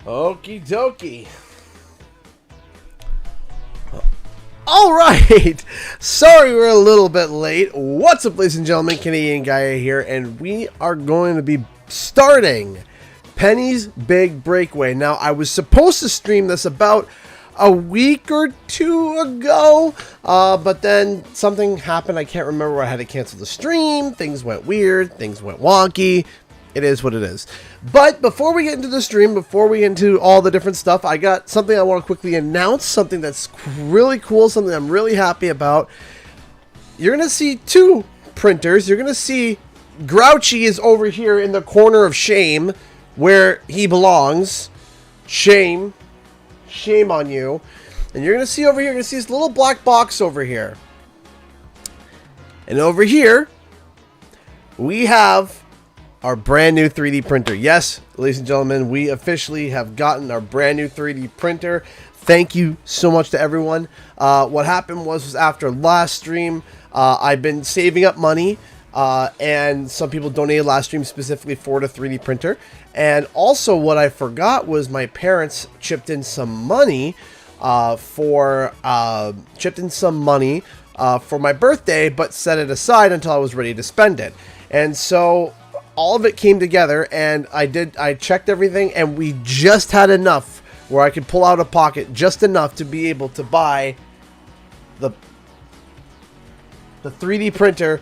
Okie dokie. All right. Sorry we're a little bit late. What's up, ladies and gentlemen? Canadian Guy here, and we are going to be starting Penny's Big Breakaway. Now, I was supposed to stream this about a week or two ago, but then something happened. I can't remember. I had to cancel the stream. Things went weird. Things went wonky. It is what it is. But before we get into the stream, before we get into all the different stuff, I got something I want to quickly announce, something that's really cool, something I'm really happy about. You're going to see two printers. You're going to see Grouchy is over here in the corner of shame, where he belongs. Shame. Shame on you. And you're going to see over here, you're going to see this little black box over here. And over here, we have our brand new 3D printer. Yes, ladies and gentlemen, we officially have gotten our brand new 3D printer. Thank you so much to everyone. What happened was after last stream, I've been saving up money, and some people donated last stream specifically for the 3D printer. And also what I forgot was my parents chipped in some money for my birthday, but set it aside until I was ready to spend it. And so all of it came together, and I checked everything, and we just had enough where I could pull out a pocket, just enough to be able to buy the 3D printer.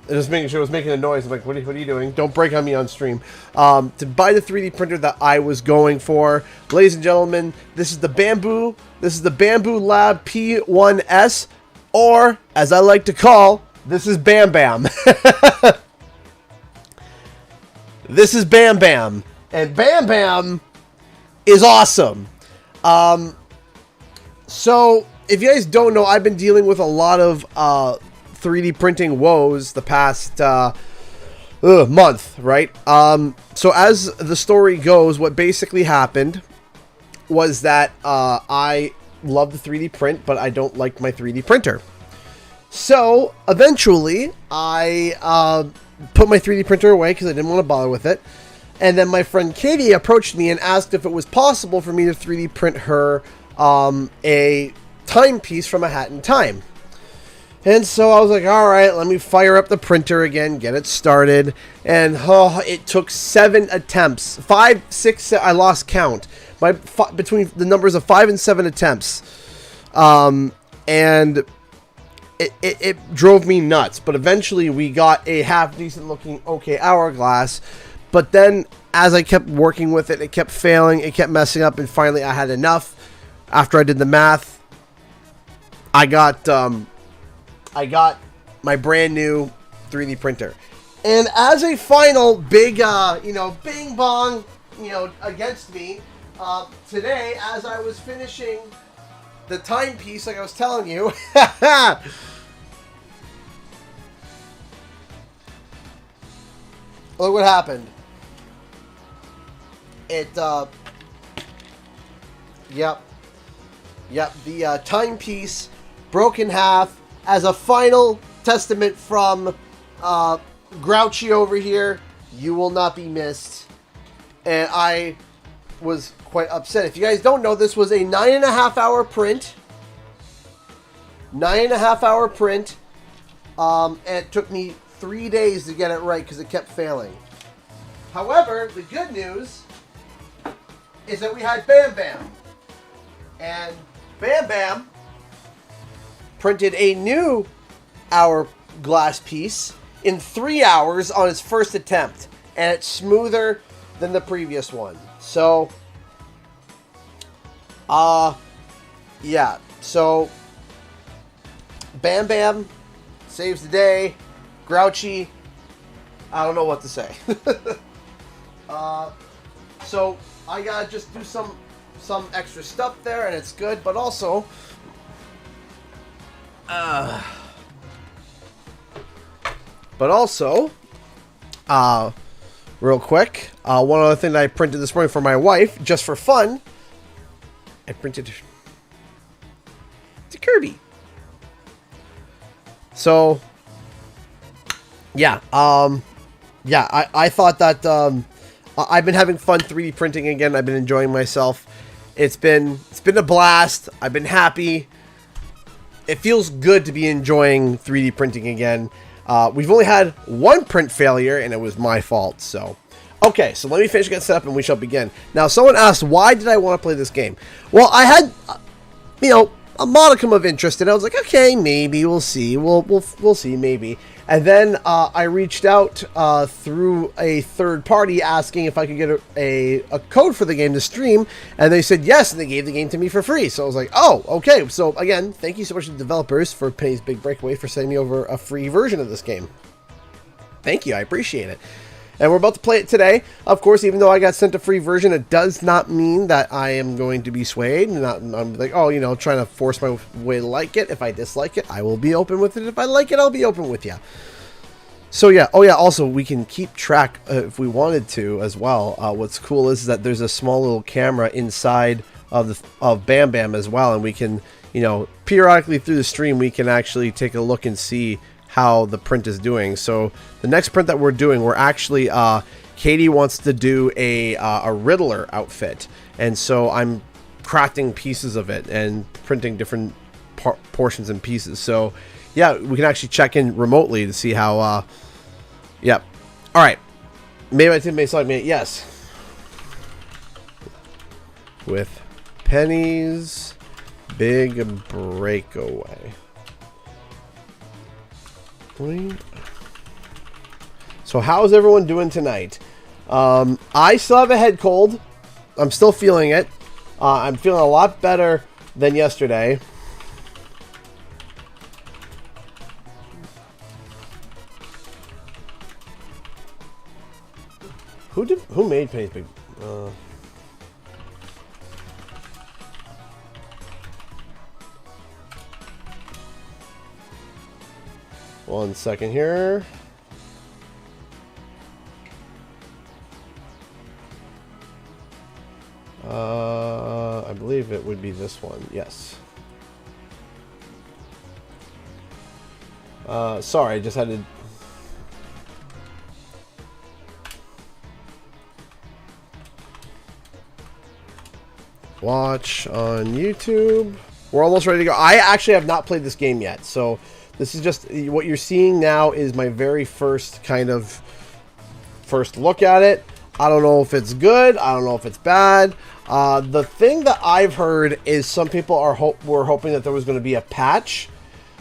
Just making sure it was making a noise. I'm like, what are you doing? Don't break on me on stream. To buy the 3D printer that I was going for. Ladies and gentlemen, this is the Bamboo Lab P1S, or as I like to call, this is Bam Bam. This is Bam Bam, and Bam Bam is awesome. So, if you guys don't know, I've been dealing with a lot of 3D printing woes the past month, right? So, as the story goes, what basically happened was that I love the 3D print, but I don't like my 3D printer. So, eventually, I put my 3D printer away because I didn't want to bother with it. And then my friend Katie approached me and asked if it was possible for me to 3D print her a timepiece from A Hat in Time. And so I was like, all right, let me fire up the printer again, get it started. And it took 7 attempts. 5, 6, 7, I lost count. Between the numbers of 5 and 7 attempts. And it drove me nuts, but eventually we got a half decent looking hourglass. But then as I kept working with it, it kept failing, it kept messing up, and finally I had enough. After I did the math, I got my brand new 3D printer. And as a final big bing bong, against me, today as I was finishing the timepiece, like I was telling you, look what happened. The timepiece broke in half as a final testament from Grouchy over here. You will not be missed. And I was quite upset. If you guys don't know, this was a 9.5-hour print. 9.5-hour print. And it took me 3 days to get it right because it kept failing. However, the good news is that we had Bam Bam. And Bam Bam printed a new hourglass piece in 3 hours on its first attempt. And it's smoother than the previous one. So, yeah. So, Bam Bam saves the day. Grouchy, I don't know what to say. So I gotta just do some extra stuff there, and it's good. But also, real quick, one other thing that I printed this morning for my wife, just for fun. I printed to Kirby. So yeah, I thought that I've been having fun 3D printing again. I've been enjoying myself. It's been a blast. I've been happy. It feels good to be enjoying 3D printing again. We've only had one print failure, and it was my fault. So, okay, so let me finish getting set up, and we shall begin. Now, someone asked, why did I want to play this game? Well, I had, you know, a modicum of interest, and I was like, okay, maybe we'll see. We'll see, maybe. And then I reached out through a third party asking if I could get a code for the game to stream, and they said yes, and they gave the game to me for free. So I was like, oh, okay. So again, thank you so much to the developers for Penny's Big Breakaway for sending me over a free version of this game. Thank you, I appreciate it. And we're about to play it today. Of course, even though I got sent a free version, it does not mean that I am going to be swayed. I'm like, oh, you know, trying to force my way to like it. If I dislike it, I will be open with it. If I like it, I'll be open with you. So yeah, oh yeah, also we can keep track if we wanted to as well. What's cool is that there's a small little camera inside of Bam Bam as well, and we can, you know, periodically through the stream we can actually take a look and see how the print is doing. So the next print that we're doing, we're actually Katie wants to do a Riddler outfit, and so I'm crafting pieces of it and printing different portions and pieces. So yeah, we can actually check in remotely to see how yep. All right, maybe I did make something. Yes, with Penny's Big Breakaway. So how's everyone doing tonight? I still have a head cold. I'm still feeling it. I'm feeling a lot better than yesterday. Who made Penny's Big? 1 second here. I believe it would be this one. Yes. Sorry, I just had to. Watch on YouTube. We're almost ready to go. I actually have not played this game yet, so this is just what you're seeing now is my very first look at it. I don't know if it's good. I don't know if it's bad. The thing that I've heard is some people were hoping that there was going to be a patch.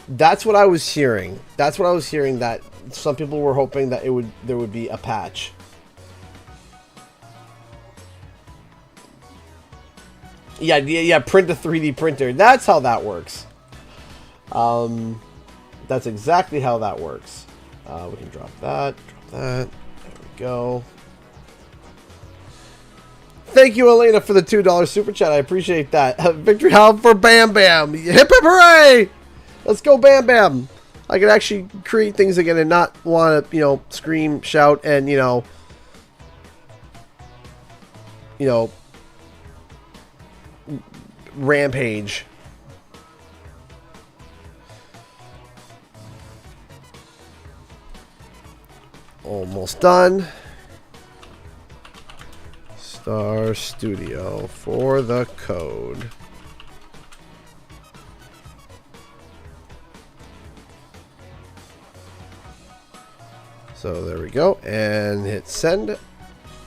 That's what I was hearing. That's what I was hearing, that some people were hoping that there would be a patch. Yeah, print a 3D printer. That's how that works. That's exactly how that works. We can drop that. There we go. Thank you, Elena, for the $2 super chat. I appreciate that. Victory howl for Bam Bam. Hip hip hooray! Let's go, Bam Bam. I can actually create things again and not want to, you know, scream, shout, and, you know, rampage. Almost done. Star Studio for the code. So there we go, and hit send.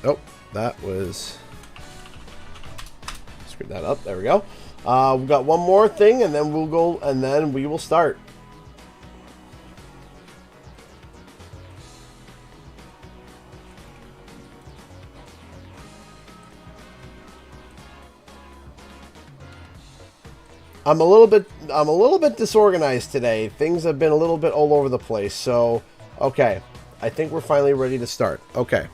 Oh, that was, screw that up. There we go. We've got one more thing, and then we'll go, and then we will start. I'm a little bit disorganized today. Things have been a little bit all over the place. So, okay, I think we're finally ready to start. Okay.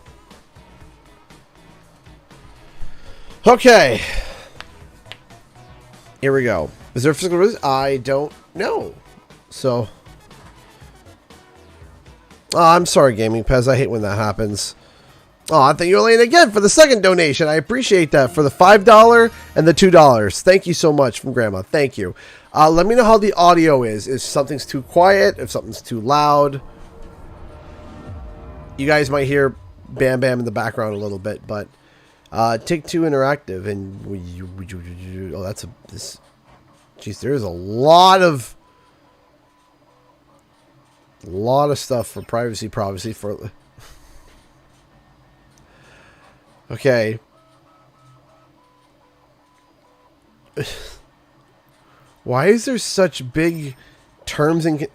Okay. Here we go. Is there a physical risk? I don't know. So, oh, I'm sorry, Gaming Pez. I hate when that happens. Oh, thank you, Elaine, again for the second donation. I appreciate that, for the $5 and the $2. Thank you so much from Grandma. Thank you. Let me know how the audio is. If something's too quiet, if something's too loud. You guys might hear Bam Bam in the background a little bit, but Take-Two Interactive, and oh, that's a this. Jeez, there's a lot of stuff for privacy for. Okay. Why is there such big terms and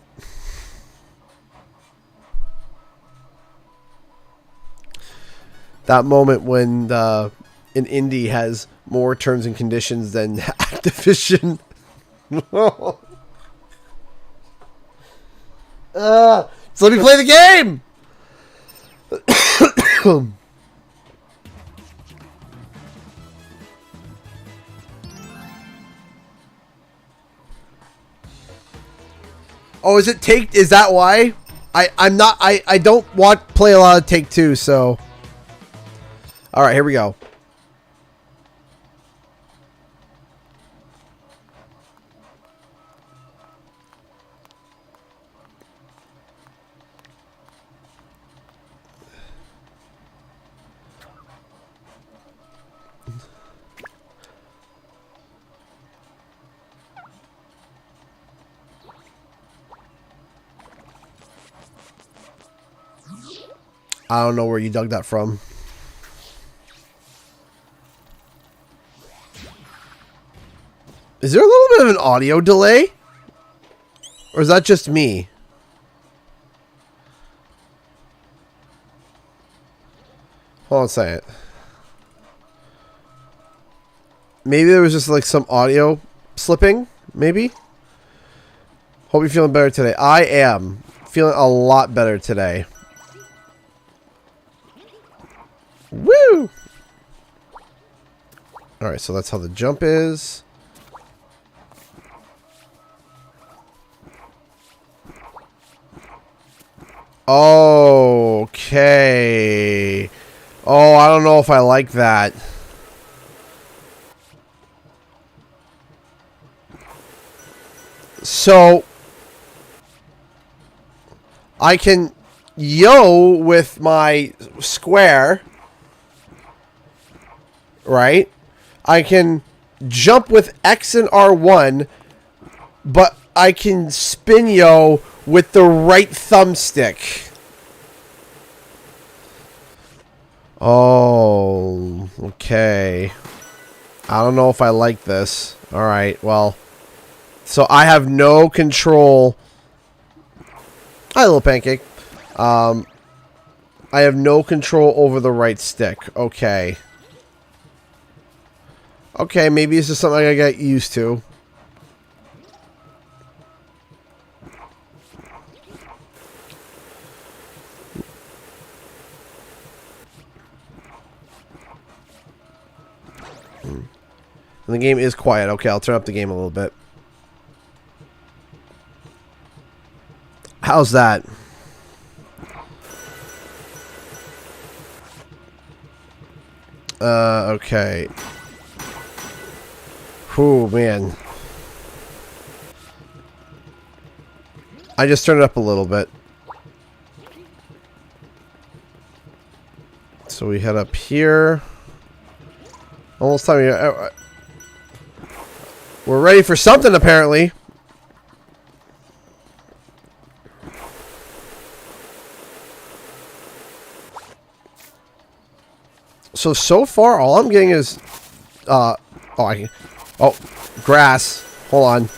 that moment when an indie has more terms and conditions than Activision? So let me play the game. Oh, is it Take? Is that why? I'm not. I don't play a lot of Take-Two, so. All right, here we go. I don't know where you dug that from. Is there a little bit of an audio delay? Or is that just me? Hold on a second. Maybe there was just like some audio slipping. Maybe. Hope you're feeling better today. I am feeling a lot better today. Woo! Alright, so that's how the jump is. Okay. Oh, I don't know if I like that. So I can yo with my square. Right? I can jump with X and R1, but I can spin yo with the right thumbstick. Oh, okay. I don't know if I like this. Alright, well. So I have no control. Hi, little pancake. I have no control over the right stick. Okay. Okay, maybe it's just something I gotta get used to. And the game is quiet. Okay, I'll turn up the game a little bit. How's that? Okay. Whew, man. I just turned it up a little bit. So we head up here. Almost time. We're ready for something, apparently. So far, all I'm getting is, oh, grass. Hold on.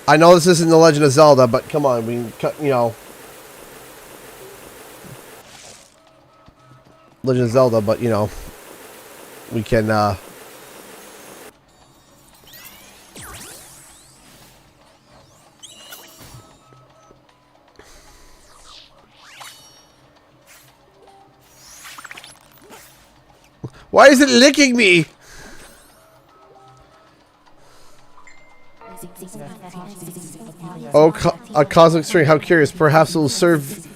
I know this isn't The Legend of Zelda, but come on, we can cut, you know. Legend of Zelda, but, you know, we can, Why is it licking me? Oh, a cosmic string. How curious. Perhaps it will serve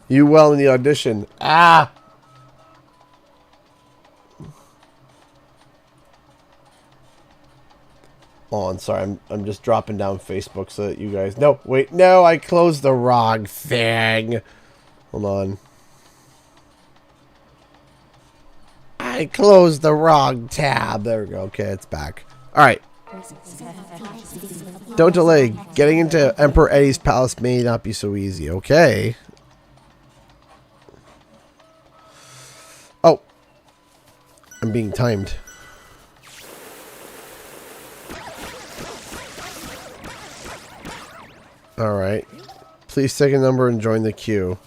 you well in the audition. Ah! on. Sorry, I'm just dropping down Facebook so that you guys... No, wait, no, I closed the wrong thing. Hold on. I closed the wrong tab. There we go. Okay, it's back. Alright. Don't delay. Getting into Emperor Eddie's palace may not be so easy. Okay. Oh. I'm being timed. Alright. Please take a number and join the queue.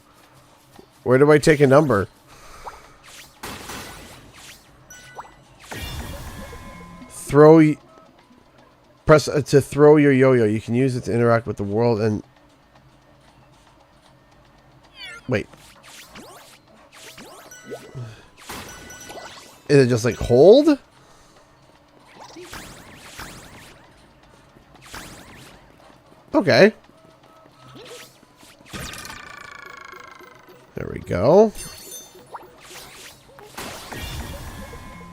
Where do I take a number? Press to throw your yo-yo. You can use it to interact with the world and... Wait. Is it just like hold? Okay. There we go.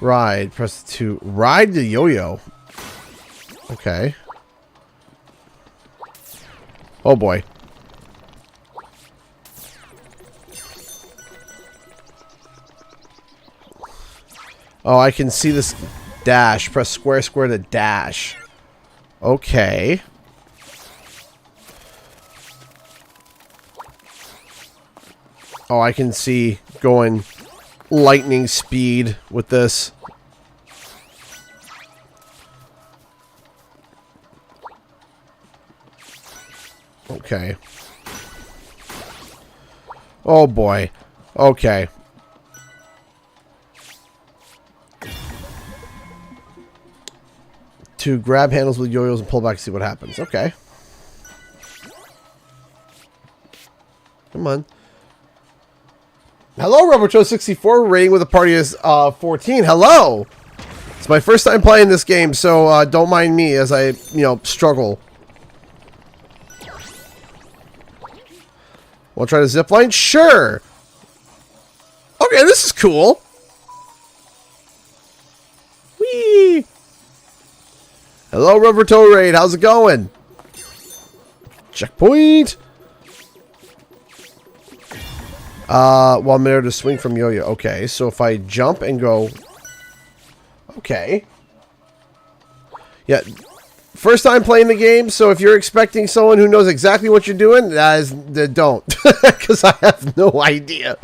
Ride. Press to ride the yo-yo. Okay. Oh boy. Oh, I can see this dash. Press square to dash. Okay. Oh, I can see going lightning speed with this. Okay. Oh boy. Okay. To grab handles with yo-yos and pull back to see what happens. Okay. Come on. Hello, Roberto64, rating with a party is 14. Hello! It's my first time playing this game, so don't mind me as I, struggle. Want to try the zip line? Sure! Okay, this is cool. Whee! Hello, Roberto Raid. How's it going? Checkpoint! Well, I'm there to swing from yo-yo. Okay, so if I jump and go... Okay. Yeah, first time playing the game, so if you're expecting someone who knows exactly what you're doing, don't. Because I have no idea.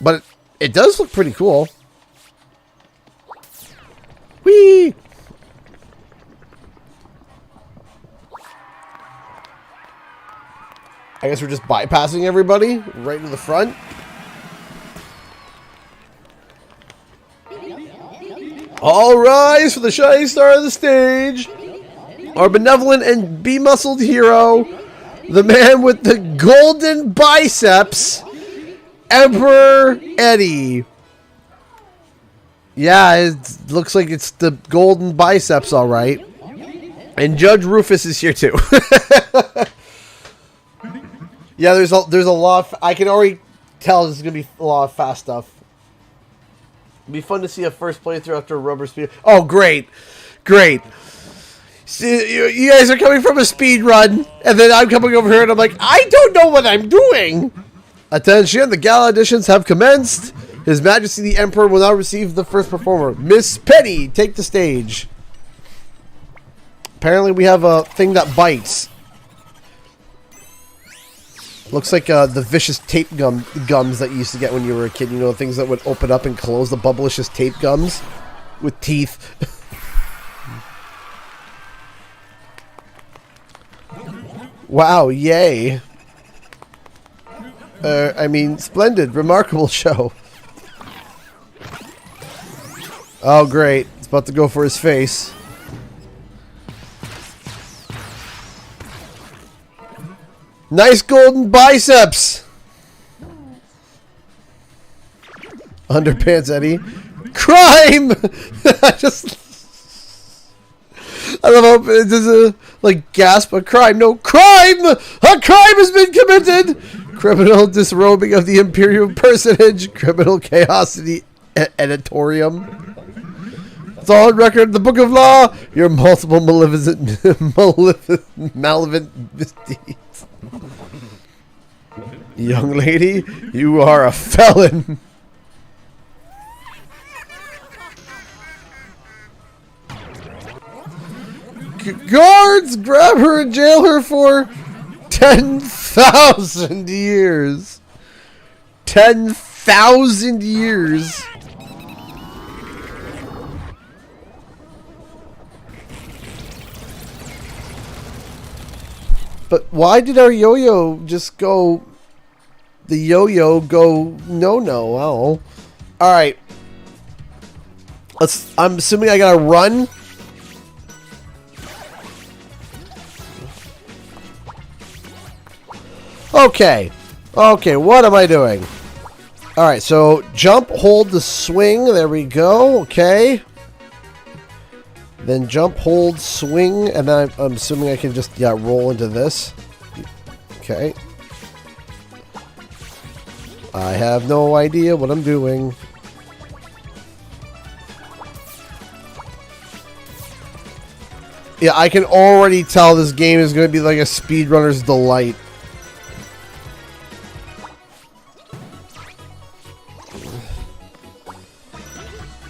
But it does look pretty cool. Whee! I guess we're just bypassing everybody right to the front. All rise for the shining star of the stage. Our benevolent and be-muscled hero, the man with the golden biceps, Emperor Eddie. Yeah, it looks like it's the golden biceps, all right. And Judge Rufus is here too. Yeah, there's a lot of, I can already tell there's going to be a lot of fast stuff. It'd be fun to see a first playthrough after a rubber speed. Oh, great. Great. See, you guys are coming from a speed run, and then I'm coming over here and I'm like, I don't know what I'm doing. Attention, the gala auditions have commenced. His Majesty the Emperor will now receive the first performer. Miss Penny, take the stage. Apparently we have a thing that bites. Looks like the vicious tape gums that you used to get when you were a kid. You know, things that would open up and close, the bubblicious tape gums with teeth. Wow, yay. I mean, splendid, remarkable show. Oh, great. It's about to go for his face. Nice golden biceps. Underpants, Eddie. Crime! I love how there's a, like, gasp, a crime. No, crime! A crime has been committed! Criminal disrobing of the imperial personage. Criminal chaos in the editorium. It's all on record in the book of law. Your multiple malevolent misdeeds. Young lady, you are a felon. Guards, grab her and jail her for 10,000 years. 10,000 years. But why did our yo-yo just go... The yo-yo go no-no? Oh. Alright. I'm assuming I gotta run. Okay. Okay, what am I doing? Alright, so jump, hold the swing. There we go. Okay. Then jump, hold, swing, and then I'm assuming I can just, yeah, roll into this. Okay. I have no idea what I'm doing. Yeah, I can already tell this game is going to be like a speedrunner's delight.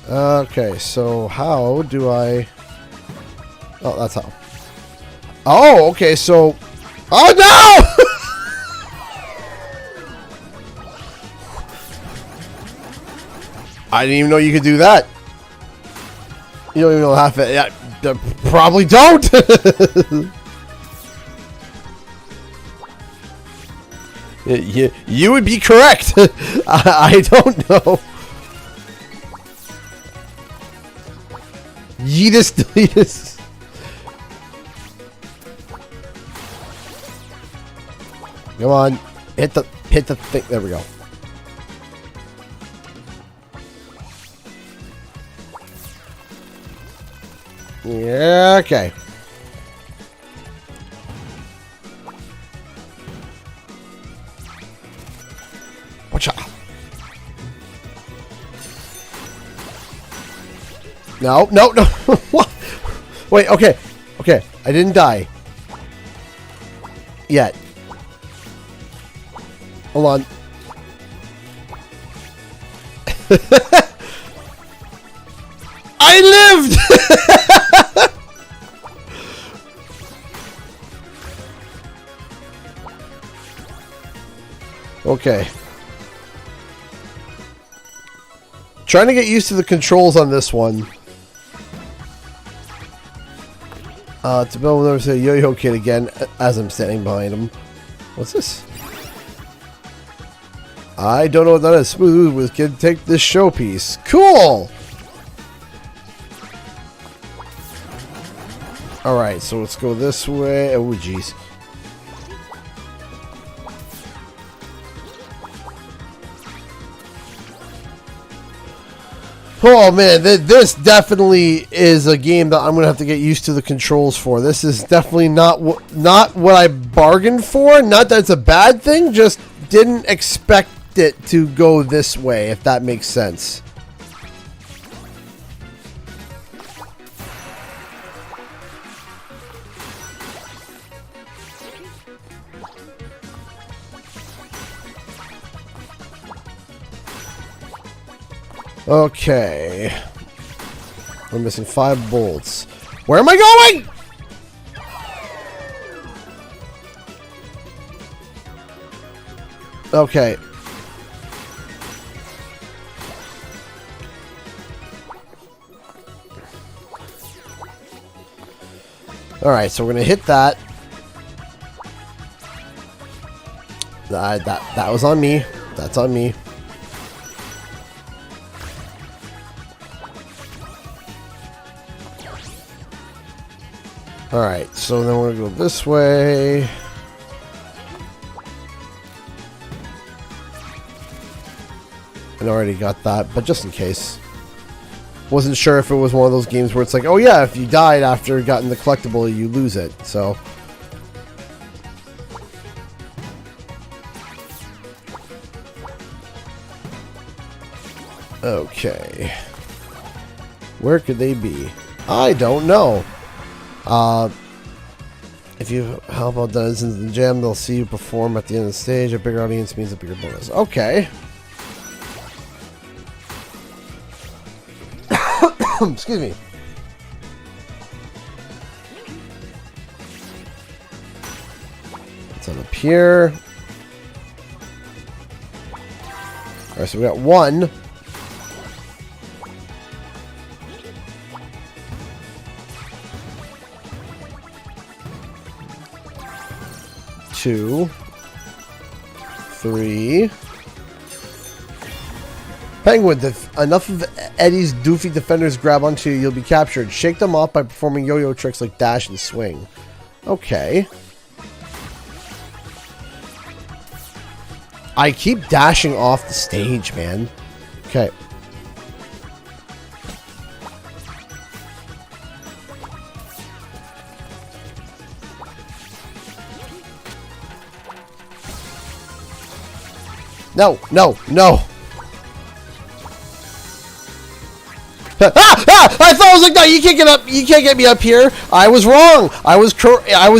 Okay, so how do I... Oh, that's how. Oh, okay, so... Oh, no! I didn't even know you could do that. You don't even know half it. Yeah, probably don't. You would be correct. I don't know. Yeetus, deletus. Come on, hit the thing. There we go. Yeah, okay. Watch out. No, no, no. What? Wait, okay. Okay, I didn't die. Yet. Hold on. I lived! Okay. Trying to get used to the controls on this one. To Bill will never say yo-yo kid again as I'm standing behind him. What's this? I don't know what that is. Smooth with kid. Take this showpiece. Cool! Alright, so let's go this way. Oh, jeez. Oh man, this definitely is a game that I'm gonna have to get used to the controls for. This is definitely not what I bargained for. Not that it's a bad thing, just didn't expect it to go this way, if that makes sense. Okay. We're missing 5 bolts. Where am I going? Okay. Alright, so we're gonna hit that. That was on me. That's on me. Alright, so then we're going to go this way. I already got that, but just in case. Wasn't sure if it was one of those games where it's like, oh yeah, if you died after getting the collectible, you lose it, so. Okay. Where could they be? I don't know. If you help out those in the gym, they'll see you perform at the end of the stage. A bigger audience means a bigger bonus. Okay. Excuse me. It's up here. Alright, so we got 1. 2, 3. Penguin, if enough of Eddie's doofy defenders grab onto you, you'll be captured. Shake them off by performing yo-yo tricks like dash and swing. Okay. I keep dashing off the stage, man. Okay. No, no, no. I thought I was like, no, you can't get up. You can't get me up here. I was wrong. I was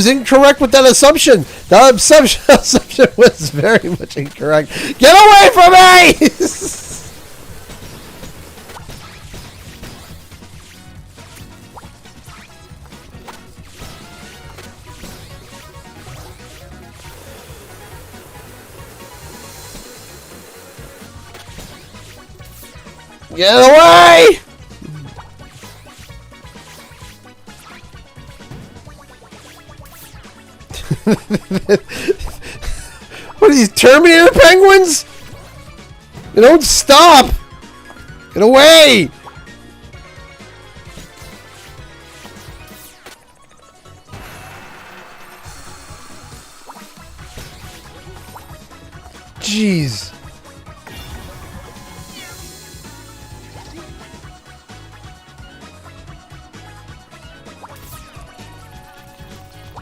incorrect with that assumption. That assumption was very much incorrect. Get away from me! Get away! What are these Terminator penguins? They don't stop! Get away! Jeez.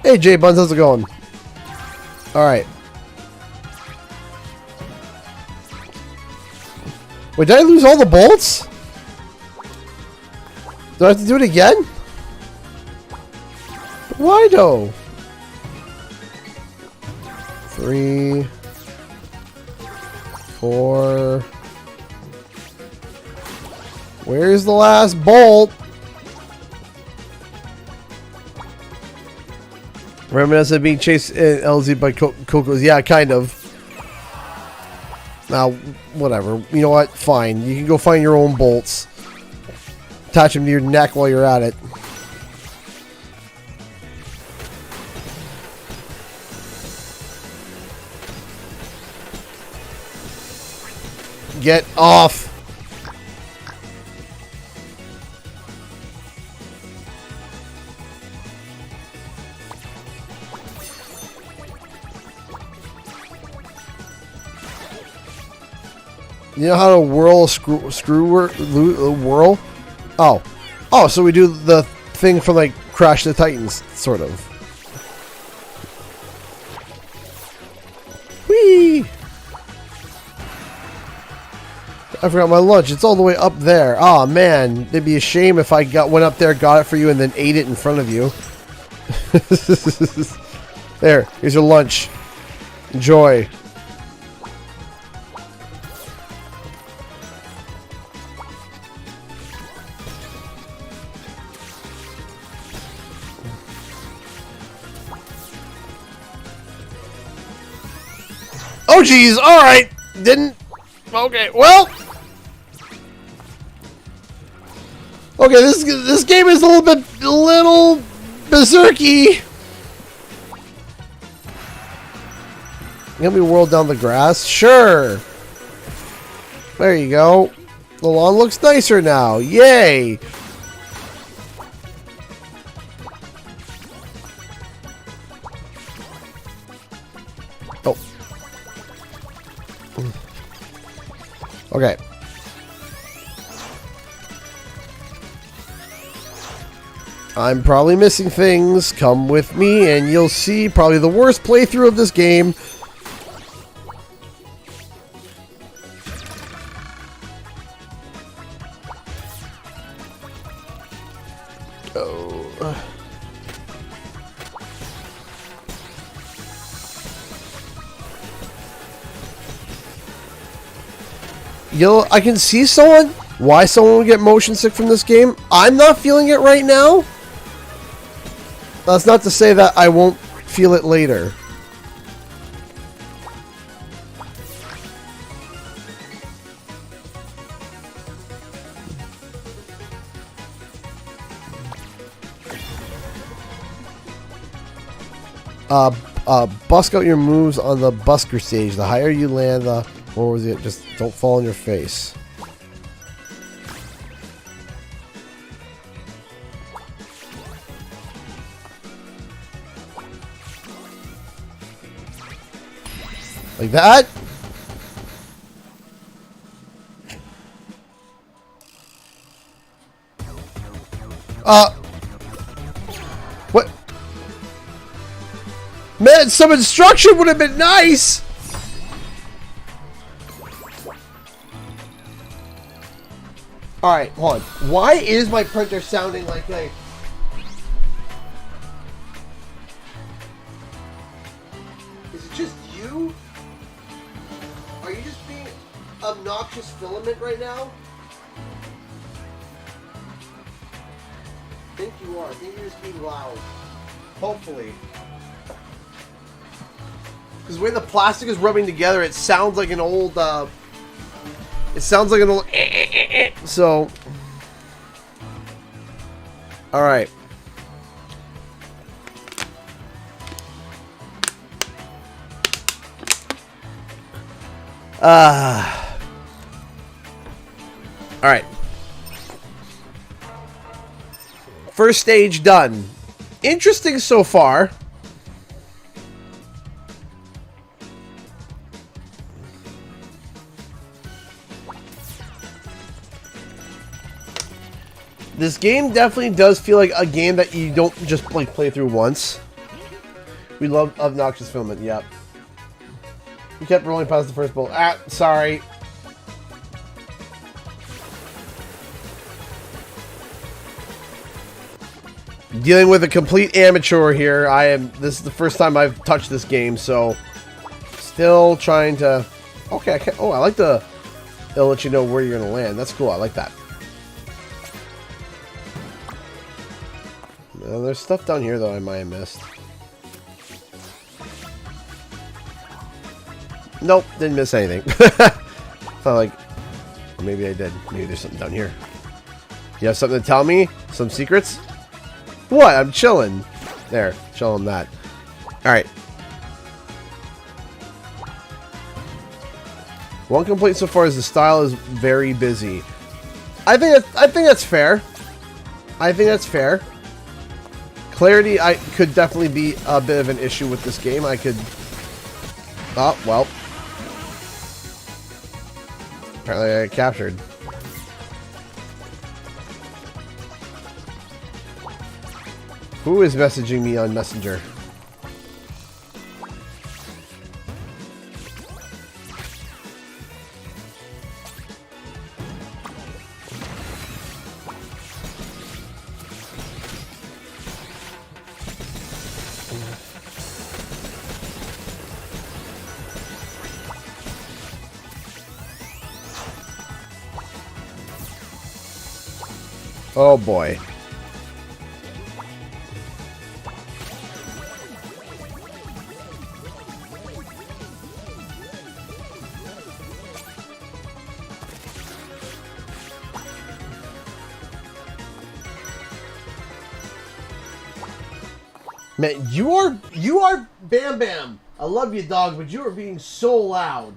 Hey, J Buns, how's it going? Alright. Wait, did I lose all the bolts? Do I have to do it again? Why though? 3, 4. Where's the last bolt? Remember us being chased in LZ by Cocos? Yeah, kind of. Now, whatever. You know what? Fine. You can go find your own bolts. Attach them to your neck while you're at it. Get off! You know how to whirl a whirl? Oh. Oh, so we do the thing from like Crash the Titans, sort of. Whee! I forgot my lunch. It's all the way up there. Oh man, it'd be a shame if I went up there, got it for you, and then ate it in front of you. There, here's your lunch. Enjoy. Oh geez, alright. Didn't. Okay, well. Okay, this game is a little berserky. Let me whirl down the grass. Sure. There you go. The lawn looks nicer now. Yay. Oh. Okay. I'm probably missing things. Come with me and you'll see probably the worst playthrough of this game. go. You know, I can see why someone would get motion sick from this game. I'm not feeling it right now. That's not to say that I won't feel it later. Busk out your moves on the busker stage. The higher you land, the... What was it? Just don't fall on your face. Like that? What? Man, some instruction would have been nice! Alright, hold on. Why is my printer sounding like a... Is it just you? Are you just being obnoxious filament right now? I think you are. I think you're just being loud. Hopefully. Because the way the plastic is rubbing together, it sounds like an old... It sounds like an old... So... Alright. Alright. First stage done. Interesting so far. This game definitely does feel like a game that you don't just play through once. We love obnoxious filament, yep. You kept rolling past the first bullet. Ah, sorry. Dealing with a complete amateur here. This is the first time I've touched this game, so still trying to... Okay, I like it'll let you know where you're gonna land. That's cool, I like that. There's stuff down here, though, I might have missed. Nope, didn't miss anything. Felt like... Or maybe I did. Maybe there's something down here. You have something to tell me? Some secrets? What? I'm chilling. There, show them that. Alright. One complaint so far is the style is very busy. I think that's fair. I think that's fair. Clarity, I could definitely be a bit of an issue with this game. I could... Oh, well. Apparently I got captured. Who is messaging me on Messenger? Oh boy. Man, you are Bam Bam. I love you, dog, but you are being so loud.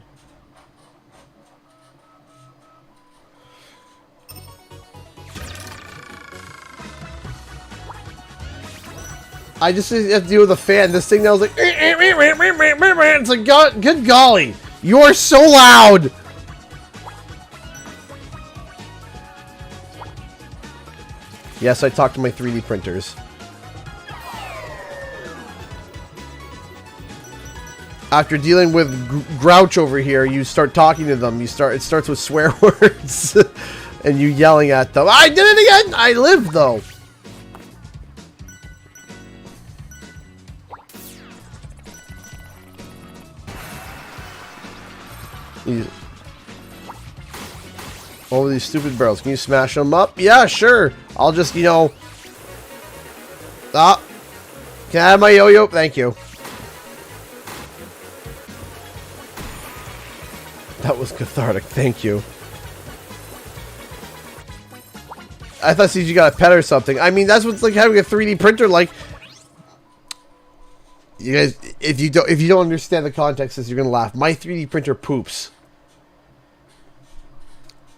I just have to deal with a fan. This thing now is like, it's like, good golly, you are so loud. Yes, I talk to my 3D printers. After dealing with Grouch over here, you start talking to them. It starts with swear words, and you yelling at them. I did it again. I live though. Over these stupid barrels. Can you smash them up? Yeah, sure. I'll just, you know... Ah. Can I have my yo-yo? Thank you. That was cathartic. Thank you. I thought CG got a pet or something. I mean, that's what's like having a 3D printer. Like, you guys, if you don't understand the context, you're gonna laugh. My 3D printer poops.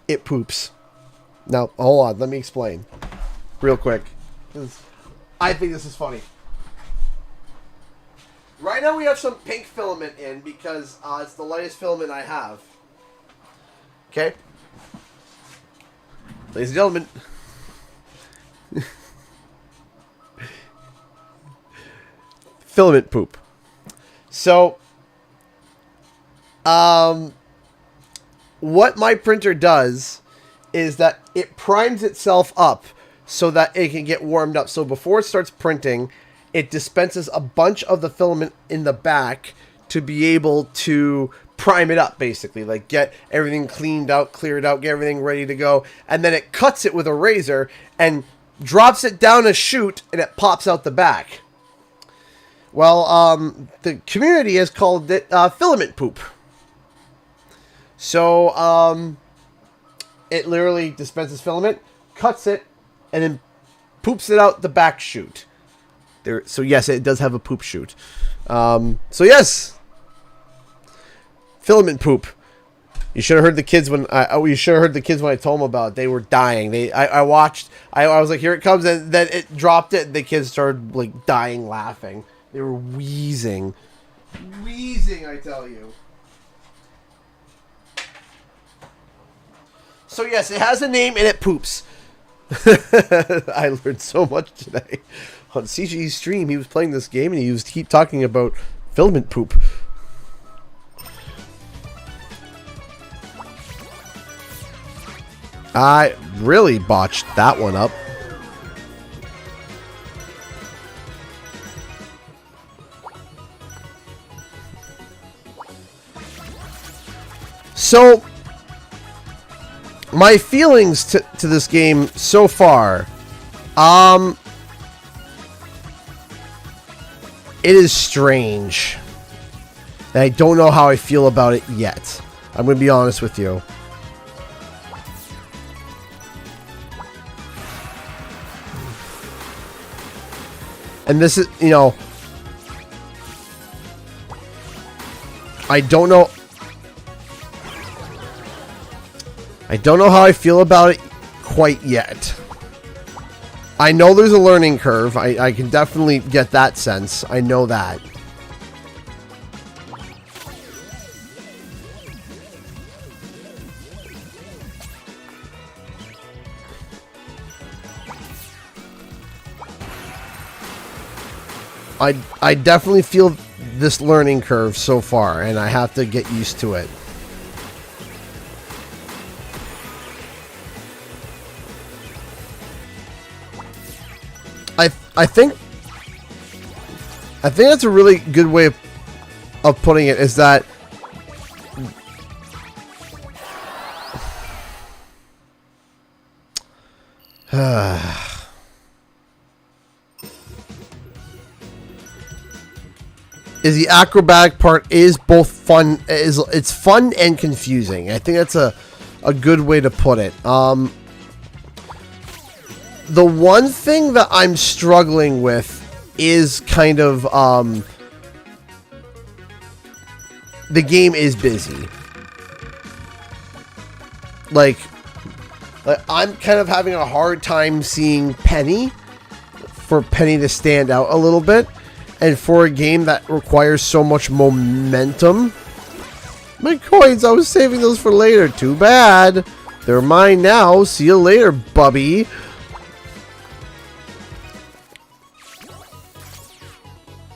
It poops. Now, hold on. Let me explain, real quick. I think this is funny. Right now, we have some pink filament in because it's the lightest filament I have. Okay, ladies and gentlemen. Filament poop. So, what my printer does is that it primes itself up so that it can get warmed up. So before it starts printing, it dispenses a bunch of the filament in the back to be able to prime it up, basically. Like, get everything cleaned out, cleared out, get everything ready to go. And then it cuts it with a razor and drops it down a chute, and it pops out the back. Well, the community has called it filament poop. So, it literally dispenses filament, cuts it, and then poops it out the back chute. So yes, it does have a poop chute. So yes, filament poop. You should have heard the kids when I told them about it. They were dying. I watched. I was like, here it comes, and then it dropped it. And the kids started like dying, laughing. They were wheezing, I tell you. So yes, it has a name and it poops. I learned so much today. On CG's stream, he was playing this game and he was keep talking about filament poop. I really botched that one up. So, my feelings to this game so far, it is strange. And I don't know how I feel about it yet. I'm going to be honest with you. And this is, you know, I don't know how I feel about it quite yet. I know there's a learning curve. I can definitely get that sense. I know that. I definitely feel this learning curve so far, and I have to get used to it. I think that's a really good way of putting it, is that is the acrobatic part is both fun, it's fun and confusing. I think that's a good way to put it. The one thing that I'm struggling with is kind of, the game is busy. Like, I'm kind of having a hard time seeing Penny, for Penny to stand out a little bit. And for a game that requires so much momentum. My coins, I was saving those for later. Too bad. They're mine now. See you later, Bubby.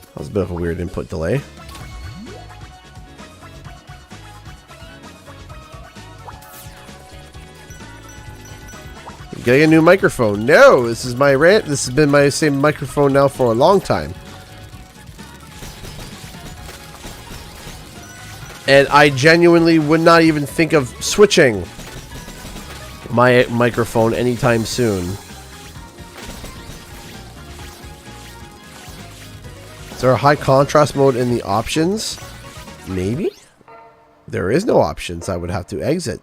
That was a bit of a weird input delay. Getting a new microphone. No, this is my rant. This has been my same microphone now for a long time. And I genuinely would not even think of switching my microphone anytime soon. Is there a high contrast mode in the options? Maybe? There is no options. I would have to exit.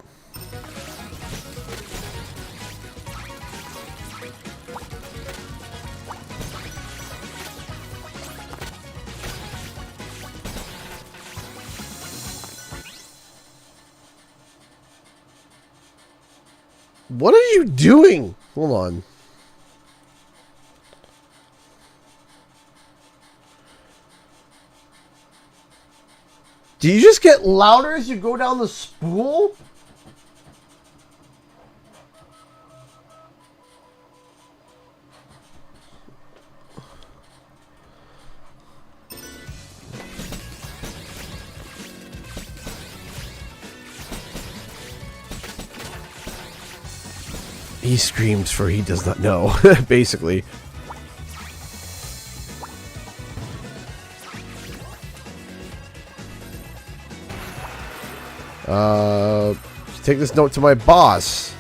What are you doing? Hold on. Do you just get louder as you go down the spool? He screams for he does not know, basically. Take this note to my boss.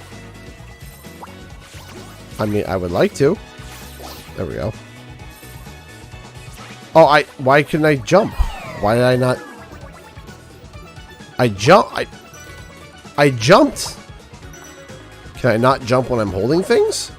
I mean, I would like to. There we go. Oh, why couldn't I jump? Why did I not? I jumped. Can I not jump when I'm holding things?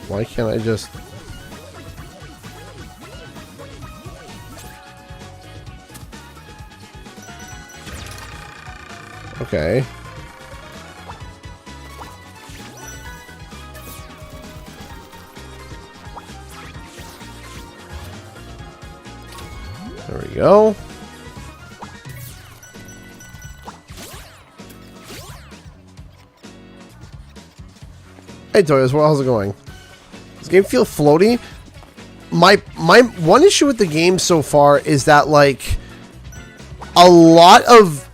Why can't I just... Okay. There we go. Hey Toyos, how's it going? Does the game feel floaty? My one issue with the game so far is that like a lot of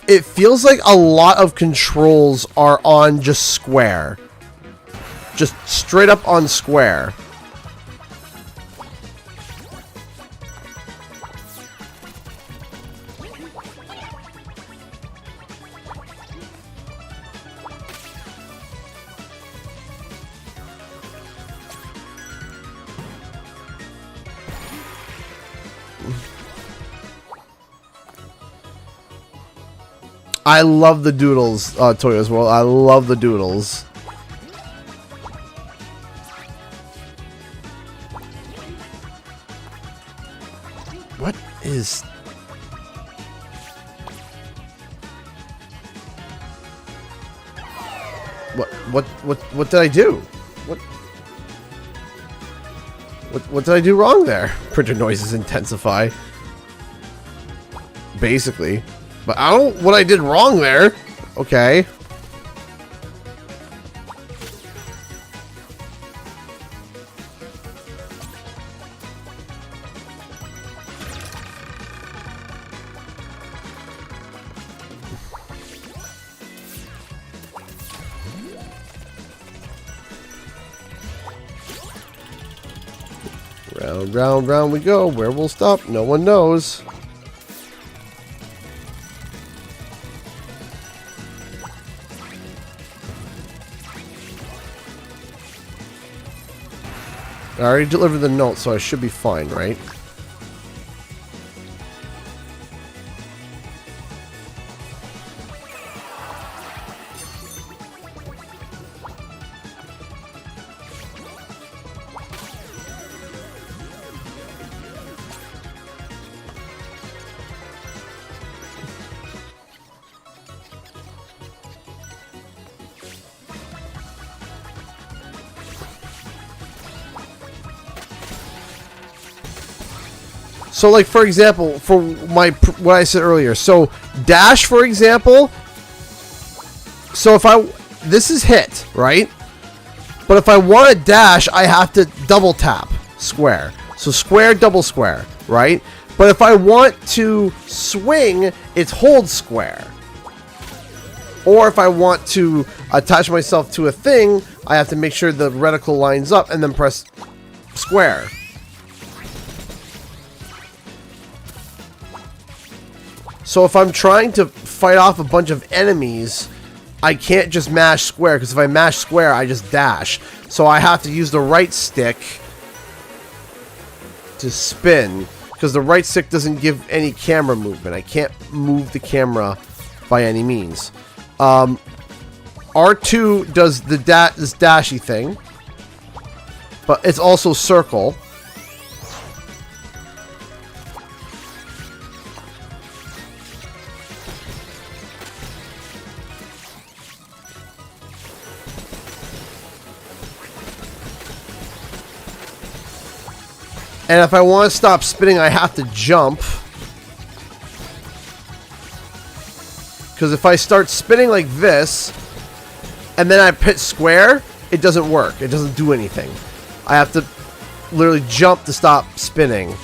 it feels like a lot of controls are on just square. Just straight up on square. I love the doodles, Toyo's World. I love the doodles. What is... What did I do? What did I do wrong there? Printer noises intensify. Basically. But I don't know what I did wrong there. Okay. Round, round, round we go. Where we'll stop, no one knows. I already delivered the note, so I should be fine, right? So, like, for example, for what I said earlier, so dash, for example, so if this is hit, right? But if I want to dash, I have to double tap square. So square, double square, right? But if I want to swing, it's hold square. Or if I want to attach myself to a thing, I have to make sure the reticle lines up and then press square. So if I'm trying to fight off a bunch of enemies, I can't just mash square, because if I mash square, I just dash. So I have to use the right stick to spin, because the right stick doesn't give any camera movement. I can't move the camera by any means. R2 does the this dashy thing, but it's also circle. And if I want to stop spinning, I have to jump. Because if I start spinning like this, and then I hit square, it doesn't work. It doesn't do anything. I have to literally jump to stop spinning.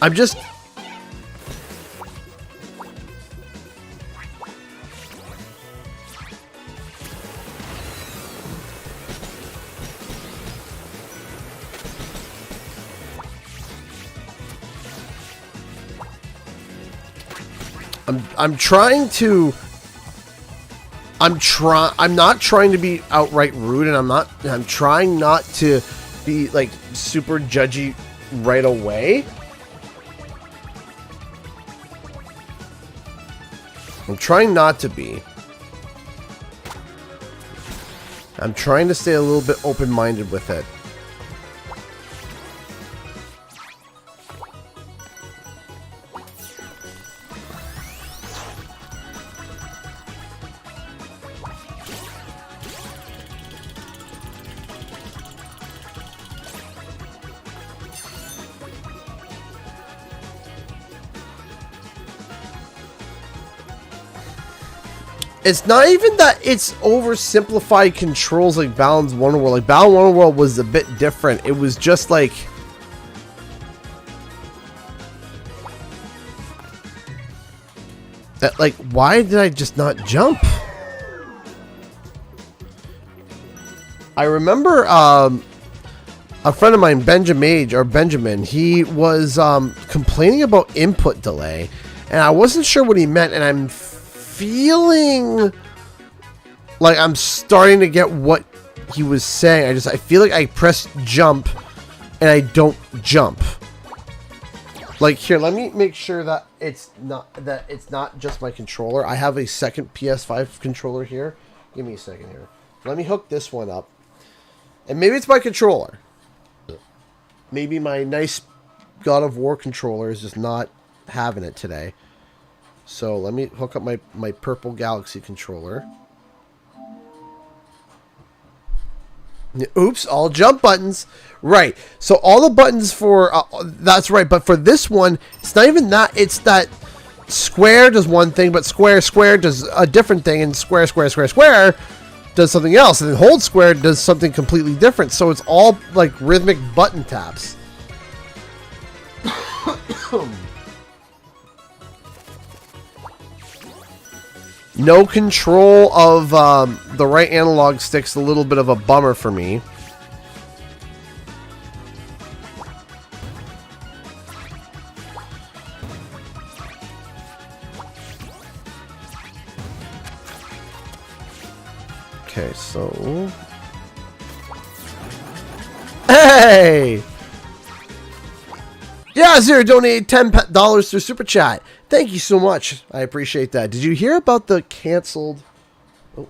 I'm just... I'm trying to... I'm not trying to be outright rude, and I'm trying not to be like super judgy right away. I'm trying not to be. I'm trying to stay a little bit open-minded with it. It's not even that it's oversimplified controls like Battle's Wonderworld. Like Battle Wonderworld was a bit different. It was just like... Like, why did I just not jump? I remember a friend of mine, Benjamin, he was complaining about input delay. And I wasn't sure what he meant, and I'm feeling like I'm starting to get what he was saying. I feel like I press jump and I don't jump. Like here, let me make sure that it's not just my controller. I have a second PS5 controller here. Give me a second here. Let me hook this one up. And maybe it's my controller. Maybe my nice God of War controller is just not having it today. So let me hook up my purple Galaxy controller. Oops, all jump buttons. Right. So all the buttons for... that's right. But for this one, it's not even that. It's that square does one thing, but square does a different thing. And square does something else. And then hold square does something completely different. So it's all like rhythmic button taps. No control of the right analog stick's a little bit of a bummer for me. Okay, so... Hey! Yeah, Zero donated $10 through Super Chat. Thank you so much. I appreciate that. Did you hear about the canceled... Oh,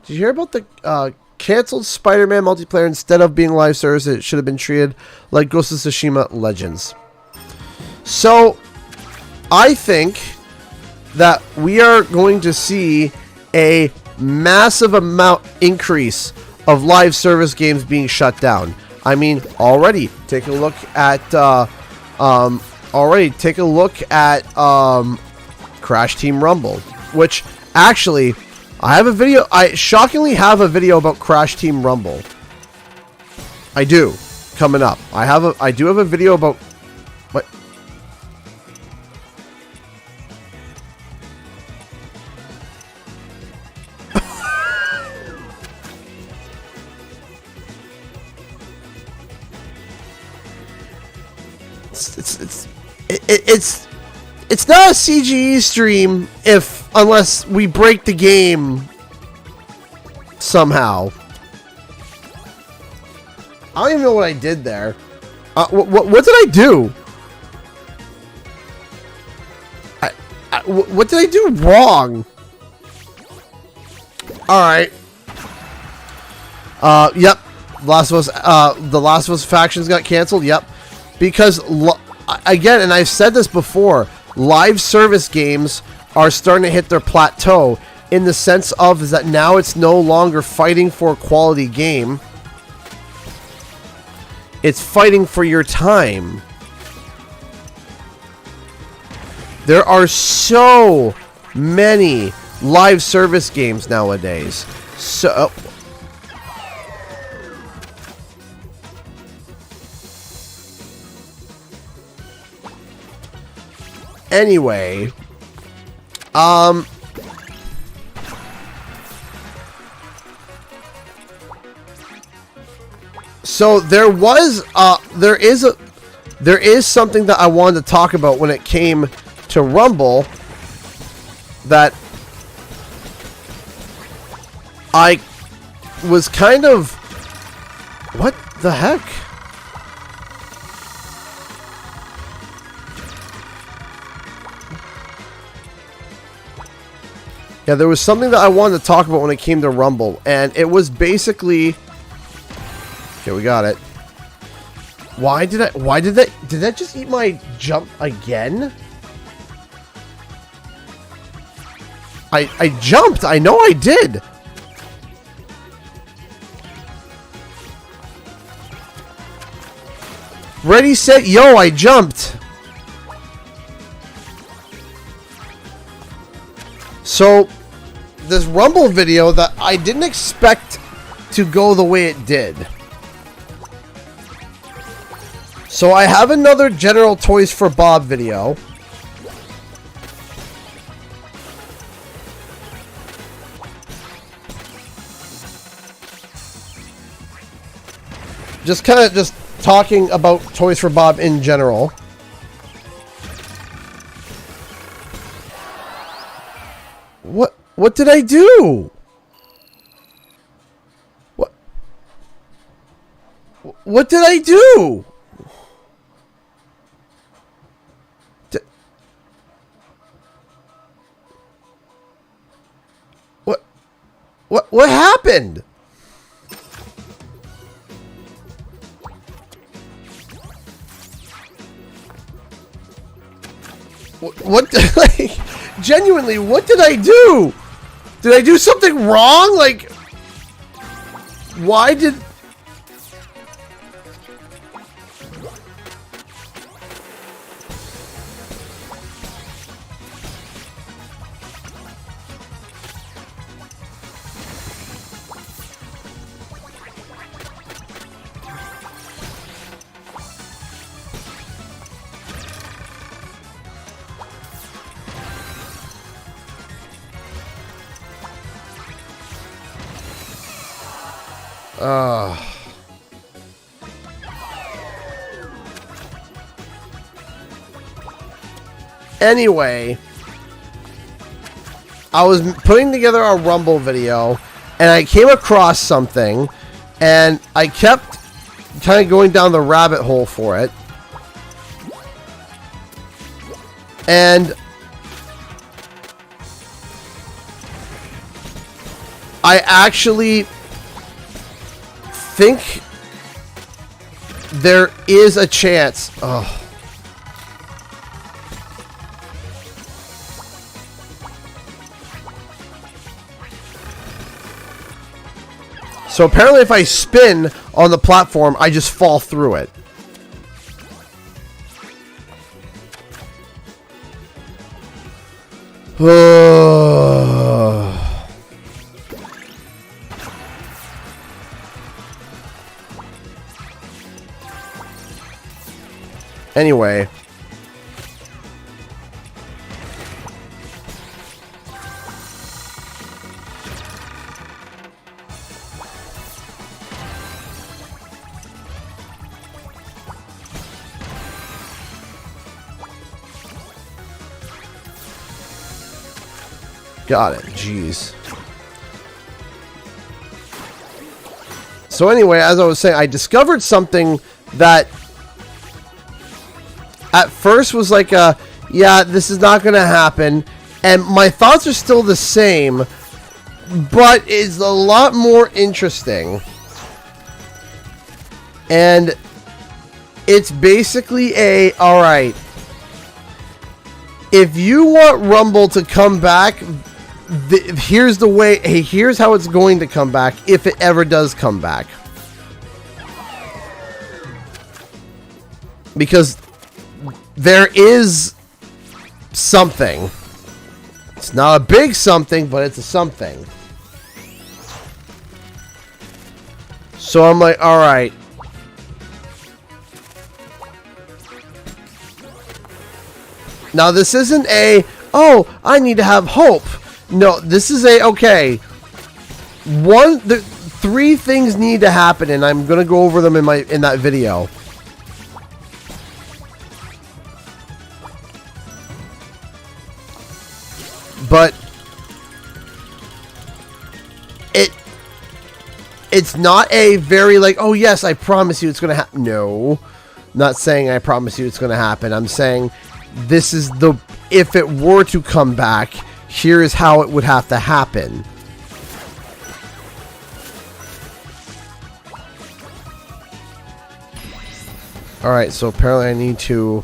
did you hear about the canceled Spider-Man multiplayer? Instead of being live service, it should have been treated like Ghost of Tsushima Legends. So, I think that we are going to see a massive amount increase of live service games being shut down. I mean, already take a look at Crash Team Rumble, which actually I have a video. I shockingly have a video about Crash Team Rumble. I do, coming up. I do have a video about what. It's not a CGE stream unless we break the game somehow. I don't even know what I did there. What did I do? What did I do wrong? All right. Yep. The Last of Us factions got canceled. Yep. Because again, and I've said this before, live service games are starting to hit their plateau in the sense of is that now it's no longer fighting for a quality game. It's fighting for your time. There are so many live service games nowadays. So anyway, so there is something that I wanted to talk about when it came to Rumble that I was kind of, what the heck? Yeah, there was something that I wanted to talk about when it came to Rumble, and it was basically, okay, we got it. Did that just eat my jump again? I jumped. I know I did. Ready, set, yo, I jumped. So, this Rumble video that I didn't expect to go the way it did. So I have another General Toys for Bob video. Just talking about Toys for Bob in general. What did I do? What did I do? What happened? Like, genuinely, what did I do? Did I do something wrong? Like, why did... Anyway, I was putting together a Rumble video, and I came across something, and I kept kind of going down the rabbit hole for it. And I actually think there is a chance. Oh. So apparently if I spin on the platform, I just fall through it. Anyway. Got it. Jeez. So anyway, as I was saying, I discovered something that at first was like a, yeah, this is not going to happen. And my thoughts are still the same, but it's a lot more interesting. And it's basically a, all right, if you want Rumble to come back, here's the way, hey, here's how it's going to come back if it ever does come back. Because there is something. It's not a big something, but it's a something. So I'm like, all right. Now this isn't a, oh, I need to have hope. No, this is a, okay. Three things need to happen, and I'm gonna go over them in that video. But it's not a very like, oh yes, I promise you it's gonna happen. No, not saying I promise you it's gonna happen. I'm saying this is the, if it were to come back, here is how it would have to happen. Alright, so apparently I need to...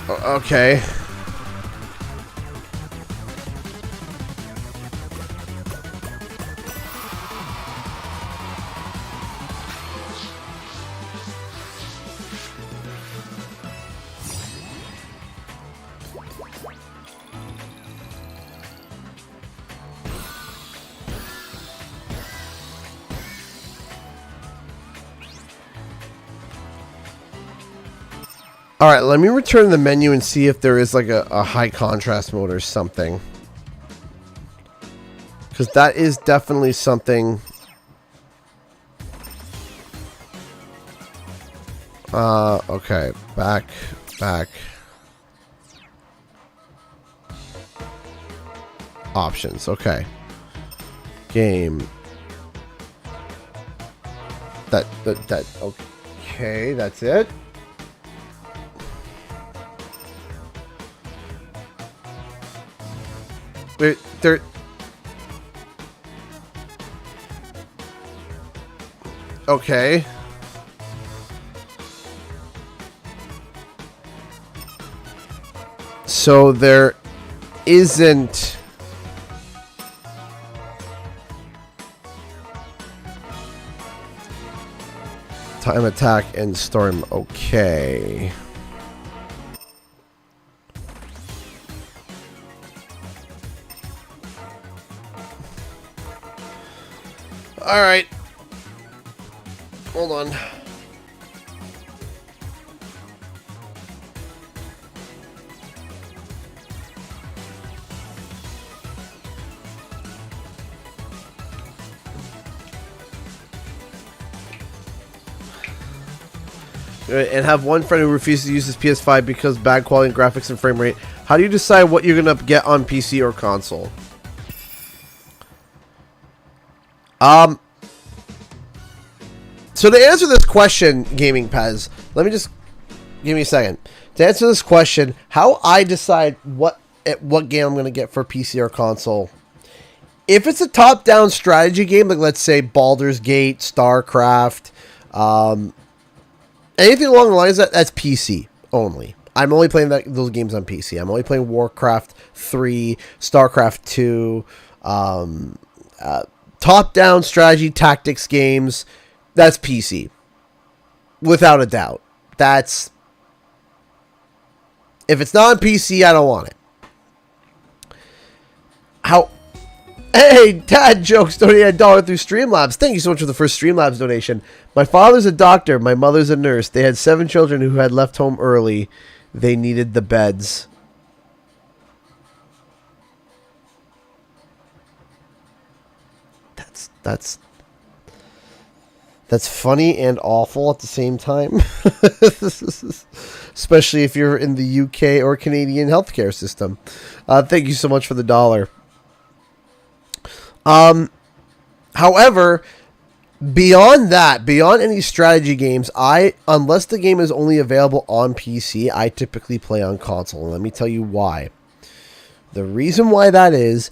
Okay. Alright, let me return to the menu and see if there is like a high contrast mode or something. Because that is definitely something. Okay. Back. Options. Okay. Game. That. Okay, that's it. There. Okay. So there isn't time attack and storm. Okay. All right. Hold on. And have one friend who refuses to use his PS5 because bad quality and graphics and frame rate. How do you decide what you're gonna get on PC or console? So to answer this question, Gaming Pez, let me just give me a second. To answer this question, how I decide what game I'm going to get for PC or console. If it's a top-down strategy game, like let's say Baldur's Gate, StarCraft, and anything along the lines of that's PC only. I'm only playing those games on PC. I'm only playing Warcraft 3, StarCraft 2, top-down strategy tactics games. That's PC. Without a doubt. That's... If it's not on PC, I don't want it. Hey, Dad Jokes donated $1 through Streamlabs. Thank you so much for the first Streamlabs donation. My father's a doctor. My mother's a nurse. They had 7 children who had left home early. They needed the beds. That's funny and awful at the same time. Especially if you're in the UK or Canadian healthcare system. Thank you so much for the $1. However, beyond that, beyond any strategy games, unless the game is only available on PC, I typically play on console. And let me tell you why. The reason why that is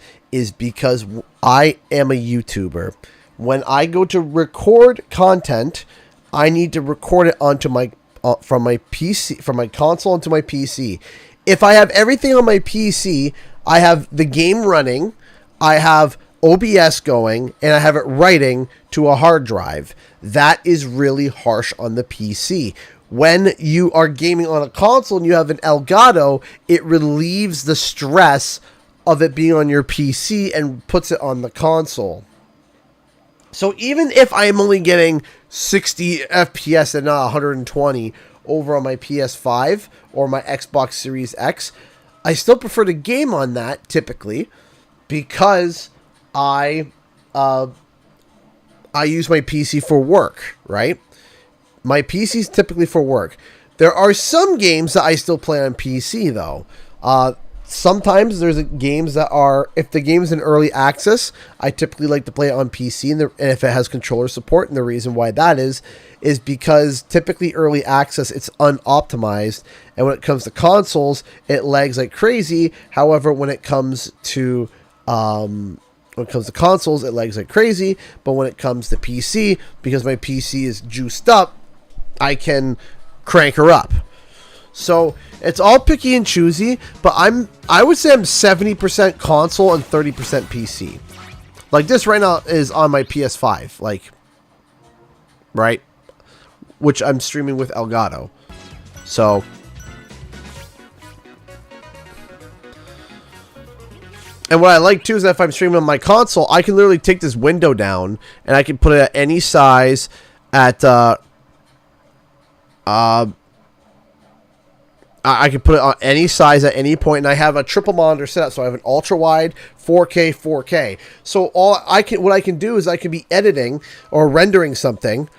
because I am a YouTuber. When I go to record content, I need to record it onto from my PC, from my console onto my PC. If I have everything on my PC, I have the game running, I have OBS going, and I have it writing to a hard drive. That is really harsh on the PC. When you are gaming on a console and you have an Elgato, it relieves the stress of it being on your PC and puts it on the console. So even if I am only getting 60 FPS and not 120 over on my PS5 or my Xbox Series X, I still prefer to game on that typically because I use my PC for work, right? My PC is typically for work. There are some games that I still play on PC though. Sometimes there's games that are, if the game's in early access, I typically like to play it on PC, and if it has controller support. And the reason why that is because typically early access, it's unoptimized, and when it comes to consoles, it lags like crazy. However, when it comes to consoles, it lags like crazy. But when it comes to PC, because my PC is juiced up, I can crank her up. So it's all picky and choosy, but I would say I'm 70% console and 30% PC. Like this right now is on my PS5, like, right? Which I'm streaming with Elgato. So and what I like too is that if I'm streaming on my console, I can literally take this window down and I can put it at any size at I can put it on any size at any point, and I have a triple monitor set up, so I have an ultra wide, 4K, 4K. So what I can do is I can be editing or rendering something,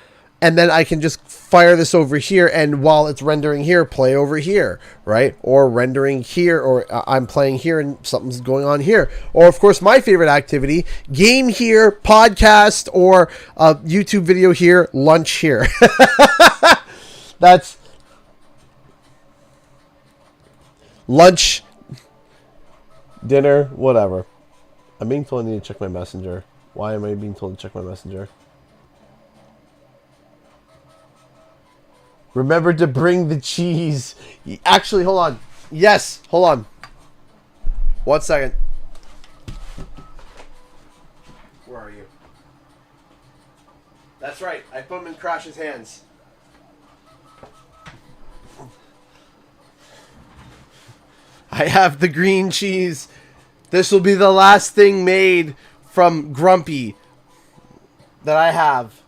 and then I can just fire this over here, and while it's rendering here, play over here, right? Or rendering here, or I'm playing here, and something's going on here. Or of course, my favorite activity: game here, podcast, or YouTube video here, lunch here. That's lunch, dinner, whatever. I'm being told I need to check my messenger. Why am I being told to check my messenger? Remember to bring the cheese. Actually, hold on. Yes, hold on. 1 second. Where are you? That's right. I put him in Crash's hands. I have the green cheese. This will be the last thing made from Grumpy that I have.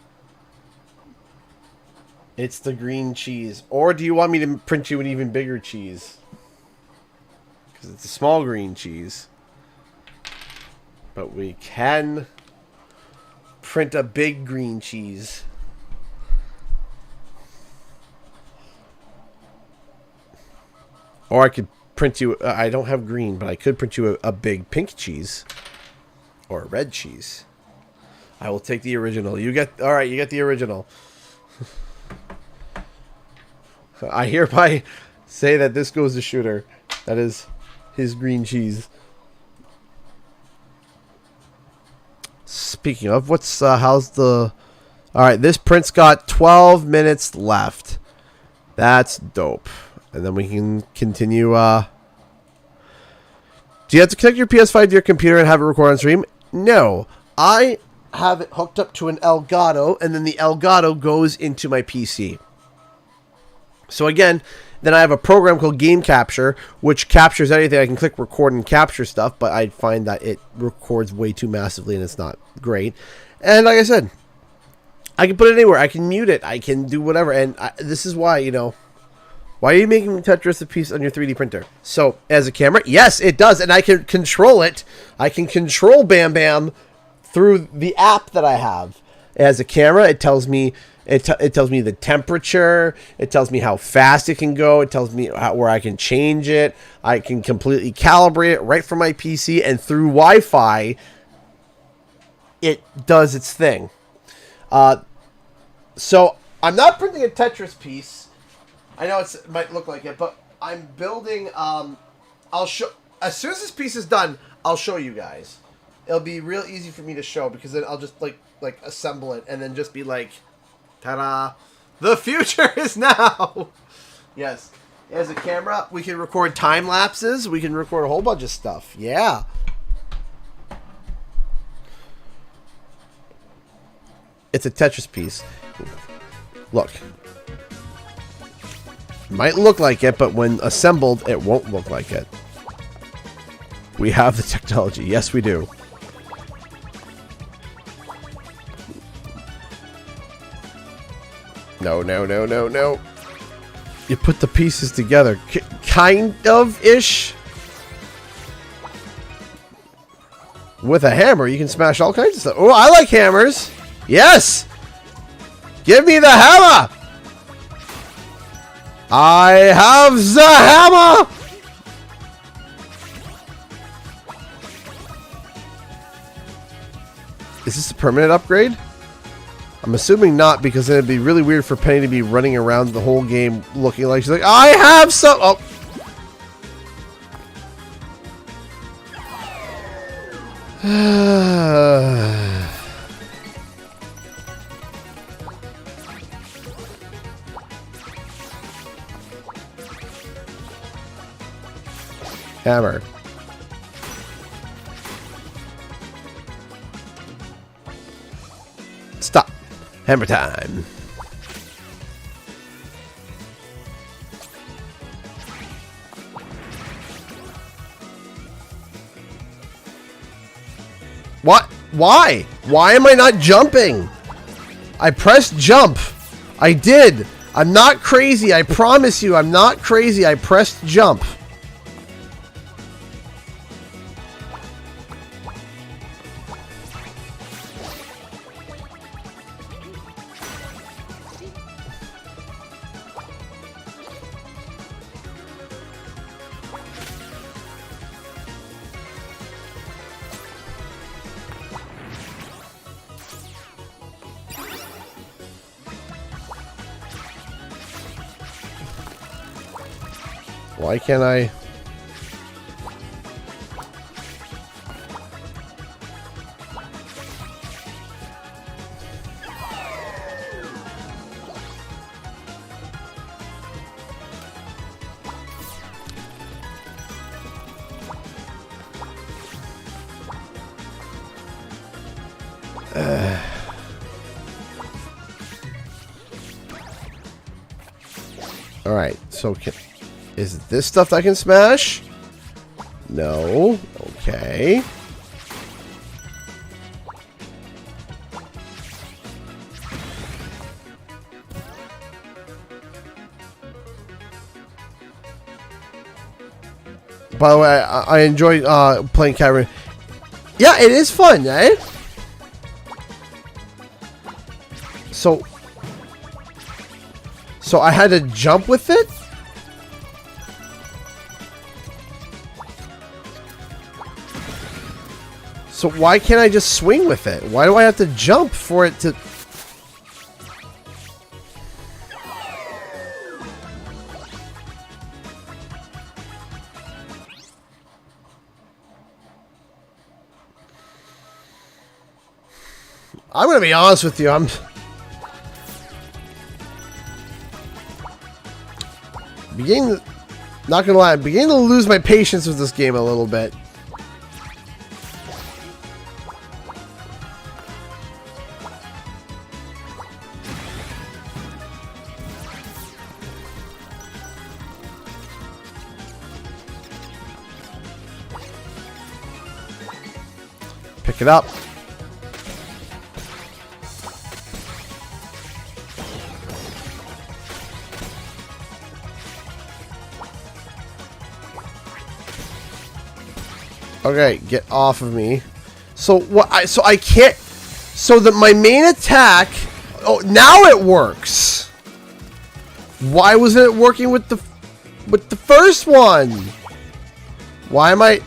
It's the green cheese. Or do you want me to print you an even bigger cheese? Because it's a small green cheese. But we can print a big green cheese. Or I could print you, I don't have green, but I could print you a big pink cheese. Or a red cheese. I will take the original. You get the original. I hereby say that this goes to Shooter. That is his green cheese. Speaking of, how's the... Alright, this print's got 12 minutes left. That's dope. And then we can continue. Do you have to connect your PS5 to your computer and have it record on stream? No. I have it hooked up to an Elgato, and then the Elgato goes into my PC. So again, then I have a program called Game Capture, which captures anything. I can click record and capture stuff, but I find that it records way too massively and it's not great. And like I said, I can put it anywhere. I can mute it. I can do whatever. And this is why, you know, why are you making Tetris a piece on your 3D printer? So as a camera, yes, it does. And I can control it. I can control Bam Bam through the app that I have. As a camera, it tells me it tells me the temperature. It tells me how fast it can go. It tells me where I can change it. I can completely calibrate it right from my PC, and through Wi-Fi, it does its thing. So I'm not printing a Tetris piece. I know it might look like it, but I'm building. I'll show as soon as this piece is done. I'll show you guys. It'll be real easy for me to show because then I'll just like assemble it and then just be like, ta-da! The future is now. Yes, as a camera, we can record time lapses. We can record a whole bunch of stuff. Yeah. It's a Tetris piece. Look. Might look like it, but when assembled, it won't look like it. We have the technology. Yes, we do. No, no, no, no, no. You put the pieces together. Kind of-ish. With a hammer, you can smash all kinds of stuff. Oh, I like hammers. Yes! Give me the hammer! I have the hammer! Is this a permanent upgrade? I'm assuming not, because then it'd be really weird for Penny to be running around the whole game looking like she's like, I have some... Oh. Hammer. Stop. Hammer time. What? Why? Why am I not jumping? I pressed jump. I did. I'm not crazy. I promise you, I'm not crazy. I pressed jump. Why can't I? All right, so is this stuff that I can smash? No. Okay. By the way, I enjoy playing Cavern. Yeah, it is fun, eh? So I had to jump with it? So why can't I just swing with it? Why do I have to jump for it to... I'm going to be honest with you. beginning to, not gonna lie, I'm beginning to lose my patience with this game a little bit. Pick it up. Okay, get off of me. So what? So I can't. So that my main attack. Oh, now it works. Why wasn't it working with the first one? Why am I?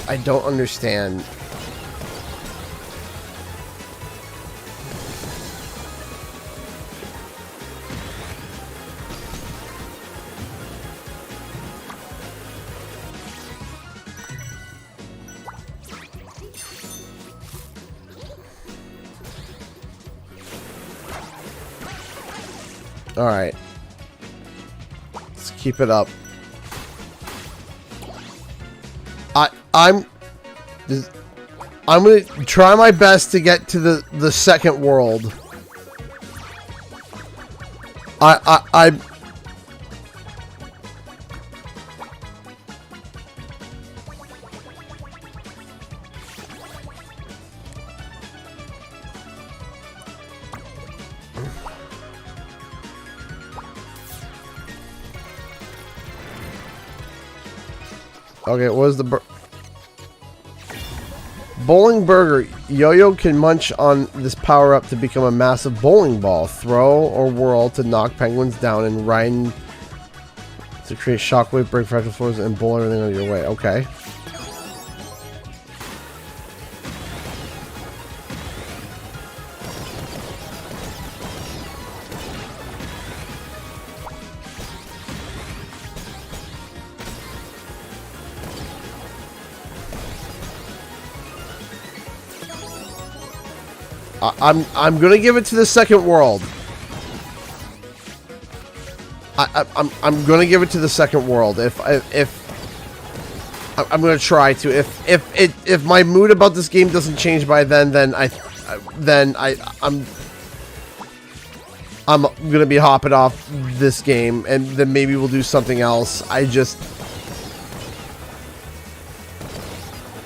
I don't understand. All right. Let's keep it up. I'm gonna try my best to get to the second world. I okay, what was the bowling burger? Yo-Yo can munch on this power-up to become a massive bowling ball. Throw or whirl to knock penguins down and ride to create shockwave, break fractal floors, and bowl everything out of your way. Okay. I'm gonna give it to the second world. I'm gonna give it to the second world. If I'm gonna try to. If my mood about this game doesn't change by then I'm gonna be hopping off this game, and then maybe we'll do something else. I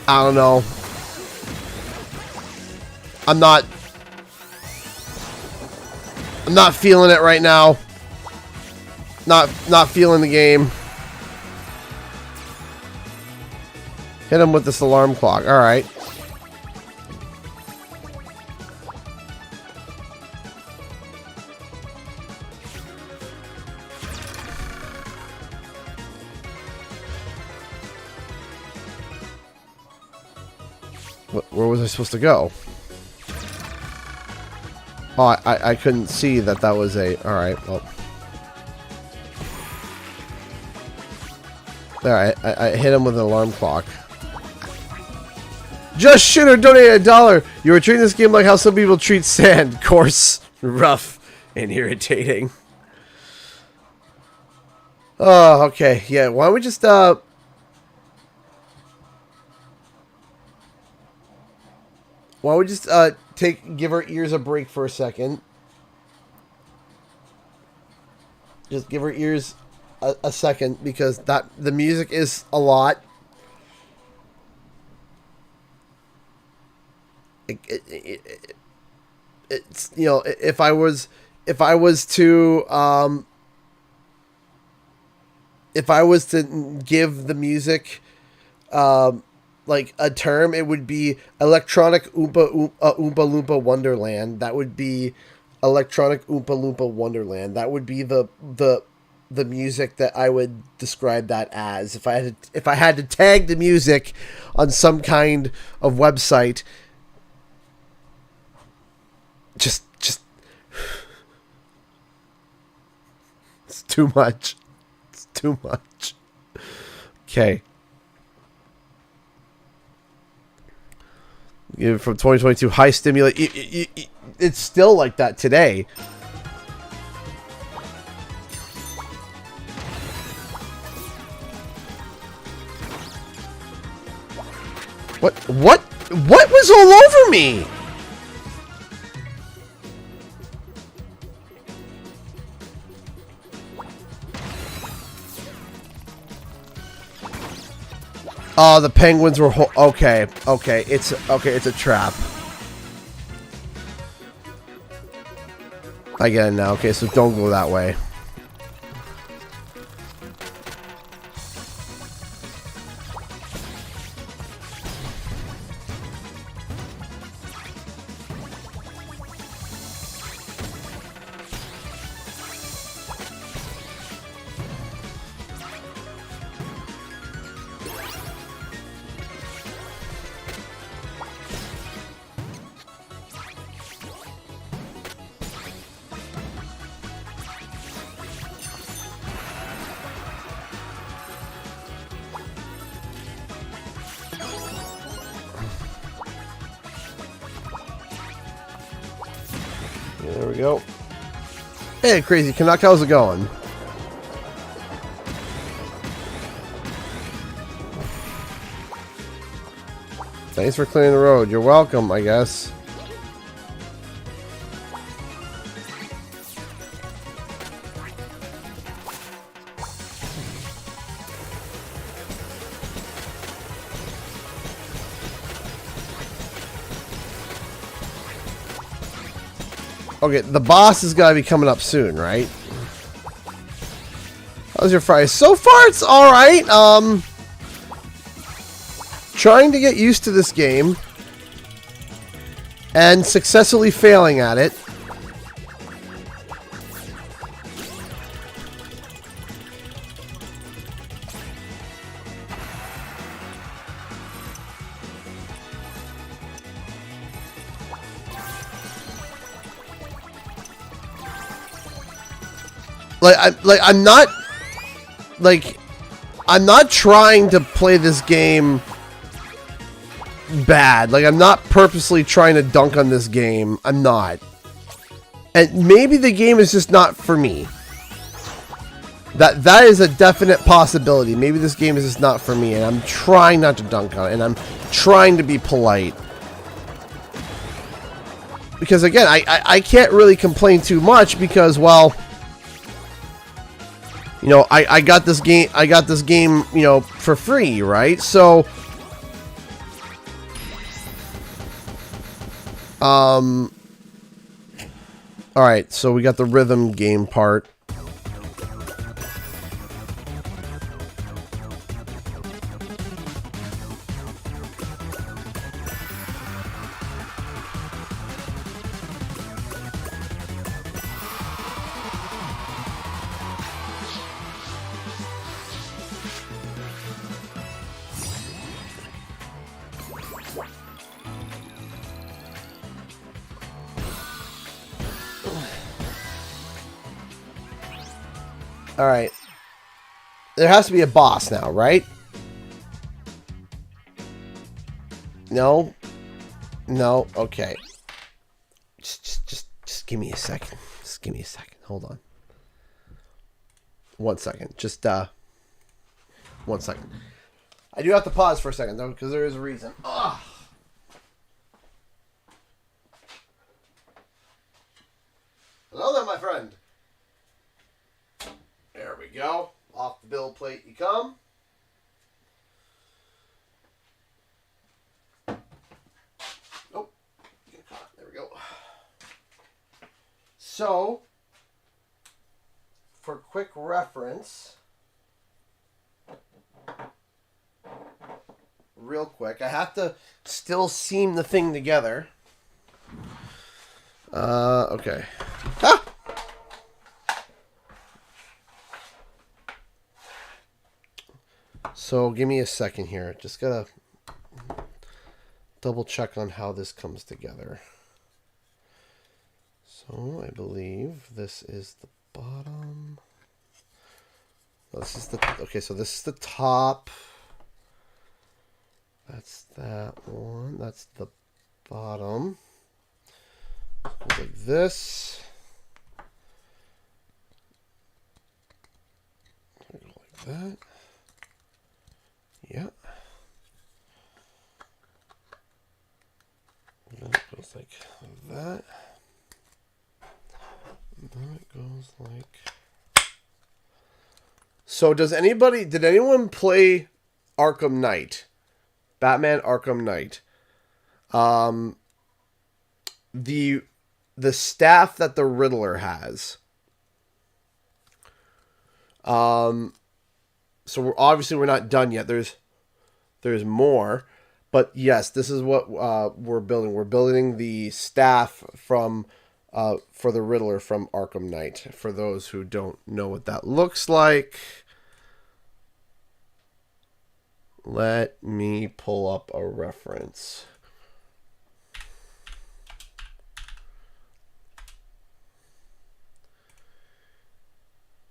don't know. I'm not feeling it right now. Not feeling the game. Hit him with this alarm clock. All right. Where was I supposed to go? Oh, I couldn't see that was a... Alright, well. There, I hit him with an alarm clock. Just Shooter donated $1. You were treating this game like how some people treat sand. Coarse, rough, and irritating. Oh, okay. Yeah, why don't we just, Why don't we just, give our ears a break for a second. Just give our ears a second, because the music is a lot. It's, you know, if I was if I was to give the music like a term, it would be electronic Oompa Loompa Wonderland. That would be electronic Oompa Loompa Wonderland. That would be the music that I would describe that as. If I had to tag the music on some kind of website, just it's too much. It's too much. Okay. From 2022, high stimulate. It's still like that today. What was all over me? Oh, the penguins were okay. It's a trap. I get it now. Okay, so don't go that way. There we go. Hey, Crazy Canuck, how's it going? Thanks for clearing the road. You're welcome, I guess. Okay, the boss is gotta be coming up soon, right? How's your Friday? So far, it's alright. Trying to get used to this game. And successfully failing at it. I'm not trying to play this game bad. Like, I'm not purposely trying to dunk on this game. I'm not. And maybe the game is just not for me. That is a definite possibility. Maybe this game is just not for me, and I'm trying not to dunk on it, and I'm trying to be polite. Because again, I can't really complain too much because, well, you know, I got this game, you know, for free, right? So, all right, so we got the rhythm game part. Alright. There has to be a boss now, right? No? No? Okay. Just give me a second. Just give me a second. Hold on. 1 second. Just, 1 second. I do have to pause for a second, though, because there is a reason. Ugh. Hello there, my friend. There we go. Off the build plate you come. Oh, there we go. So, quick reference. Real quick. I have to still seam the thing together. Okay. Ah! So give me a second here. Just gotta double check on how this comes together. So I believe this is the bottom. This is the okay. So this is the top. That's that one. That's the bottom. Goes like this. Go like that. Yeah. And then it goes like that. And then it goes like. So did anyone play Arkham Knight? Batman Arkham Knight. The staff that the Riddler has. So we're not done yet. There's more, but yes, this is what we're building. We're building the staff from for the Riddler from Arkham Knight. For those who don't know what that looks like, let me pull up a reference.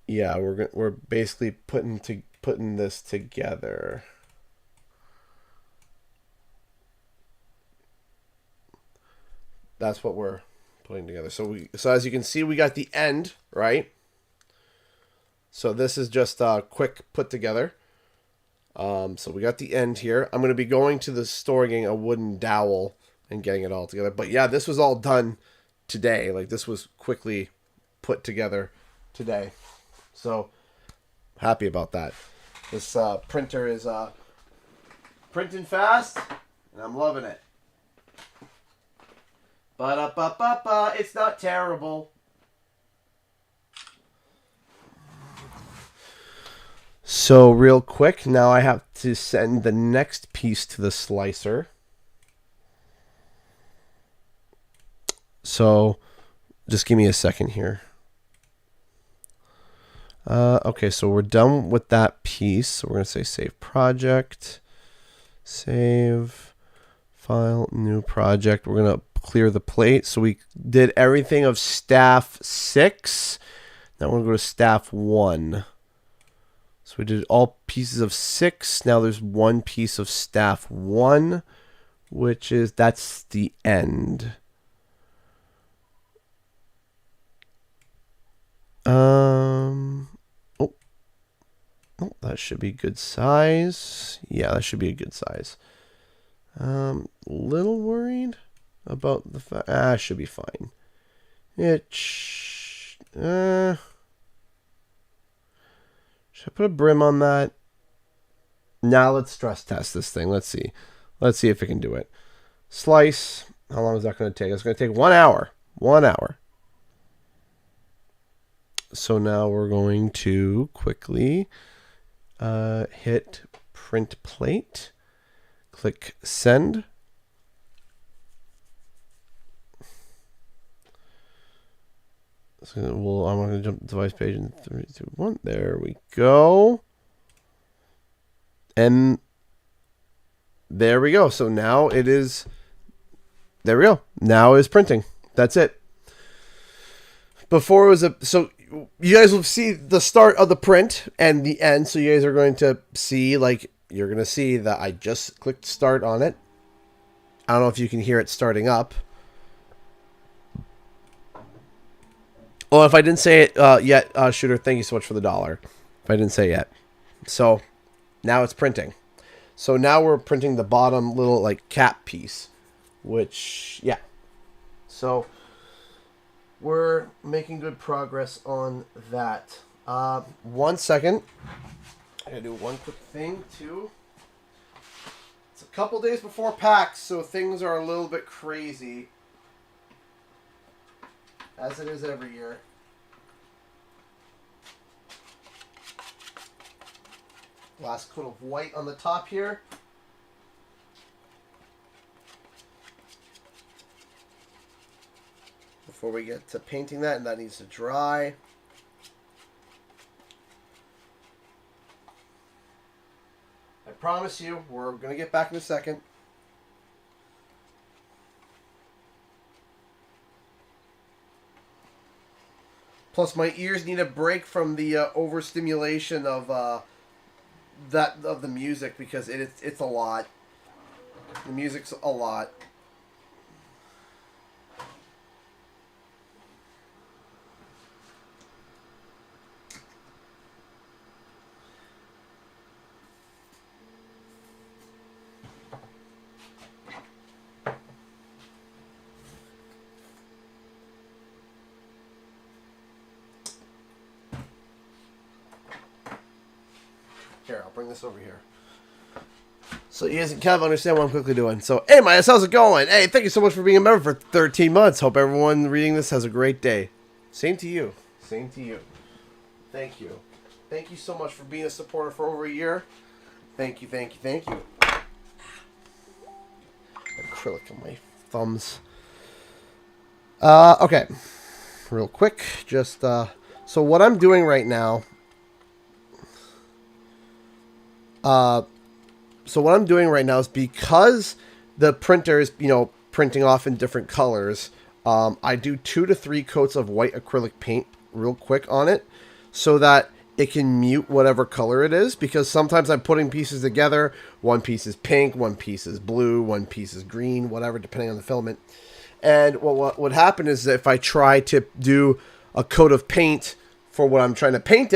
Yeah, we're basically putting this together. That's what we're putting together. So as you can see, we got the end, right? So this is just a quick put together. So we got the end here. I'm going to be going to the store getting a wooden dowel and getting it all together. But yeah, this was all done today. Like this was quickly put together today. So happy about that. This printer is printing fast, and I'm loving it. Ba-da-ba-ba-ba, it's not terrible. So real quick, now I have to send the next piece to the slicer. So just give me a second here. Okay, so we're done with that piece. So we're going to say save project, save file, new project. We're going to clear the plate. So we did everything of staff 6. Now we're going to go to staff 1. So we did all pieces of 6. Now there's one piece of staff 1, that's the end. Oh, that should be good size. Yeah, that should be a good size. Little worried about the fact. It should be fine. Should I put a brim on that? Now let's stress test this thing. Let's see. Let's see if it can do it. Slice. How long is that going to take? It's going to take 1 hour. 1 hour. So now we're going to quickly hit print plate. Click send. So I'm going to jump to device page in 3, 2, 1. There we go. And there we go. So now it is. There we go. Now it's printing. That's it. Before it was so you guys will see the start of the print and the end. So you guys are going to see, you're going to see that I just clicked start on it. I don't know if you can hear it starting up. Oh, if I didn't say it yet, Shooter, thank you so much for the $1. If I didn't say it yet. So now it's printing. So now we're printing the bottom little cap piece, which, yeah. So we're making good progress on that. 1 second. I gotta do one quick thing too. It's a couple days before PAX, so things are a little bit crazy, as it is every year. Last coat of white on the top here. Before we get to painting that, and that needs to dry. I promise you, we're going to get back in a second. Plus, my ears need a break from the overstimulation of the music, because it's a lot. The music's a lot. Here, I'll bring this over here, so you guys can kind of understand what I'm quickly doing. So, hey, Myas, how's it going? Hey, thank you so much for being a member for 13 months. Hope everyone reading this has a great day. Same to you. Same to you. Thank you. Thank you so much for being a supporter for over a year. Thank you, thank you, thank you. Acrylic on my thumbs. Okay. Real quick, just, so what I'm doing right now... So what I'm doing right now is, because the printer is, printing off in different colors, I do 2 to 3 coats of white acrylic paint real quick on it, so that it can mute whatever color it is, because sometimes I'm putting pieces together. One piece is pink, one piece is blue, one piece is green, whatever, depending on the filament. And what would happen is that if I try to do a coat of paint for what I'm trying to paint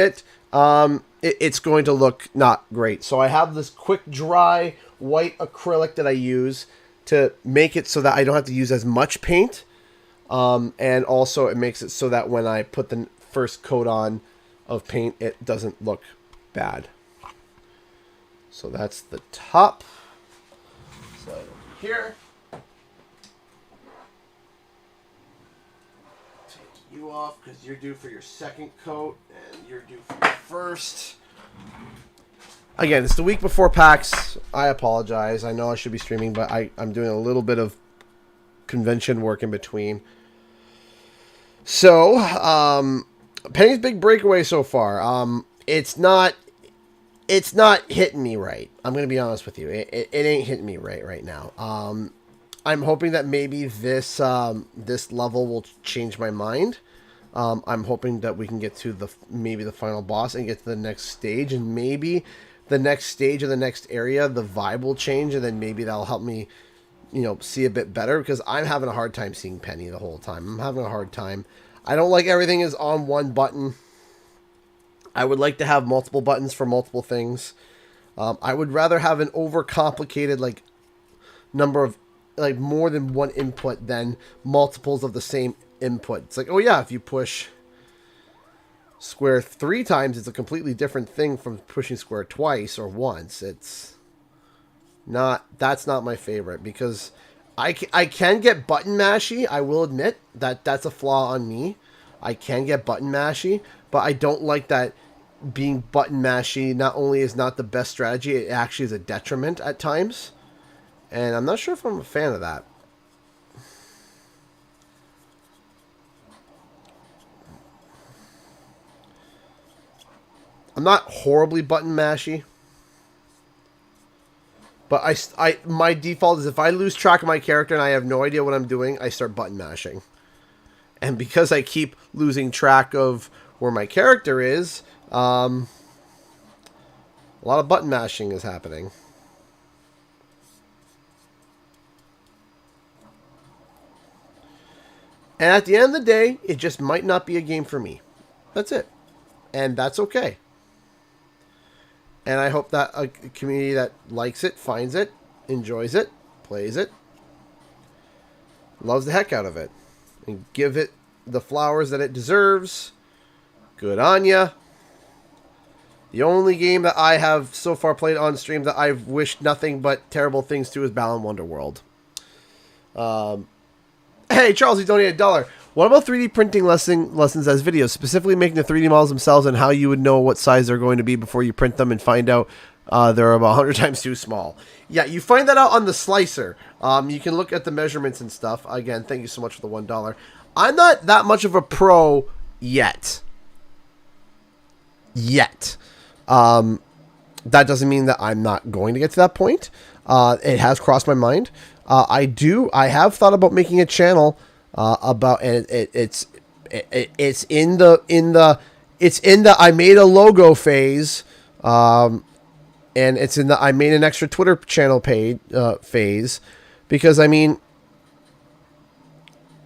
it's going to look not great. So I have this quick dry white acrylic that I use to make it so that I don't have to use as much paint. And also it makes it so that when I put the first coat on of paint, it doesn't look bad. So that's the top. Slide over here. Take you off because you're due for your second coat and you're due for your first. Again, it's the week before PAX. I apologize. I know I should be streaming, but I'm doing a little bit of convention work in between. So, Penny's big breakaway so far. It's not hitting me right. I'm going to be honest with you. It ain't hitting me right now. I'm hoping that maybe this level will change my mind. I'm hoping that we can get to maybe the final boss and get to the next stage, and maybe the next stage of the next area, the vibe will change, and then maybe that'll help me, see a bit better, because I'm having a hard time seeing Penny the whole time. I'm having a hard time. I don't like everything is on one button. I would like to have multiple buttons for multiple things. I would rather have an overcomplicated, number of, more than one input than multiples of the same input. It's like, oh yeah, if you push square 3 times, it's a completely different thing from pushing square twice or once. That's not my favorite, because I can get button mashy. I will admit that that's a flaw on me. I can get button mashy, but I don't like that being button mashy not only is not the best strategy, it actually is a detriment at times. And I'm not sure if I'm a fan of that. I'm not horribly button mashy, but my default is if I lose track of my character and I have no idea what I'm doing, I start button mashing. And because I keep losing track of where my character is, a lot of button mashing is happening. And at the end of the day, it just might not be a game for me. That's it. And that's okay. And I hope that a community that likes it, finds it, enjoys it, plays it, loves the heck out of it, and give it the flowers that it deserves. Good on ya. The only game that I have so far played on stream that I've wished nothing but terrible things to is Balan Wonderworld. Hey, Charles, you donated $1. What about 3D printing lessons as videos, specifically making the 3D models themselves and how you would know what size they're going to be before you print them and find out They're about 100 times too small. Yeah, you find that out on the slicer. You can look at the measurements and stuff. Again, thank you so much for the $1. I'm not that much of a pro yet. That doesn't mean that I'm not going to get to that point. It has crossed my mind. I have thought about making a channel about, and it's in the I made a logo phase, and it's in the I made an extra Twitter channel phase, because I mean,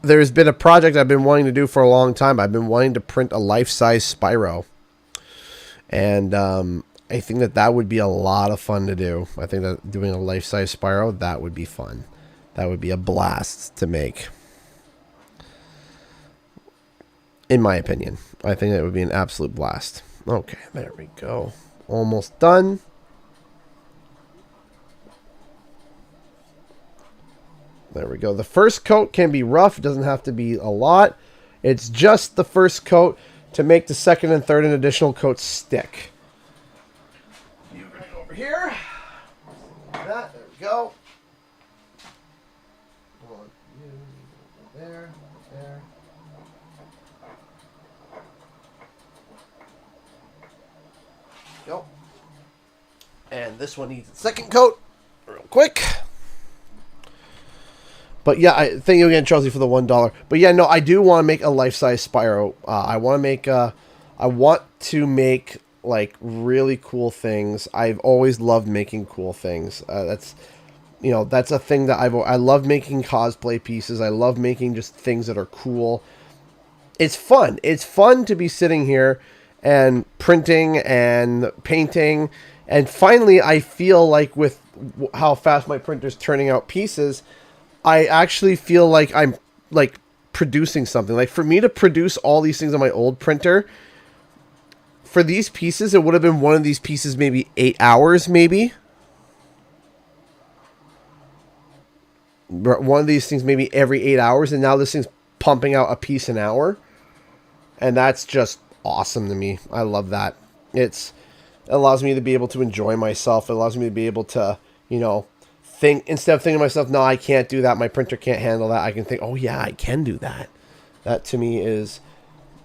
there's been a project I've been wanting to do for a long time. I've been wanting to print a life-size Spyro, and I think that would be a lot of fun to do. I think that doing a life-size Spyro, that would be fun. That would be a blast to make. In my opinion. I think that would be an absolute blast. Okay, there we go. Almost done. There we go. The first coat can be rough. It doesn't have to be a lot. It's just the first coat to make the second and third and additional coats stick. You're going to go over here. There we go. There. Go. And this one needs a second coat real quick. But yeah, thank you again, Chelsea, for the $1. But yeah, no, I do want to make a life-size Spyro. I want to make like really cool things. I've always loved making cool things. That's a thing that I love making cosplay pieces. I love making just things that are cool. It's fun. It's fun to be sitting here and printing and painting. And finally, I feel like with how fast my printer's turning out pieces, I actually feel like I'm like producing something. Like for me to produce all these things on my old printer, for these pieces, it would have been one of these pieces maybe 8 hours, maybe. One of these things maybe every 8 hours, and now this thing's pumping out a piece an hour. And that's just awesome to me. I love that. It allows me to be able to enjoy myself. It allows me to be able to, think, instead of thinking to myself, no, I can't do that, my printer can't handle that, I can think, oh yeah, I can do that. That to me is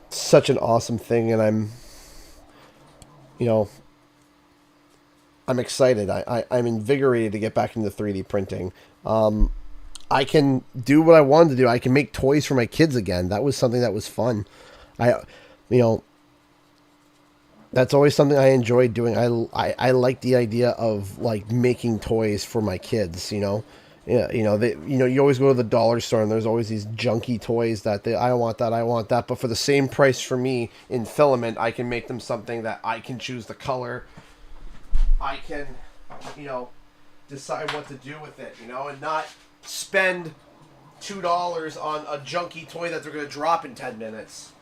such an awesome thing, and I'm excited. I'm invigorated to get back into 3D printing. I can do what I wanted to do. I can make toys for my kids again. That was something that was fun. That's always something I enjoyed doing. I like the idea of like making toys for my kids. You always go to the dollar store and there's always these junky toys that I want that. But for the same price for me in filament, I can make them something that I can choose the color. I can, decide what to do with it, and not spend $2 on a junky toy that they're going to drop in 10 minutes.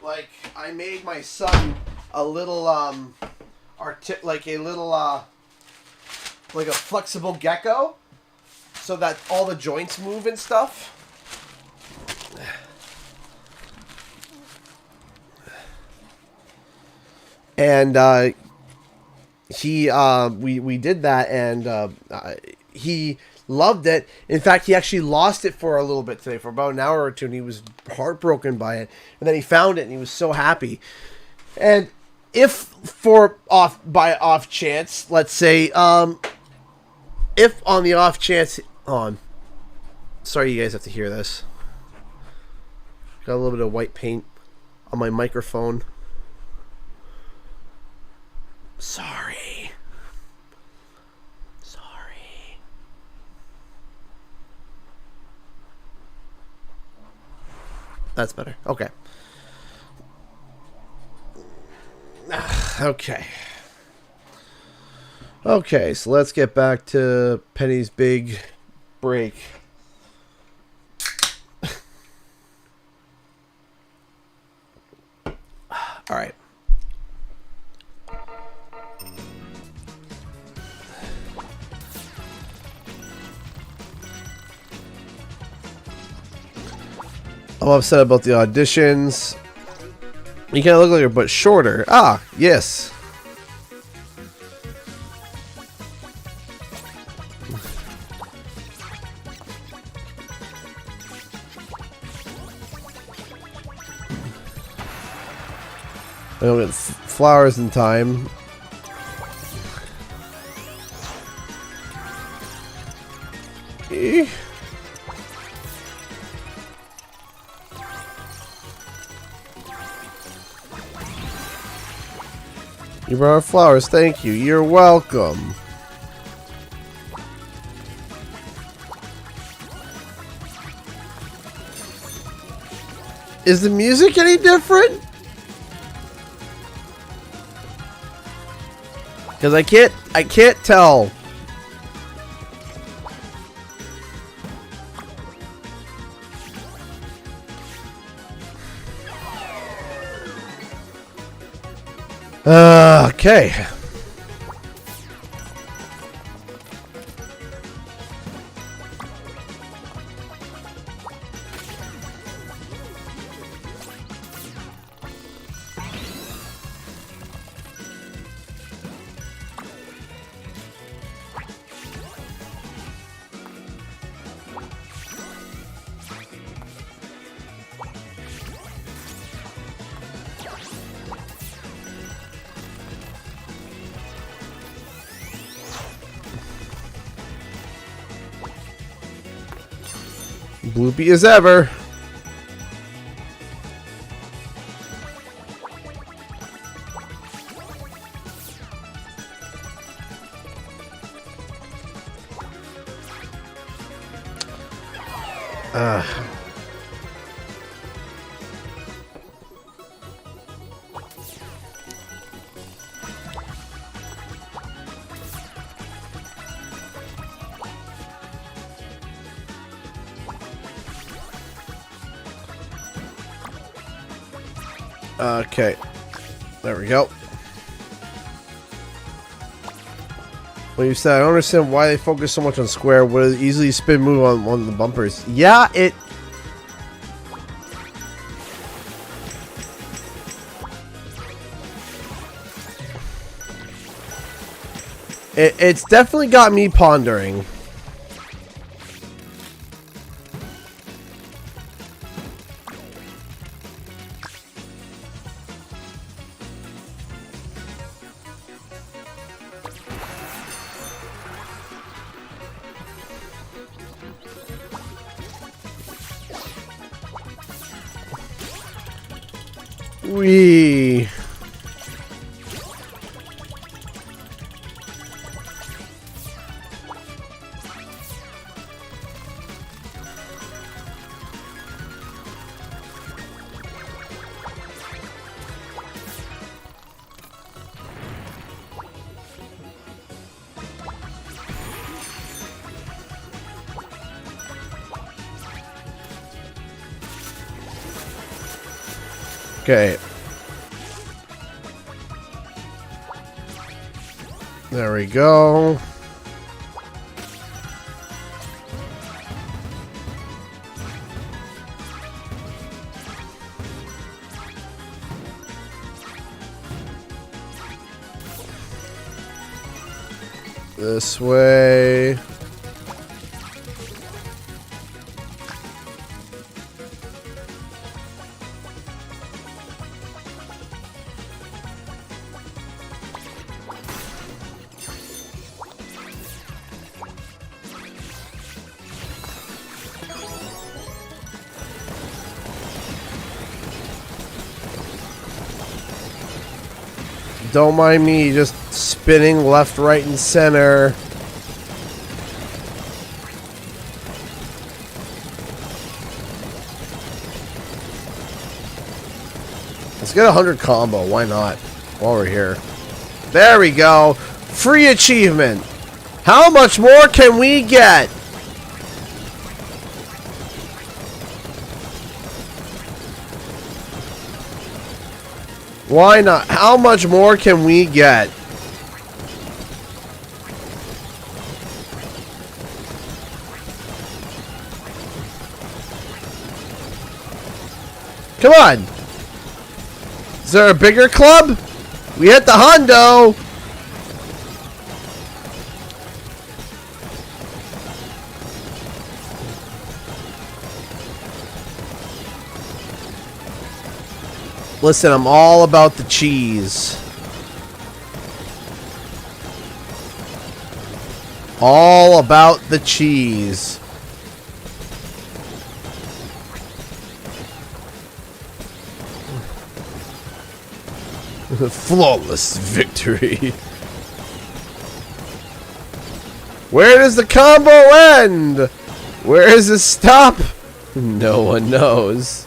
Like, I made my son a little, like a flexible gecko, so that all the joints move and stuff. And, we did that, and, he loved it. In fact, he actually lost it for a little bit today, for about an hour or two, and he was heartbroken by it. And then he found it, and he was so happy. And if by off chance, let's say, if on the off chance, sorry you guys have to hear this. Got a little bit of white paint on my microphone. Sorry. That's better. Okay. Okay. Okay, so let's get back to Penny's big break. All right. I'm upset about the auditions. You kind of look like her, but shorter. Ah, yes. I don't get flowers in time. You brought flowers, thank you. You're welcome. Is the music any different? Because I can't tell. Okay. Bloopy as ever. Okay, there we go. Well, you said I don't understand why they focus so much on square. Would it easily spin move on one of the bumpers? Yeah, it's definitely got me pondering. Wee. Okay. There we go. This way. Don't mind me just spinning left, right, and center. Let's get a 100 combo. Why not? While we're here. There we go. Free achievement. How much more can we get? Why not? How much more can we get? Come on. Is there a bigger club? We hit the hundo. Listen, I'm all about the cheese. All about the cheese. Flawless victory. Where does the combo end? Where does it stop? No one knows.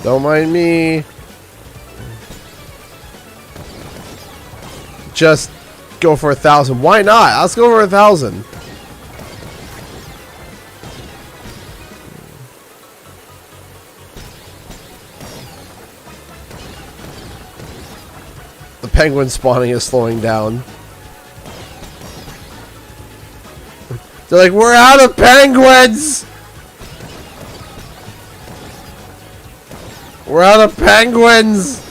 Don't mind me. Just go for 1,000. Why not? Let's go for 1,000. The penguin spawning is slowing down. They're like, we're out of penguins! We're out of penguins!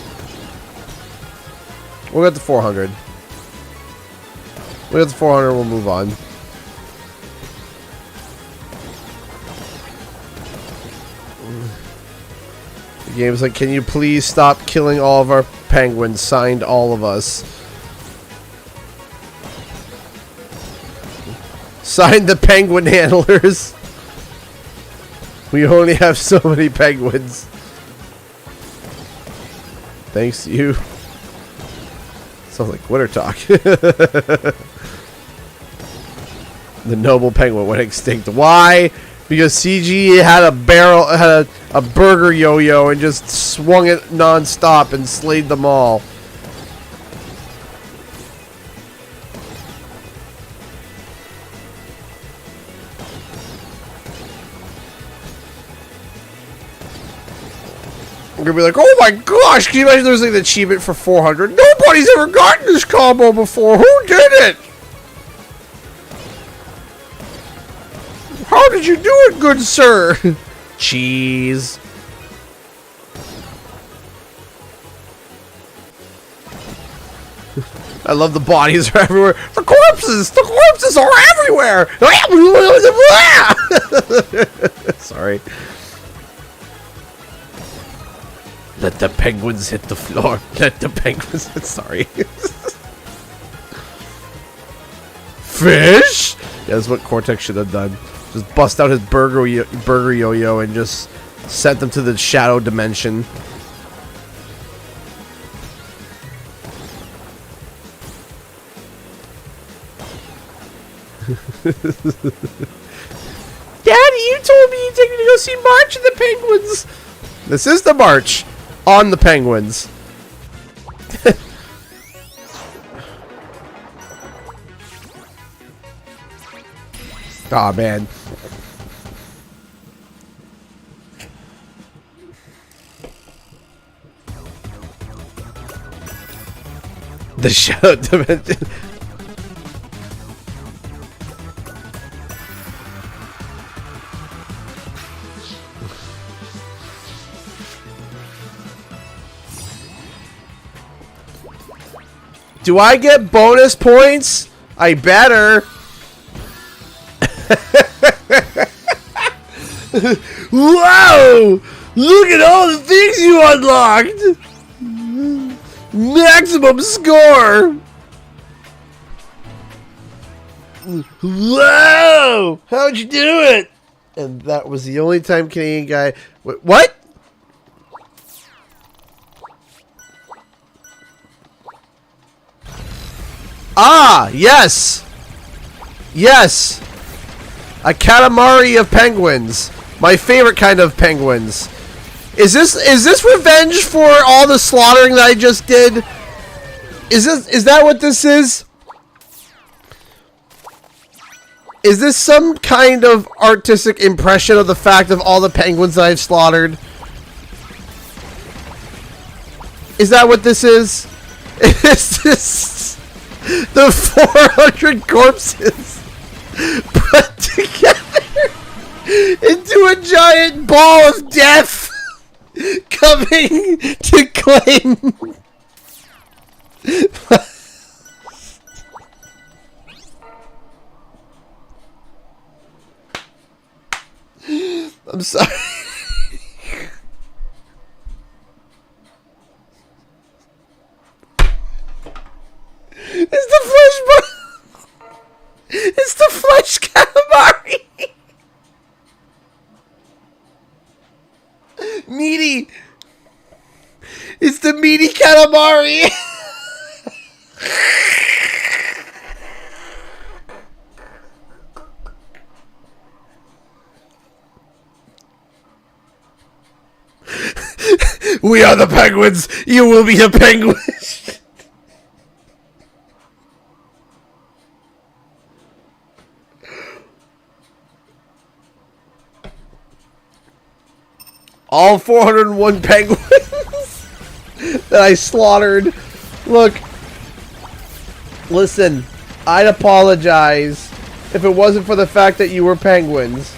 We'll get to 400. We'll get to 400, we'll move on. The game's like, can you please stop killing all of our penguins? Signed, all of us. Signed, the penguin handlers. We only have so many penguins. Thanks to you. Sounds like Twitter talk. The noble penguin went extinct. Why? Because CG had a burger yo-yo and just swung it non-stop and slayed them all. We're gonna be like, oh my gosh, can you imagine there's like an achievement for 400? Nobody's ever gotten this combo before. Who did it? How did you do it, good sir? Cheese. I love the bodies are everywhere. The corpses are everywhere. Sorry. Let the penguins hit the floor. Let the penguins hit. Sorry. Fish? Yeah, that's what Cortex should have done. Just bust out his burger yo-yo and just sent them to the shadow dimension. Daddy, you told me you'd take me to go see March and the Penguins. This is the march on the penguins. Aw, man. The shadow dimension. Do I get bonus points? I better. Whoa! Look at all the things you unlocked! Maximum score! Whoa! How'd you do it? And that was the only time Canadian guy... Wait, what? Ah, yes! Yes! A Katamari of penguins. My favorite kind of penguins. Is this revenge for all the slaughtering that I just did? Is that what this is? Is this some kind of artistic impression of the fact of all the penguins that I've slaughtered? Is that what this is? Is this the 400 corpses put together into a giant ball of death coming to claim? I'm sorry. It's the flesh calamari. Meaty. It's the meaty calamari. We are the penguins. You will be the penguins. All 401 penguins that I slaughtered. Look. Listen. I'd apologize if it wasn't for the fact that you were penguins.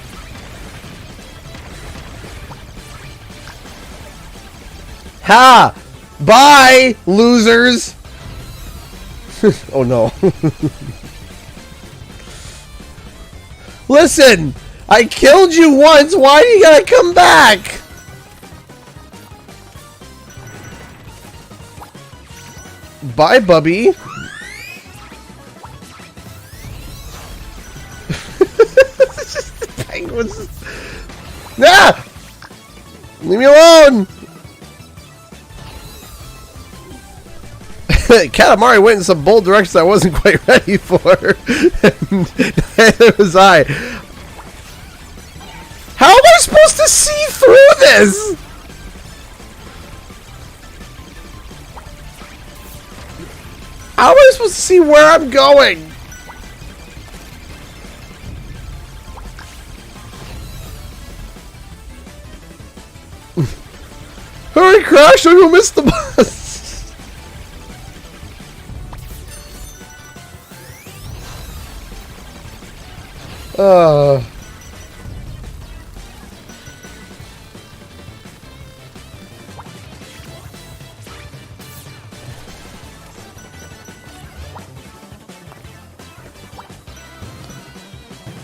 Ha! Bye, losers! Oh no. Listen! I killed you once, why do you gotta come back? Bye, Bubby. It's just the penguins. Ah! Leave me alone! Katamari went in some bold directions I wasn't quite ready for. Neither was I. How am I supposed to see through this? How am I supposed to see where I'm going? Hurry, Crash! I'm gonna miss the bus!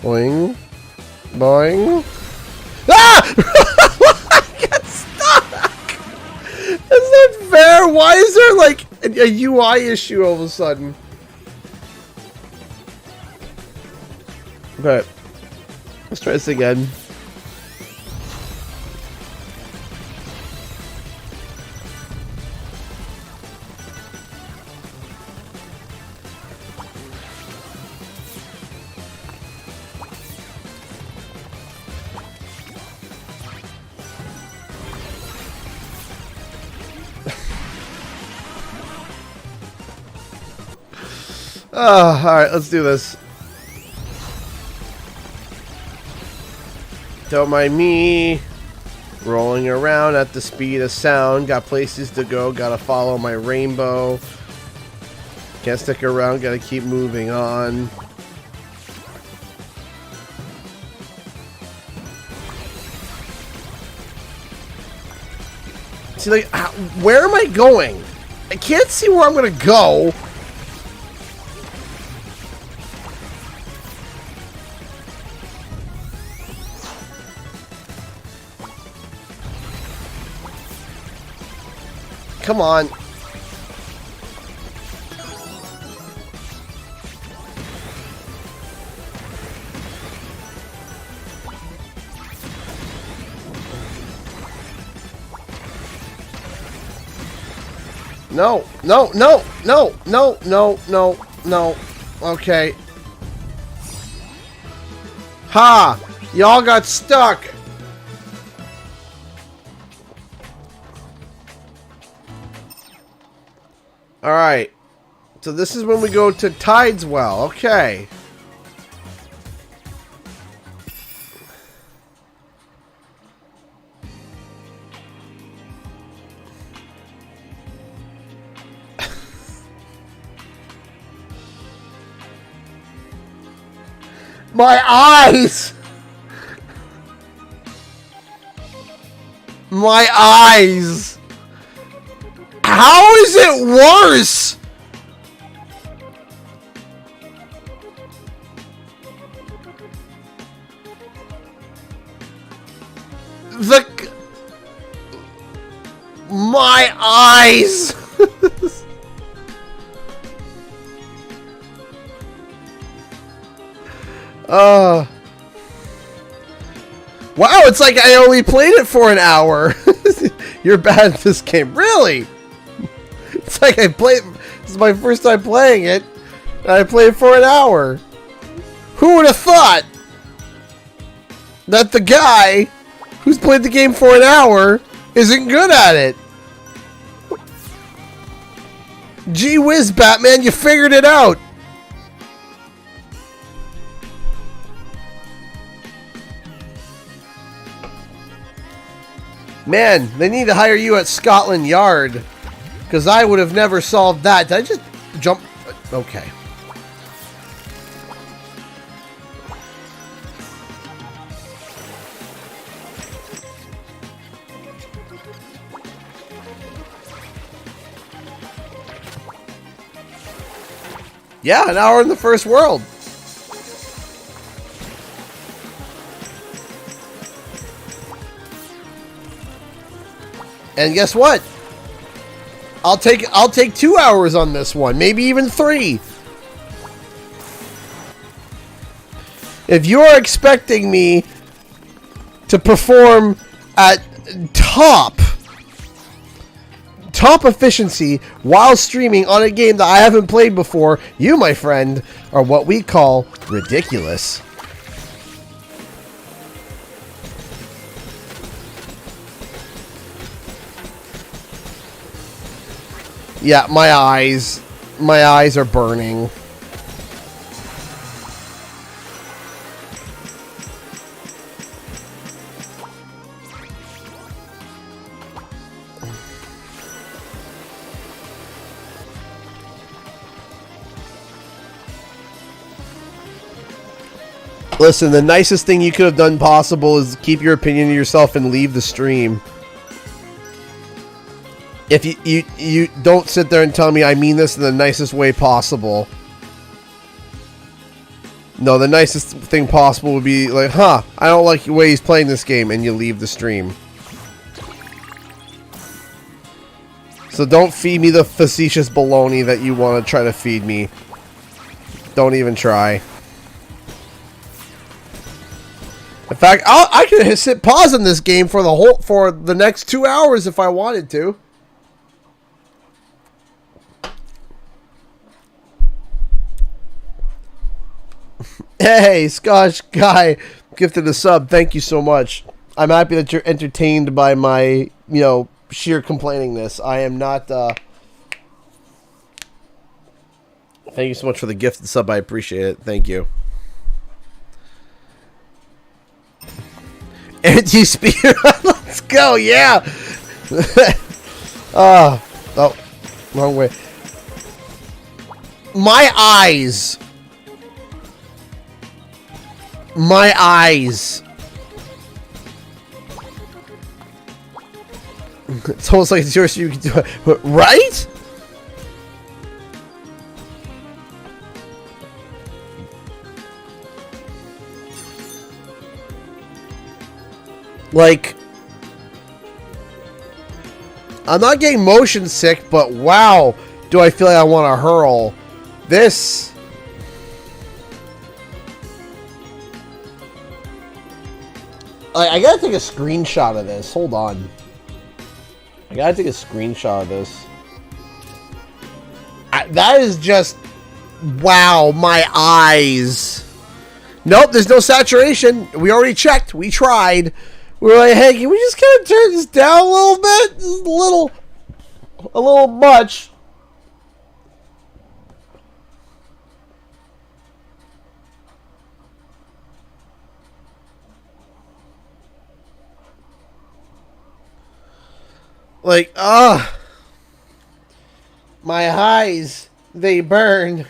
Boing. Boing. Ah! I got stuck! That's not fair! Why is there like a UI issue all of a sudden? Okay. Let's try this again. Alright, let's do this. Don't mind me. Rolling around at the speed of sound. Got places to go. Gotta follow my rainbow. Can't stick around. Gotta keep moving on. See, like, where am I going? I can't see where I'm gonna go. Come on. No, no, no, no, no, no, no, no. Okay. Ha! Y'all got stuck. Alright. So this is when we go to Tideswell. Okay. My eyes! My eyes! How is it worse? My eyes! Wow, it's like I only played it for an hour. You're bad at this game. Really? It's like this is my first time playing it, and I played it for an hour. Who would have thought that the guy who's played the game for an hour isn't good at it? Gee whiz, Batman, you figured it out. Man, they need to hire you at Scotland Yard, because I would have never solved that. Did I just jump? Okay. Yeah, an hour in the first world. And guess what? I'll take 2 hours on this one, maybe even 3. If you're expecting me to perform at top efficiency while streaming on a game that I haven't played before, you, my friend, are what we call ridiculous. Yeah, my eyes are burning. Listen, the nicest thing you could have done possible is keep your opinion to yourself and leave the stream. If you don't sit there and tell me I mean this in the nicest way possible. No, the nicest thing possible would be like, huh, I don't like the way he's playing this game, and you leave the stream. So don't feed me the facetious baloney that you want to try to feed me. Don't even try. In fact, I could hit pause on this game for the next 2 hours if I wanted to. Hey, Scotch Guy gifted a sub. Thank you so much. I'm happy that you're entertained by my, sheer complainingness. I am not, Thank you so much for the gifted sub. I appreciate it. Thank you. Anti-speeder. Let's go. Yeah. Oh, wrong way. My eyes. My eyes. It's almost like it's yours. You can do it, right? Like, I'm not getting motion sick, but wow, do I feel like I want to hurl this. I gotta take a screenshot of this. Hold on. I gotta take a screenshot of this. That is just... Wow, my eyes. Nope, there's no saturation. We already checked. We tried. We were like, hey, can we just kind of turn this down a little bit? Just a little much. Like, my eyes, they burn.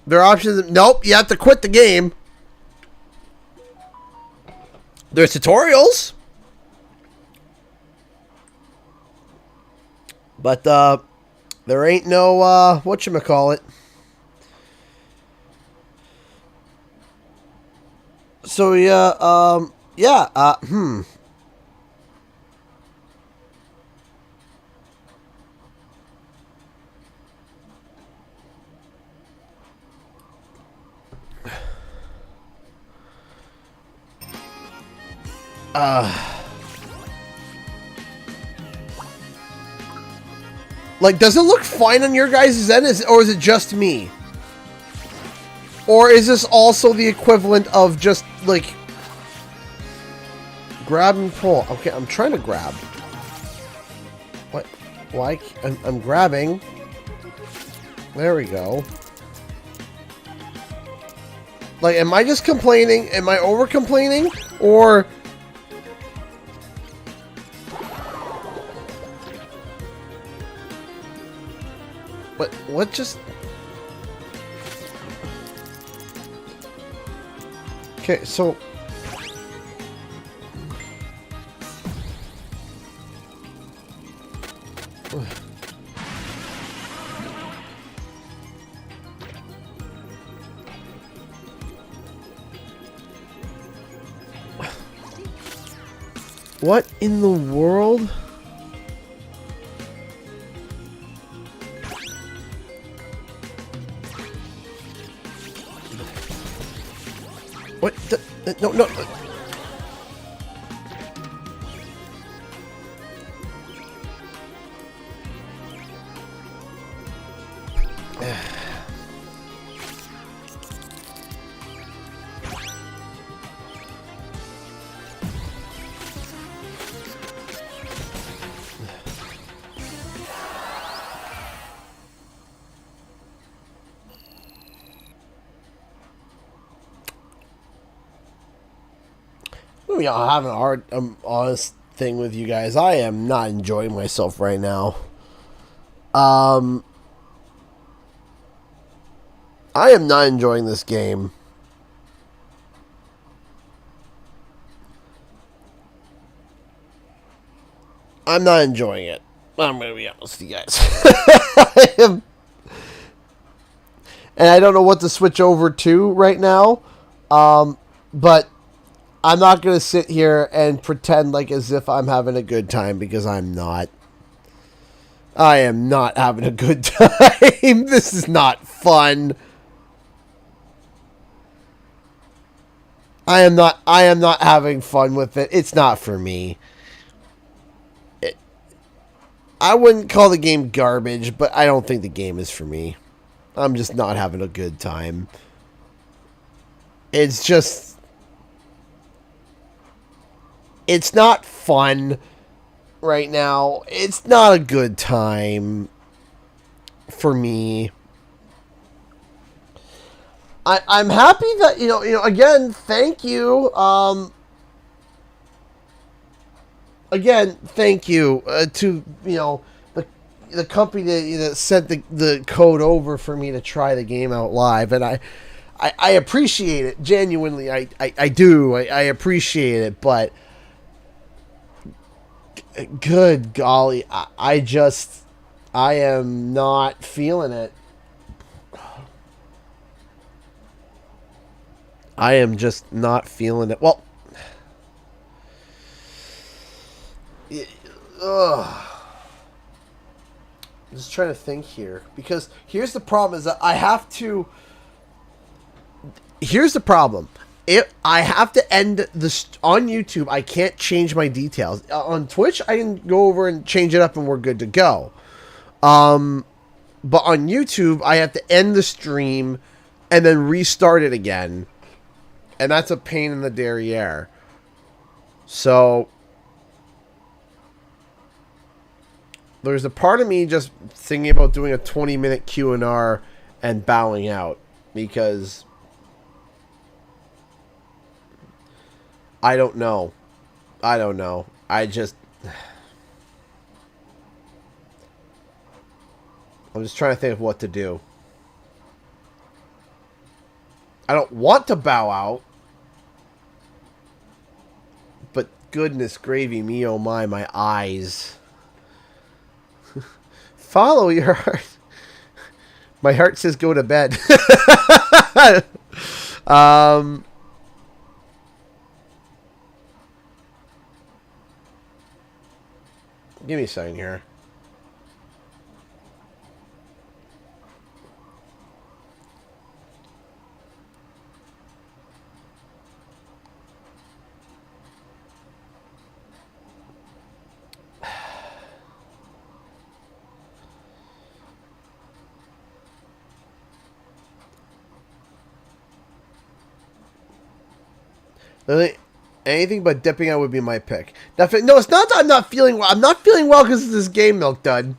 There are options. Nope, you have to quit the game. There's tutorials. But, there ain't no, whatchamacallit. So, yeah, like, does it look fine on your guys' end, or is it just me? Or is this also the equivalent of just, like, grab and pull? Okay, I'm trying to grab. What? Why? I'm grabbing. There we go. Like, am I just complaining? Am I over-complaining? Or... What just... Okay, so... What in the world? What the... No, no... I'm having a hard, honest thing with you guys. I am not enjoying myself right now. I am not enjoying this game. I'm not enjoying it. I'm going to be honest with you guys. I am, and I don't know what to switch over to right now. But I'm not going to sit here and pretend like as if I'm having a good time, because I'm not. I am not having a good time. This is not fun. I am not having fun with it. It's not for me. I wouldn't call the game garbage, but I don't think the game is for me. I'm just not having a good time. It's just... It's not fun right now. It's not a good time for me. I'm happy that, you know, again, thank you. Again, thank you to, you know, the company that sent the code over for me to try the game out live. And I appreciate it. Genuinely, I do. I appreciate it. But good golly, I am not feeling it. I am just not feeling it. Well, I'm just trying to think here, because here's the problem: is that I have to. Here's the problem: if I have to end this on YouTube, I can't change my details. On Twitch, I can go over and change it up, and we're good to go. But on YouTube, I have to end the stream and then restart it again. And that's a pain in the derriere. So there's a part of me just thinking about doing a 20-minute Q&R and bowing out. Because I don't know. I'm just trying to think of what to do. I don't want to bow out. But goodness gravy me, oh my eyes. Follow your heart. My heart says go to bed. Give me a second here. Anything but dipping out would be my pick. No, it's not that I'm not feeling well. I'm not feeling well because of this game, Milk Dud.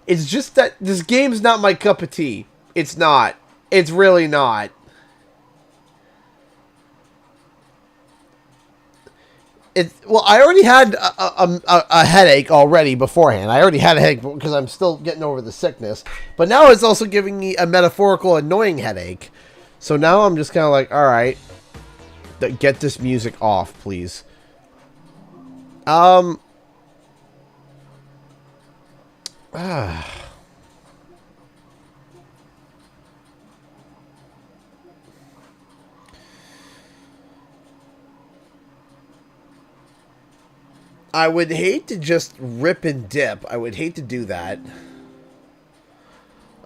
It's just that this game's not my cup of tea. It's not. It's really not. Well, I already had a headache already beforehand. I already had a headache because I'm still getting over the sickness. But now it's also giving me a metaphorical annoying headache. So now I'm just kind of like, all right. Get this music off, please. I would hate to just rip and dip. I would hate to do that.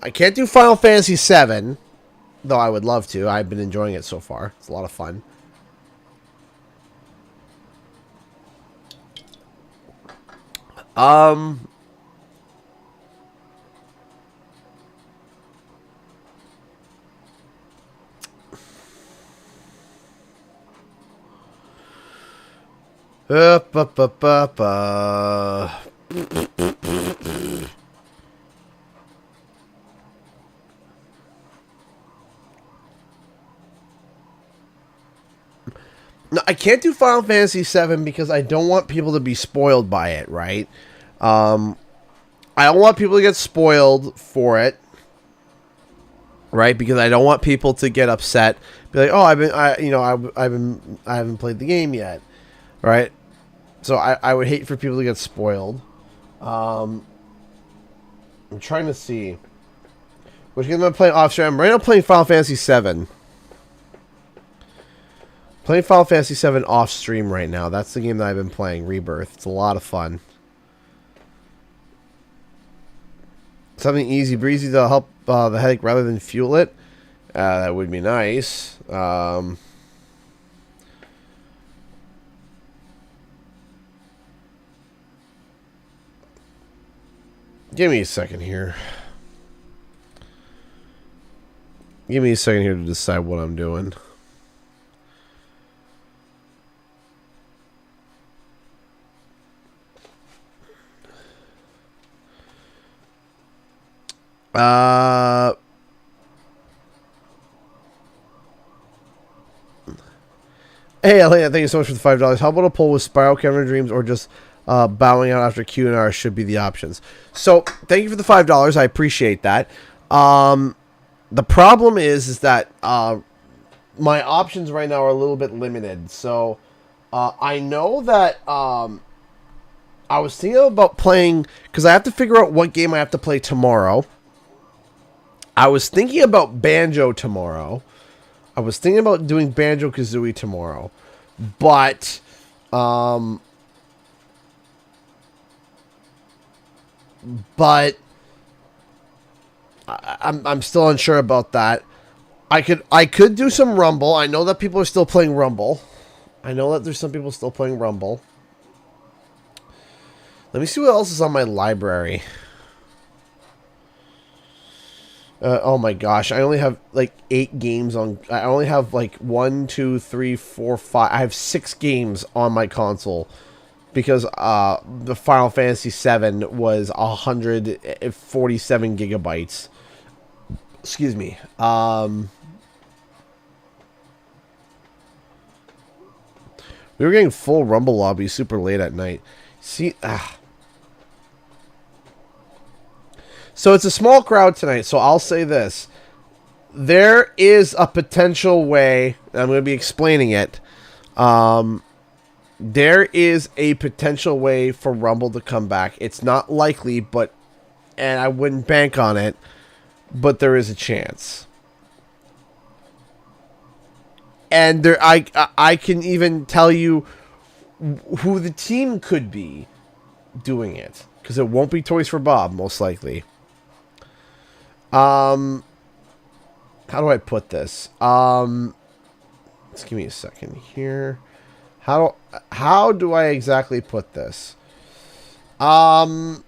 I can't do Final Fantasy VII, though I would love to. I've been enjoying it so far. It's a lot of fun. No, I can't do Final Fantasy VII because I don't want people to be spoiled by it, right? I don't want people to get spoiled for it, right? Because I don't want people to get upset, be like, "Oh, I haven't played the game yet," right? So I would hate for people to get spoiled. I'm trying to see which game I'm playing off stream. I'm right now playing Final Fantasy VII. Playing Final Fantasy VII off stream right now. That's the game that I've been playing, Rebirth. It's a lot of fun. Something easy breezy to help the headache rather than fuel it. That would be nice. Give me a second here. Give me a second here to decide what I'm doing. Hey, Elena, thank you so much for the $5. How about a poll with Spiral Camera Dreams or just bowing out after Q&R should be the options? So, thank you for the $5. I appreciate that. The problem is that my options right now are a little bit limited. So, I know that I was thinking about playing, because I have to figure out what game I have to play tomorrow. I was thinking about Banjo tomorrow. I was thinking about doing Banjo-Kazooie tomorrow. But, I'm still unsure about that. I could do some Rumble. I know that people are still playing Rumble. I know that there's some people still playing Rumble. Let me see what else is on my library. Oh my gosh, I only have like 8 games on. I only have like 1, 2, 3, 4, 5. I have 6 games on my console because the Final Fantasy VII was 147 gigabytes. Excuse me. We were getting full Rumble lobby super late at night. See, So it's a small crowd tonight, so I'll say this. There is a potential way, I'm going to be explaining it. There is a potential way for Rumble to come back. It's not likely, and I wouldn't bank on it, but there is a chance. And there, I can even tell you who the team could be doing it, because it won't be Toys for Bob, most likely. How do I put this? Let's give me a second here. How do I exactly put this? I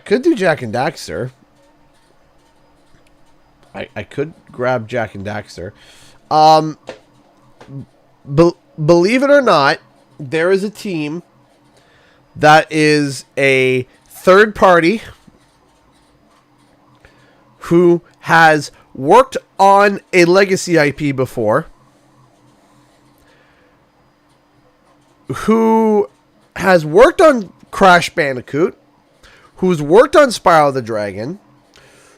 could do Jack and Daxter. I could grab Jack and Daxter. Believe it or not, there is a team that is a third party who has worked on a legacy IP before, who has worked on Crash Bandicoot, who's worked on Spyro the Dragon,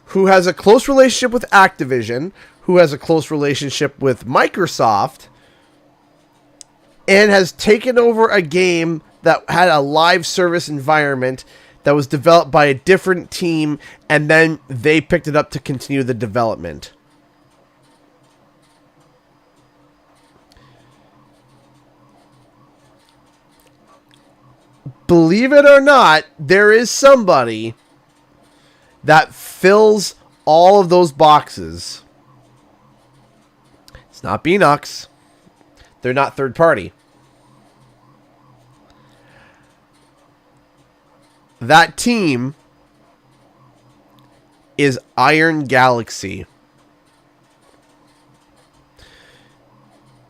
who has a close relationship with Activision, who has a close relationship with Microsoft, and has taken over a game that had a live service environment that was developed by a different team, and then they picked it up to continue the development. Believe it or not, there is somebody that fills all of those boxes. It's not Beanox. They're not third party. That team is Iron Galaxy.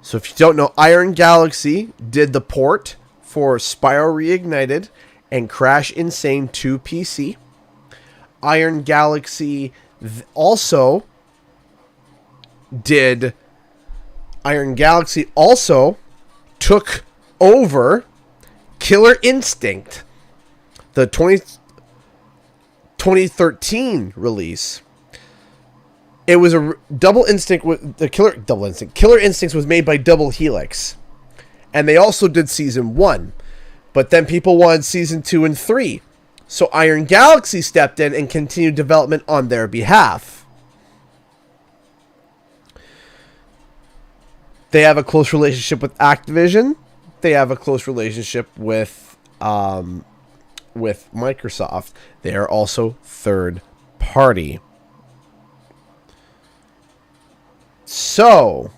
So if you don't know, Iron Galaxy did the port for Spyro Reignited and Crash Insane 2 PC. Iron Galaxy also took over Killer Instinct, the 2013 release. It was a Double Instinct with the Killer Instincts was made by Double Helix, and they also did season 1, but then people wanted season 2 and 3, so Iron Galaxy stepped in and continued development on their behalf. They have a close relationship with Activision. They have a close relationship with Microsoft. They are also third party. So,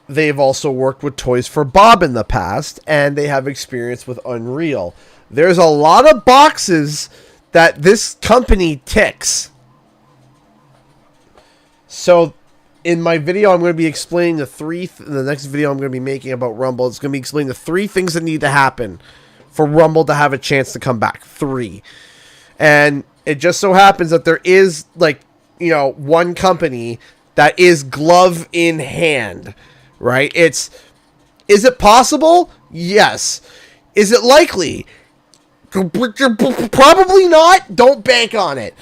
they've also worked with Toys for Bob in the past, and they have experience with Unreal. There's a lot of boxes that this company ticks. So, in my video, I'm going to be explaining the next video I'm going to be making about Rumble. It's going to be explaining the 3 things that need to happen for Rumble to have a chance to come back. 3. And it just so happens that there is, one company that is glove in hand, right? Is it possible? Yes. Is it likely? Probably not. Don't bank on it.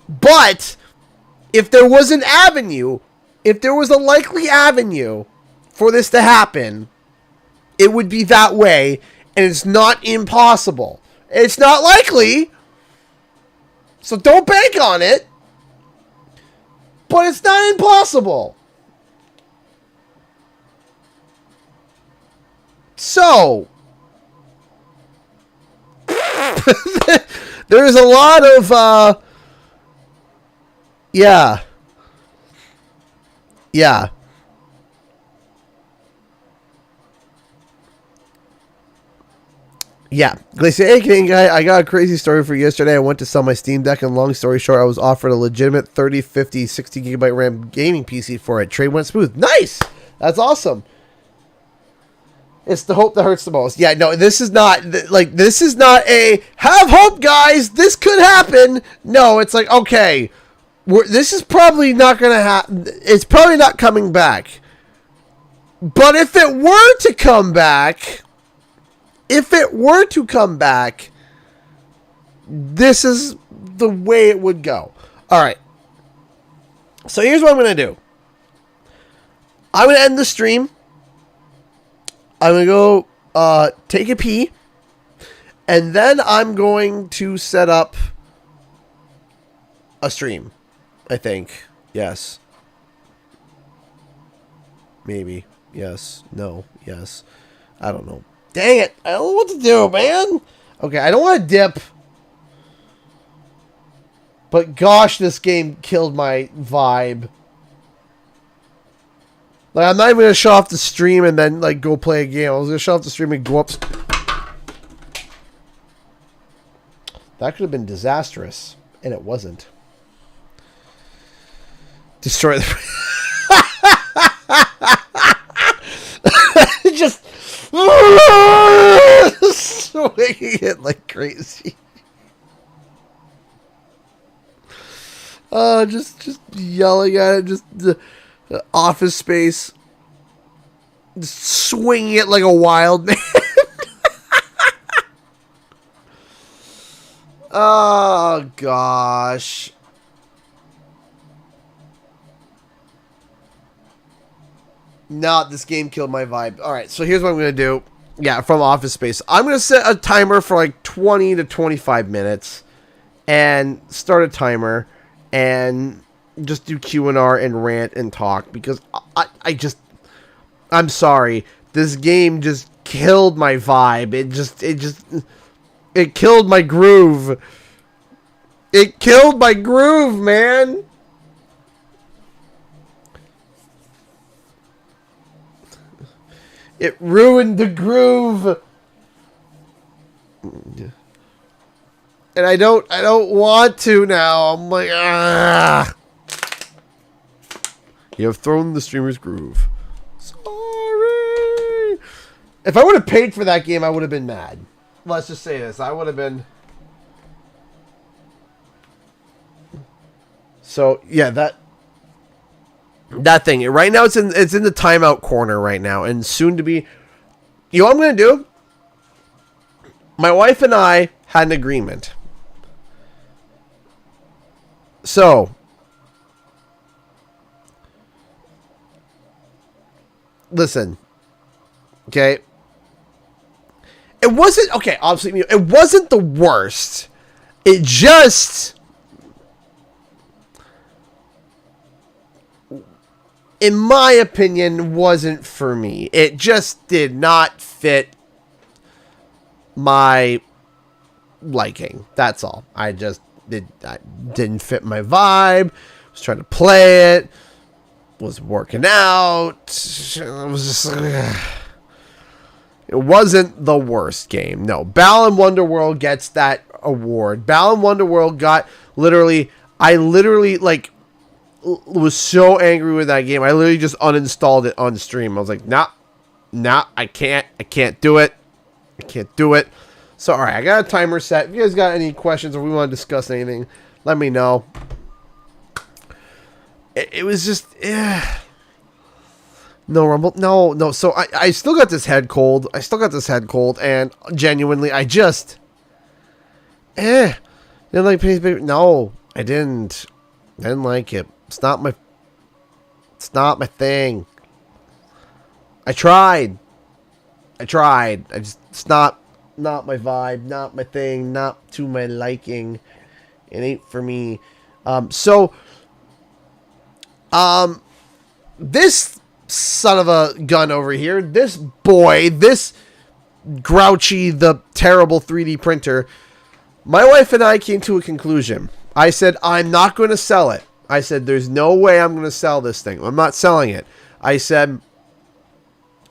But if there was an avenue, if there was a likely avenue for this to happen, it would be that way, and it's not impossible. It's not likely, so don't bank on it, but it's not impossible. So, there's a lot of, yeah. Yeah. Glacier, hey, Canadian guy, I got a crazy story for you. Yesterday. I went to sell my Steam Deck, and long story short, I was offered a legitimate 30, 50, 60 gigabyte RAM gaming PC for it. Trade went smooth. Nice! That's awesome. It's the hope that hurts the most. Yeah, no, this is not, like, this is not a, have hope, guys, this could happen. No, it's like, okay, this is probably not going to happen. It's probably not coming back. But if it were to come back, this is the way it would go. All right. So here's what I'm going to do. I'm going to end the stream. I'm going to go take a pee. And then I'm going to set up a stream. I think. Yes. Maybe. Yes. No. Yes. I don't know. Dang it. I don't know what to do, man. Okay, I don't want to dip. But gosh, this game killed my vibe. Like, I'm not even going to shut off the stream and then, like, go play a game. I was going to shut off the stream and go up. That could have been disastrous. And it wasn't. Destroy the... Just... swinging it like crazy. Just yelling at it. Just the Office Space. Just swinging it like a wild man. Oh, gosh. No, this game killed my vibe. Alright, so here's what I'm going to do. Yeah, from Office Space. I'm going to set a timer for like 20 to 25 minutes. And start a timer. And just do Q&R and rant and talk. Because I'm sorry. This game just killed my vibe. It killed my groove. It killed my groove, man. It ruined the groove. And I don't want to now. I'm like, ah. You have thrown the streamer's groove. Sorry. If I would have paid for that game, I would have been mad. Let's just say this. I would have been... So, yeah, that thing. Right now, it's in the timeout corner right now. And soon to be... You know what I'm going to do? My wife and I had an agreement. So... Listen. Okay? It wasn't... Okay, obviously, it wasn't the worst. It just... in my opinion, wasn't for me. It just did not fit my liking. That's all. I didn't fit my vibe. Was trying to play it. Was working out. It was just... It wasn't the worst game. No. Balan Wonderworld gets that award. Balan Wonderworld got literally... I literally, like... was so angry with that game. I literally just uninstalled it on stream. I was like, nah, I can't do it. I can't do it. So, alright, I got a timer set. If you guys got any questions or we want to discuss anything, let me know. It was just, no Rumble. No. So, I still got this head cold. And genuinely, I just, didn't like Penny's Baby. No, I didn't like it. It's not my thing. I tried. It's not my vibe, not my thing, not to my liking. It ain't for me. This son of a gun over here, this boy, this grouchy, the terrible 3D printer, my wife and I came to a conclusion. I said, I'm not going to sell it. I said, there's no way I'm going to sell this thing. I'm not selling it. I said,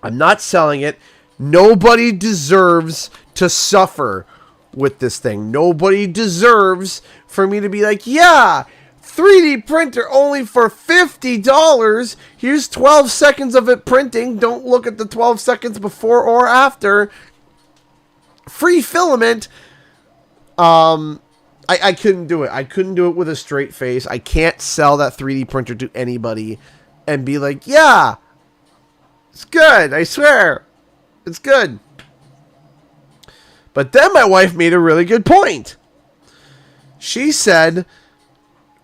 I'm not selling it. Nobody deserves to suffer with this thing. Nobody deserves for me to be like, yeah, 3D printer only for $50. Here's 12 seconds of it printing. Don't look at the 12 seconds before or after. Free filament. I couldn't do it. I couldn't do it with a straight face. I can't sell that 3D printer to anybody and be like, yeah, it's good. I swear. It's good. But then my wife made a really good point. She said,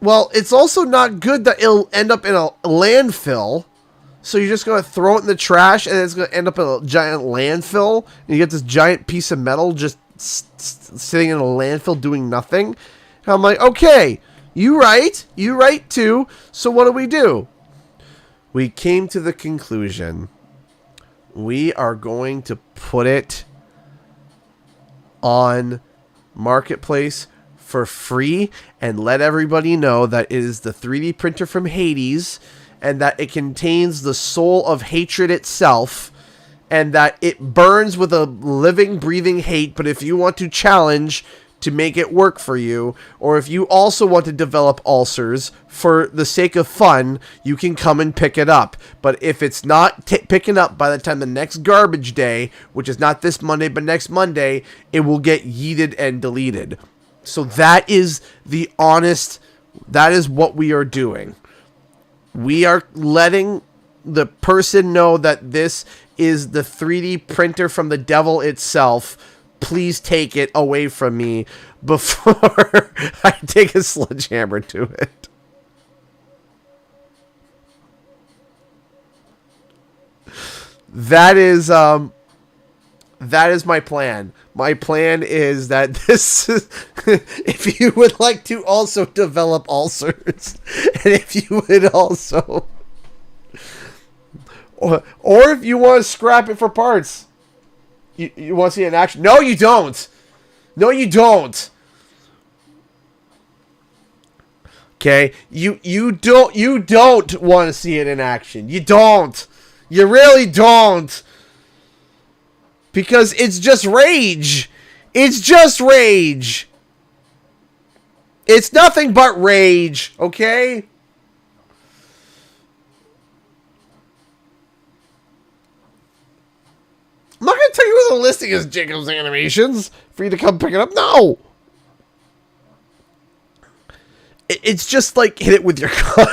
well, it's also not good that it'll end up in a landfill. So you're just going to throw it in the trash and it's going to end up in a giant landfill. And you get this giant piece of metal just sitting in a landfill doing nothing. And I'm like, okay, you right too. So what do? We came to the conclusion we are going to put it on Marketplace for free and let everybody know that it is the 3D printer from Hades and that it contains the soul of hatred itself and that it burns with a living, breathing hate. But if you want to challenge to make it work for you, or if you also want to develop ulcers for the sake of fun, you can come and pick it up. But if it's not picking up by the time the next garbage day, which is not this Monday but next Monday, it will get yeeted and deleted. So that is the honest, that is what we are doing. We are letting the person know that this is the 3D printer from the devil itself. Please take it away from me before I take a sledgehammer to it. That is my plan. My plan is that this, if you would like to also develop ulcers, and if you would also, or if you want to scrap it for parts. You want to see it in action? No, you don't. No, you don't. Okay? You don't want to see it in action. You don't. You really don't. Because it's just rage. It's just rage. It's nothing but rage, okay? I'm not going to tell you where the listing is, Jacob's Animations, for you to come pick it up. No! It's just like hit it with your car.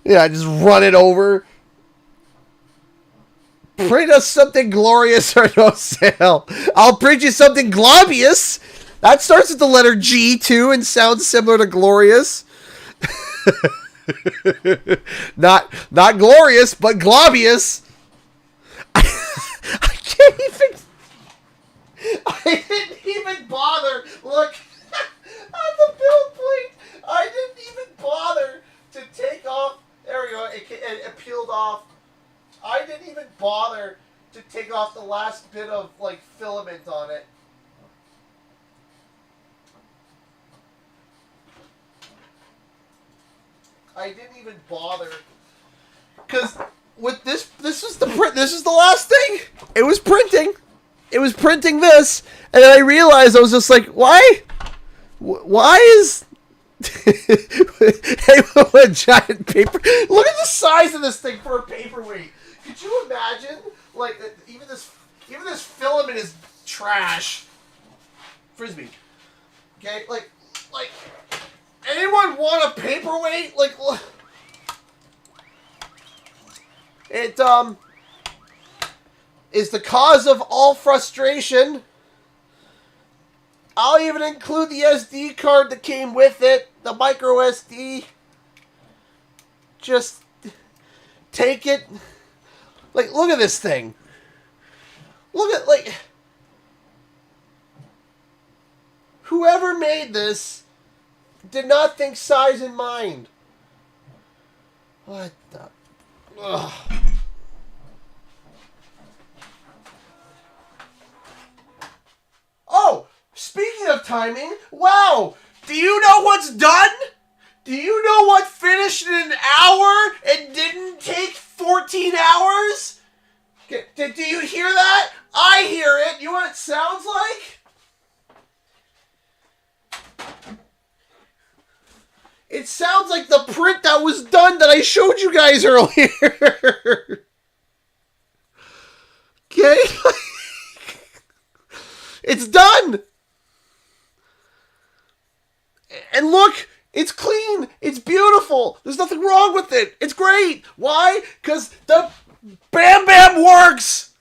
Yeah, just run it over. Print us something glorious or no sale. I'll print you something globious. That starts with the letter G, too, and sounds similar to glorious. Not glorious, but globious. I didn't even bother. Look on the build plate. I didn't even bother to take off. There we go. It peeled off. I didn't even bother to take off the last bit of like filament on it. I didn't even bother because with this is the print. This is the last thing. It was printing. It was printing this, and then I realized I was just like, why? Why is hey, a giant paper? Look at the size of this thing for a paperweight. Could you imagine? Like even this filament is trash. Frisbee. Okay, like anyone want a paperweight? Like it is the cause of all frustration. I'll even include the SD card that came with it, the micro SD. Just take it. Like, look at this thing. Look at, like, whoever made this did not think size in mind. What the? Ugh. Oh, speaking of timing, wow! Do you know what's done? Do you know what finished in an hour and didn't take 14 hours? Do you hear that? I hear it. You know what it sounds like? It sounds like the print that was done that I showed you guys earlier. Okay? It's done. And look, it's clean. It's beautiful. There's nothing wrong with it. It's great. Why? Because the Bam Bam works.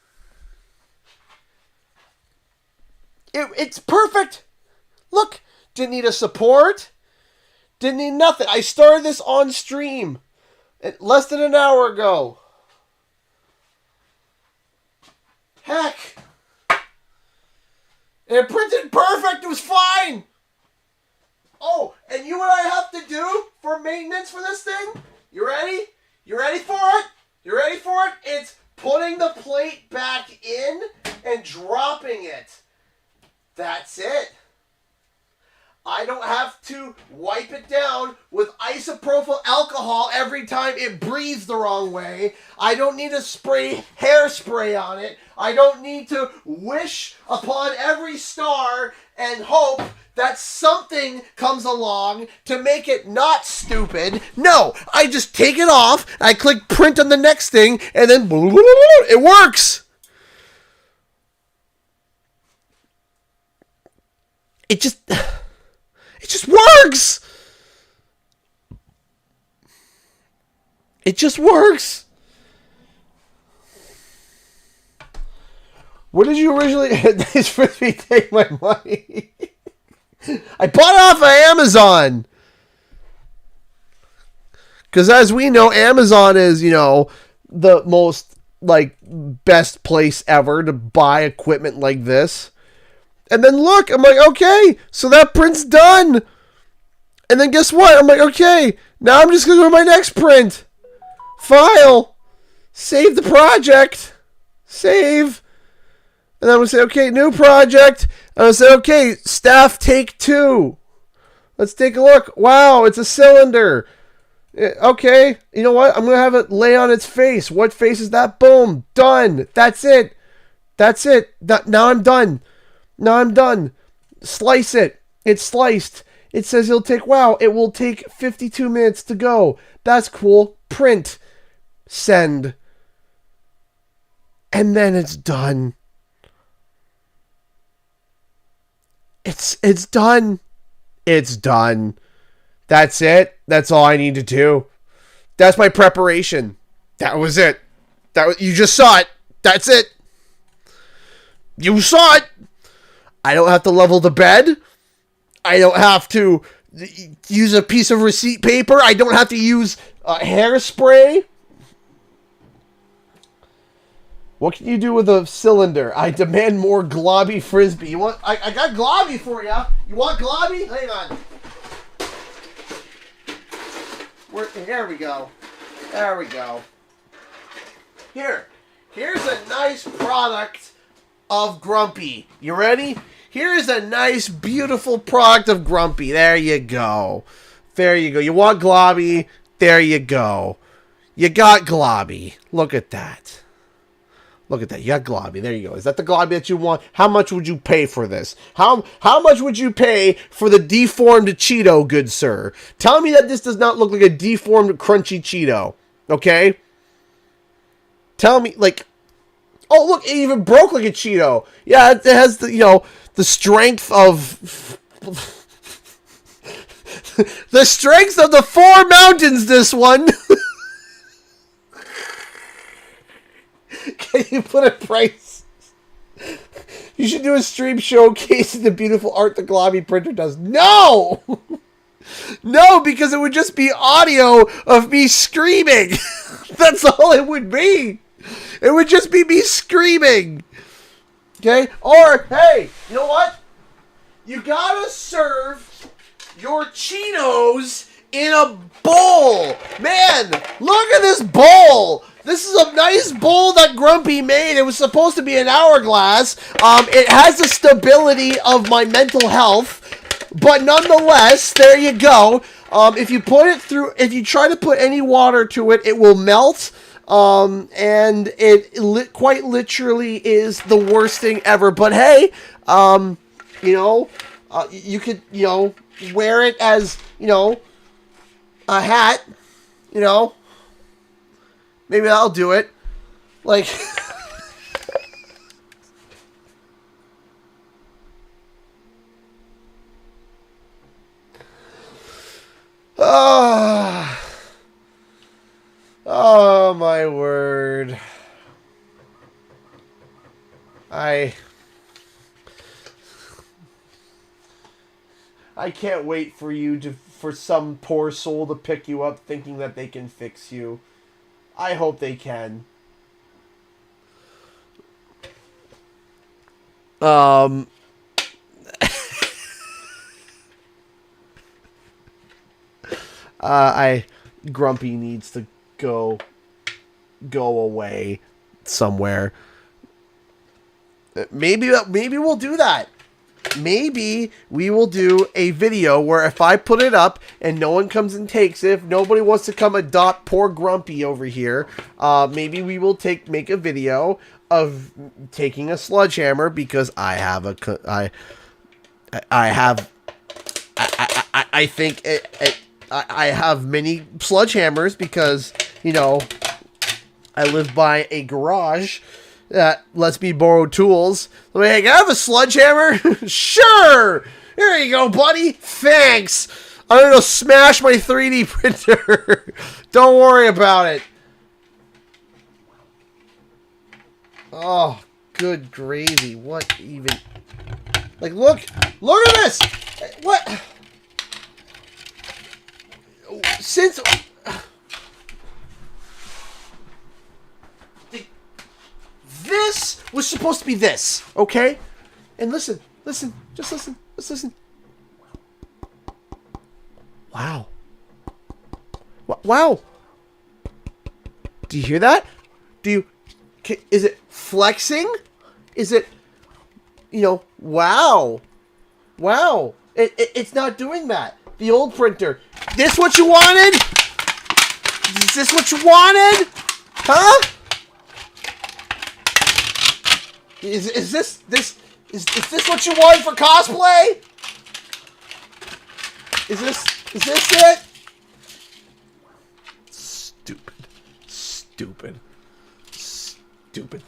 It's perfect. Look, didn't need a support. Didn't need nothing. I started this on stream less than an hour ago. Heck. And it printed perfect. It was fine. Oh, and you know what I have to do for maintenance for this thing? You ready? You ready for it? You ready for it? It's putting the plate back in and dropping it. That's it. I don't have to wipe it down with isopropyl alcohol every time it breathes the wrong way. I don't need to spray hairspray on it. I don't need to wish upon every star and hope that something comes along to make it not stupid. No, I just take it off, I click print on the next thing, and then it works. It just works. It just works. What did you originally... It's for me to take my money. I bought it off of Amazon. Because as we know, Amazon is, you know, the most, like, best place ever to buy equipment like this. And then look, I'm like, okay, so that print's done. And then guess what? I'm like, okay, now I'm just going to go to my next print. File. Save the project. Save. And then I'm going to say, okay, new project. And I'll say, okay, staff take 2. Let's take a look. Wow, it's a cylinder. Okay, you know what? I'm going to have it lay on its face. What face is that? Boom. Done. That's it. That's it. Now I'm done. Now I'm done. Slice it. It's sliced. It says it'll take, wow, it will take 52 minutes to go. That's cool. Print. Send. And then it's done. It's done. It's done. That's it. That's all I need to do. That's my preparation. That was it. You just saw it. That's it. You saw it. I don't have to level the bed. I don't have to use a piece of receipt paper. I don't have to use hairspray. What can you do with a cylinder? I demand more globby frisbee. You want? I got globby for you. You want globby? Hang on. Here we go. There we go. Here's a nice product of Grumpy. You ready? Here's a nice, beautiful product of Grumpy. There you go. There you go. You want globby? There you go. You got globby. Look at that. Look at that. You got globby. There you go. Is that the globby that you want? How much would you pay for this? How much would you pay for the deformed Cheeto, good sir? Tell me that this does not look like a deformed, crunchy Cheeto. Okay? Tell me, like... Oh, look, it even broke like a Cheeto. Yeah, it has the, you know, the strength of... the strength of the 4 mountains, this one. Can you put a price? You should do a stream showcasing the beautiful art the globby printer does. No! No, because it would just be audio of me screaming. That's all it would be. It would just be me screaming. Okay? Or, hey, you know what? You gotta serve your Cheetos in a bowl. Man, look at this bowl. This is a nice bowl that Grumpy made. It was supposed to be an hourglass. It has the stability of my mental health. But nonetheless, there you go. If you put it through, if you try to put any water to it, it will melt. And it quite literally is the worst thing ever. But hey, you know, you could, you know, wear it as, you know, a hat, you know. Maybe I'll do it. Like, oh my word. I can't wait for you for some poor soul to pick you up thinking that they can fix you. I hope they can. Grumpy needs to go away somewhere. Maybe we'll do that. Maybe we will do a video where if I put it up and no one comes and takes it, if nobody wants to come adopt poor Grumpy over here, maybe we will make a video of taking a sledgehammer, because I have many sledgehammers, because, you know, I live by a garage that lets me borrow tools. I'm like, hey, can I have a sledgehammer? Sure! Here you go, buddy. Thanks. I'm going to smash my 3D printer. Don't worry about it. Oh, good gravy. What even? Like, look at this. What? Since... This was supposed to be this, okay? And listen, just listen, let's listen. Wow. Wow. Do you hear that? Is it flexing? Is it, you know, wow. Wow. It's not doing that. The old printer. This what you wanted? Is this what you wanted? Huh? Is this what you want for cosplay? Is this it? Stupid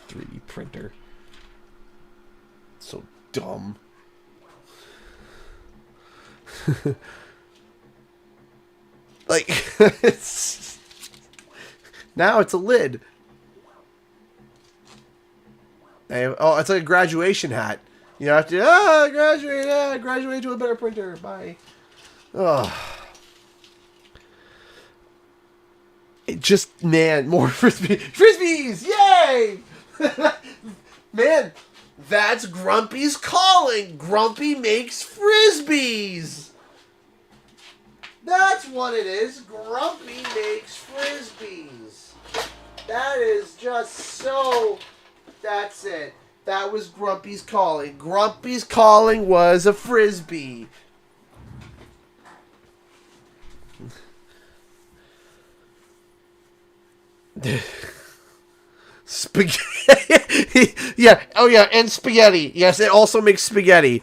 3D printer. So dumb. Like, now it's a lid. Oh, it's like a graduation hat. You have to graduate to a better printer. Bye. Oh. It just, man, more frisbees! Yay! Man, that's Grumpy's calling. Grumpy makes frisbees. That's what it is. Grumpy makes frisbees. That is just so... That's it. That was Grumpy's calling. Grumpy's calling was a frisbee. Spaghetti. Yeah. Oh, yeah. And spaghetti. Yes, it also makes spaghetti.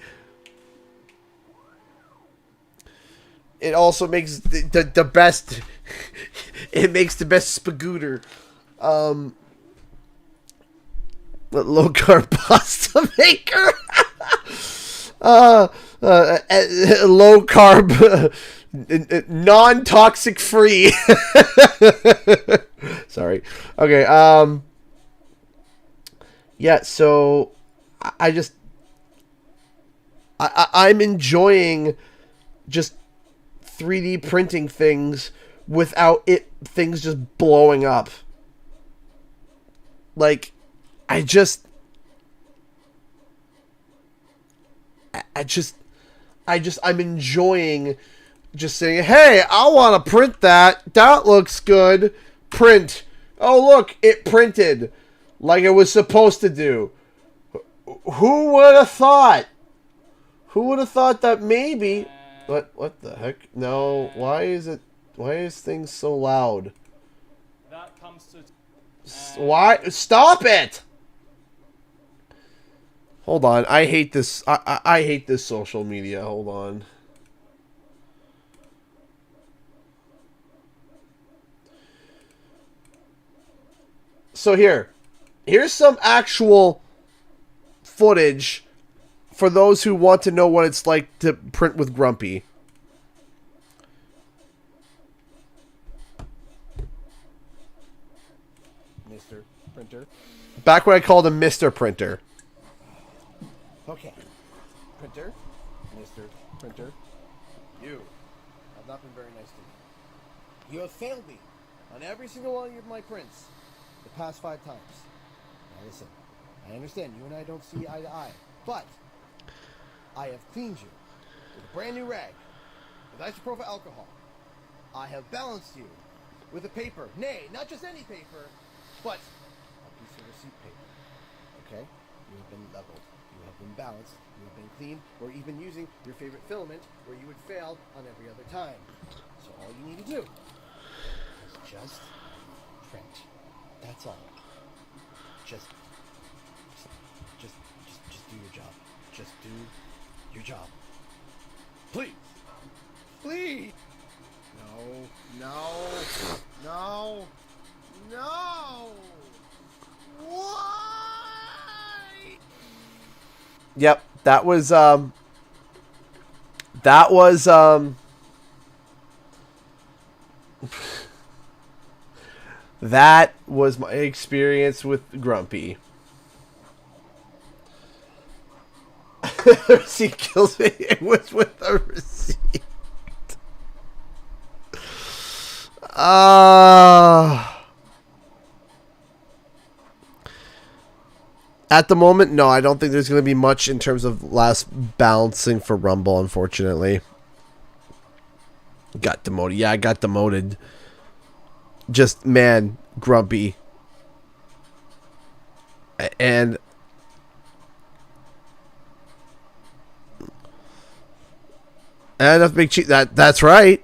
It also makes the best. It makes the best spagooter. Low carb pasta maker. Low carb, non-toxic free. Sorry. Okay. Yeah. So I'm enjoying just 3D printing things without things just blowing up. Like, I'm enjoying just saying, hey, I want to print that. That looks good. Print. Oh, look, it printed like it was supposed to do. Who would have thought? Who would have thought that maybe... What the heck? No, why is things so loud? That comes to... Why? Stop it! Hold on. I hate this. I hate this social media. Hold on. So here's some actual footage for those who want to know what it's like to print with Grumpy. Mr. Printer. Back when I called him Mr. Printer. Okay. Printer. Mr. Printer. You have not been very nice to me. You have failed me on every single one of my prints the past 5 times. Now listen, I understand you and I don't see eye to eye, but I have cleaned you with a brand new rag, with isopropyl alcohol. I have balanced you with a paper. Nay, not just any paper, but a piece of receipt paper. Okay? You have been leveled. You have been balanced. You have been clean. We're even using your favorite filament where you would fail on every other time. So all you need to do is just print. That's all. Just do your job. Just do your job. Please. Please. No. Why? Yep, that was that was my experience with Grumpy. The receipt kills me. It was with a receipt. At the moment, no, I don't think there's going to be much in terms of last balancing for Rumble, unfortunately. Got demoted. Yeah, I got demoted. Just, man, Grumpy. And enough big cheat. That's right.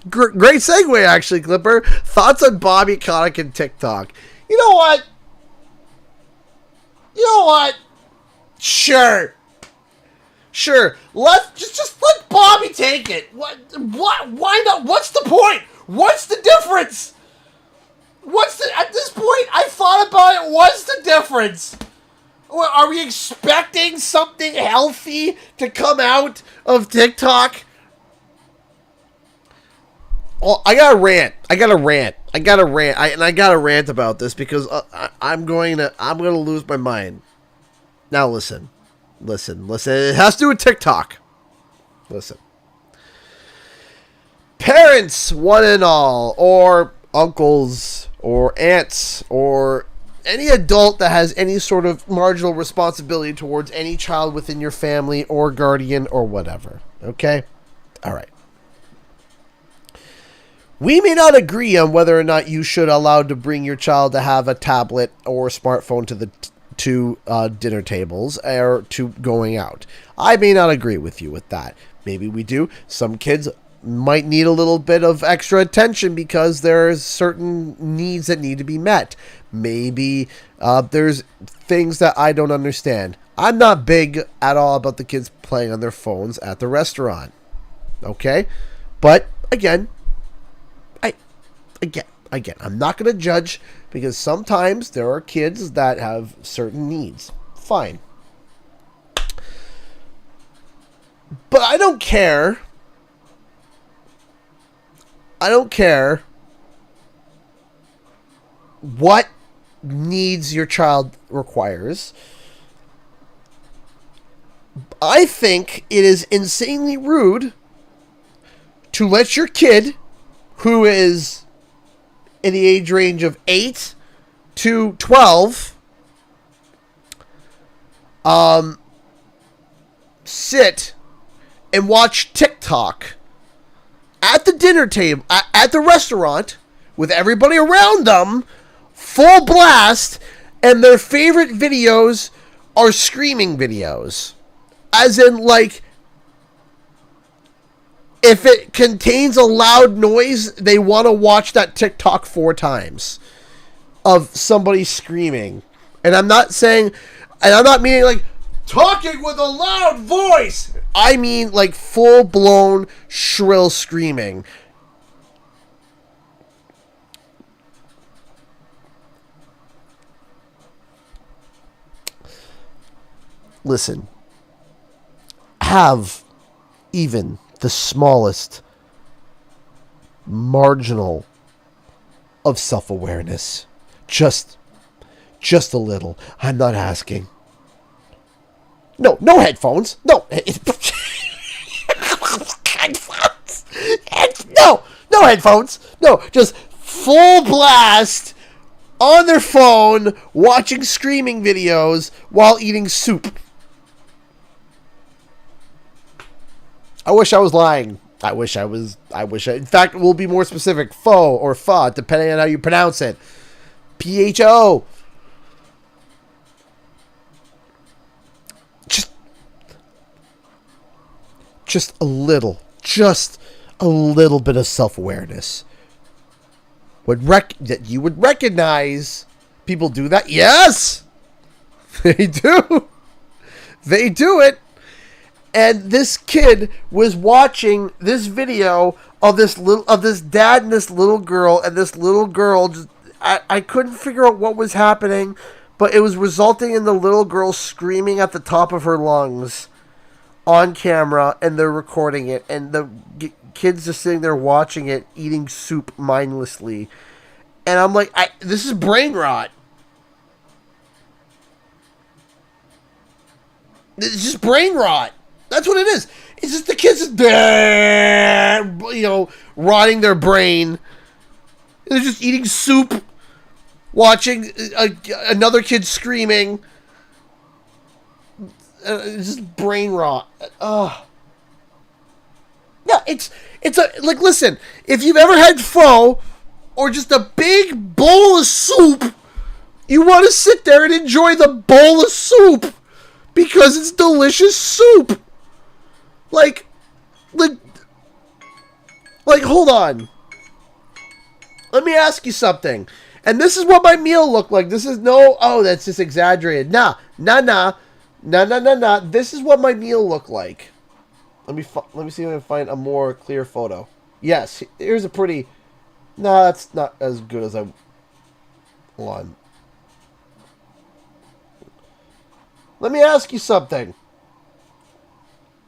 Great segue, actually, Clipper. Thoughts on Bobby Kotick and TikTok? You know what? Sure. Just let Bobby take it. What? Why not? What's the point? What's the difference? At this point, I thought about it. What's the difference? Are we expecting something healthy to come out of TikTok? Oh, I got a rant. I got to rant about this because I'm going to lose my mind. Now listen. It has to do with TikTok. Listen. Parents, one and all, or uncles, or aunts, or any adult that has any sort of marginal responsibility towards any child within your family or guardian or whatever. Okay? All right. We may not agree on whether or not you should allow to bring your child to have a tablet or smartphone to the dinner tables or to going out. I may not agree with you with that. Maybe we do. Some kids might need a little bit of extra attention because there's certain needs that need to be met. Maybe there's things that I don't understand. I'm not big at all about the kids playing on their phones at the restaurant. Okay? But again, I'm not going to judge because sometimes there are kids that have certain needs. Fine. But I don't care. What needs your child requires. I think it is insanely rude to let your kid, who is in the age range of 8 to 12, sit and watch TikTok at the dinner table, at the restaurant, with everybody around them, full blast, and their favorite videos are screaming videos. As in, like, if it contains a loud noise, they want to watch that TikTok 4 times of somebody screaming. And I'm not saying, and I'm not meaning like talking with a loud voice. I mean like full-blown shrill screaming. Listen, have even the smallest marginal of self-awareness. Just a little. I'm not asking. No headphones. No. Headphones. No headphones. No, just full blast on their phone watching screaming videos while eating soup. I wish I was lying. In fact, we'll be more specific. Pho or pho, depending on how you pronounce it. PHO. Just a little bit of self-awareness. That you would recognize people do that. Yes! They do. They do it. And this kid was watching this video of this dad and this little girl, and this little girl just, I couldn't figure out what was happening, but it was resulting in the little girl screaming at the top of her lungs on camera, and they're recording it, and the kids just sitting there watching it, eating soup mindlessly. And I'm like, this is brain rot. It's just brain rot. That's what it is. It's just the kids just, rotting their brain. They're just eating soup, watching another kid screaming. It's just brain rot. No, it's like, listen, if you've ever had pho or just a big bowl of soup, you want to sit there and enjoy the bowl of soup because it's delicious soup. Like, hold on. Let me ask you something. And this is what my meal looked like. This is that's just exaggerated. Nah. This is what my meal looked like. Let me see if I can find a more clear photo. Yes, here's a pretty. No, that's not as good as I want. Let me ask you something.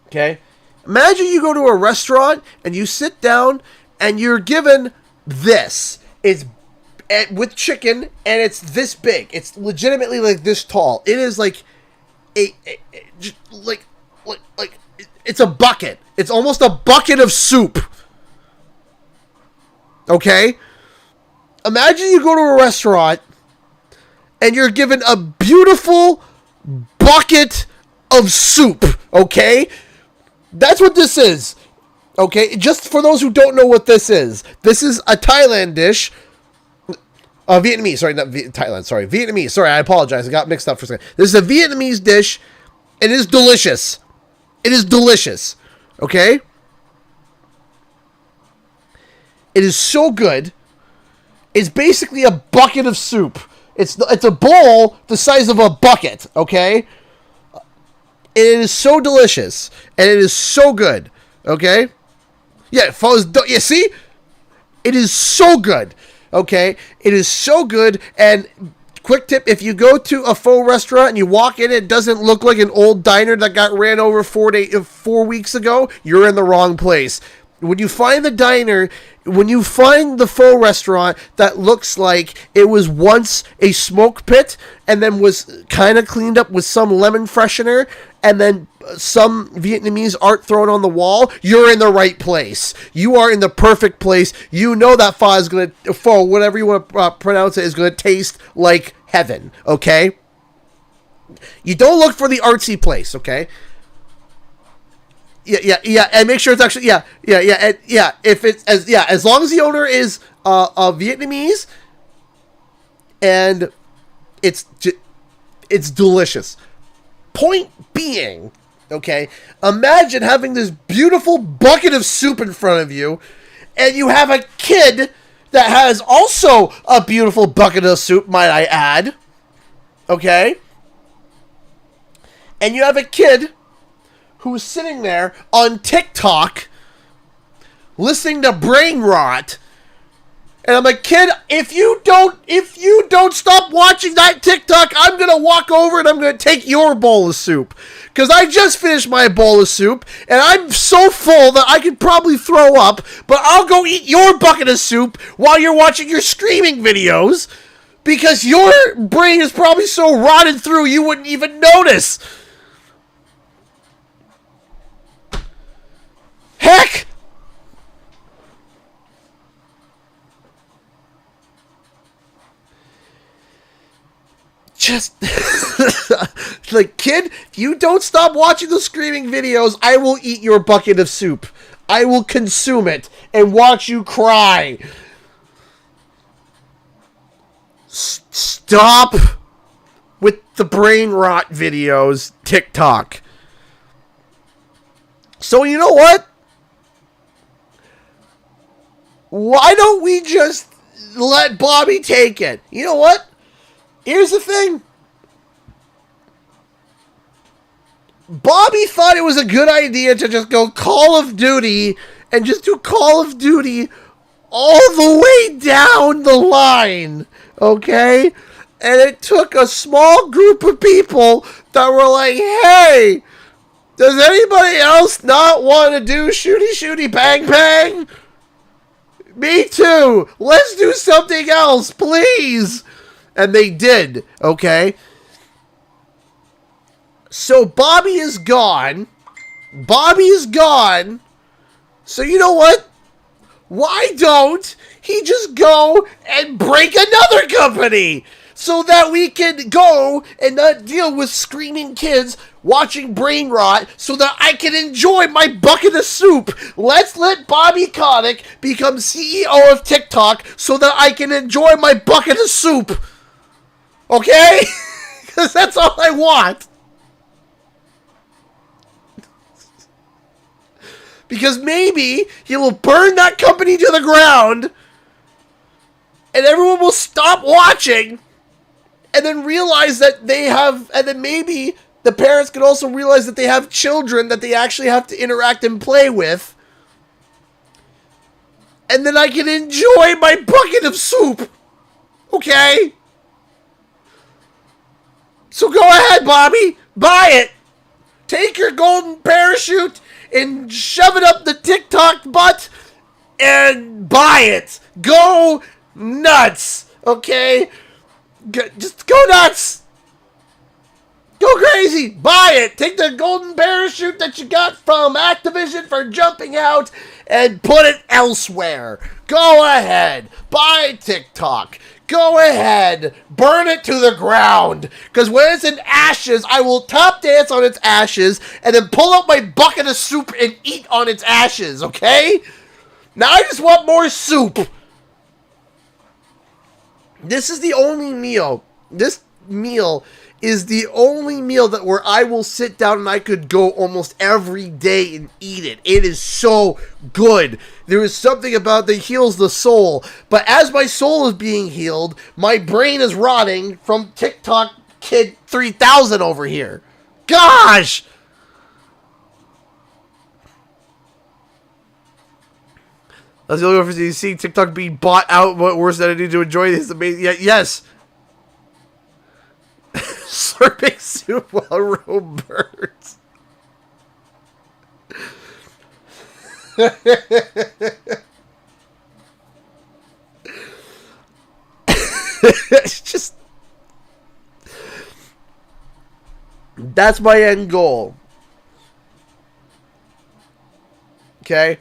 Okay? Imagine you go to a restaurant and you sit down and you're given this. It's with chicken and it's this big. It's legitimately like this tall. It is like it's a bucket. It's almost a bucket of soup. Okay? Imagine you go to a restaurant and you're given a beautiful bucket of soup. Okay? That's what this is. Okay? Just for those who don't know what this is a Thailand dish. Vietnamese. Sorry, not Thailand. Sorry, Vietnamese. Sorry, I apologize. I got mixed up for a second. This is a Vietnamese dish. It is delicious. It is delicious. Okay? It is so good. It's basically a bucket of soup. It's a bowl the size of a bucket. Okay? It is so delicious. And it is so good. Okay? Yeah, you see? It is so good. Okay? It is so good. And quick tip, if you go to a pho restaurant and you walk in, it doesn't look like an old diner that got ran over 4 weeks ago, you're in the wrong place. When you find the pho restaurant that looks like it was once a smoke pit and then was kind of cleaned up with some lemon freshener and then some Vietnamese art thrown on the wall, you're in the right place. You are in the perfect place. You know that pho, whatever you want to pronounce it, is going to taste like heaven, okay? You don't look for the artsy place, okay? Yeah, and make sure it's actually, if it's, as long as the owner is Vietnamese, and it's delicious. Point being, Okay? Imagine having this beautiful bucket of soup in front of you, and you have a kid that has also a beautiful bucket of soup, might I add. Okay? And you have a kid who's sitting there on TikTok listening to brain rot. And I'm like, kid, if you don't stop watching that TikTok, I'm going to walk over and I'm going to take your bowl of soup. Because I just finished my bowl of soup, and I'm so full that I could probably throw up, but I'll go eat your bucket of soup while you're watching your streaming videos, because your brain is probably so rotted through you wouldn't even notice. Heck! Just like, kid, if you don't stop watching those screaming videos, I will eat your bucket of soup. I will consume it and watch you cry. Stop with the brain rot videos, TikTok. So you know what? Why don't we just let Bobby take it? You know what? Here's the thing. Bobby thought it was a good idea to just go Call of Duty and just do Call of Duty all the way down the line, okay? And it took a small group of people that were like, hey, does anybody else not want to do shooty shooty bang bang? Me too. Let's do something else, please. And they did, okay? So Bobby is gone. Bobby is gone. So you know what? Why don't he just go and break another company so that we can go and not deal with screaming kids watching brain rot so that I can enjoy my bucket of soup? Let's let Bobby Kotick become CEO of TikTok so that I can enjoy my bucket of soup. Okay? Because that's all I want. Because maybe he will burn that company to the ground and everyone will stop watching and then realize that they have, and then maybe the parents can also realize that they have children that they actually have to interact and play with. And then I can enjoy my bucket of soup. Okay? So go ahead, Bobby. Buy it. Take your golden parachute and shove it up the TikTok butt and buy it. Go nuts. Okay? Just go nuts. Go crazy. Buy it. Take the golden parachute that you got from Activision for jumping out and put it elsewhere. Go ahead. Buy TikTok. Go ahead. Burn it to the ground. Because when it's in ashes, I will top dance on its ashes and then pull out my bucket of soup and eat on its ashes, okay? Now I just want more soup. This is the only meal. This meal is the only meal that where I will sit down and I could go almost every day and eat it. It is so good. There is something about that heals the soul. But as my soul is being healed, my brain is rotting from TikTok Kid 3000 over here. Gosh! That's the only difference. You see TikTok being bought out. What worse than I need to enjoy this amazing? Yeah, yes. Slurping soup while roam birds. It's just, that's my end goal. Okay?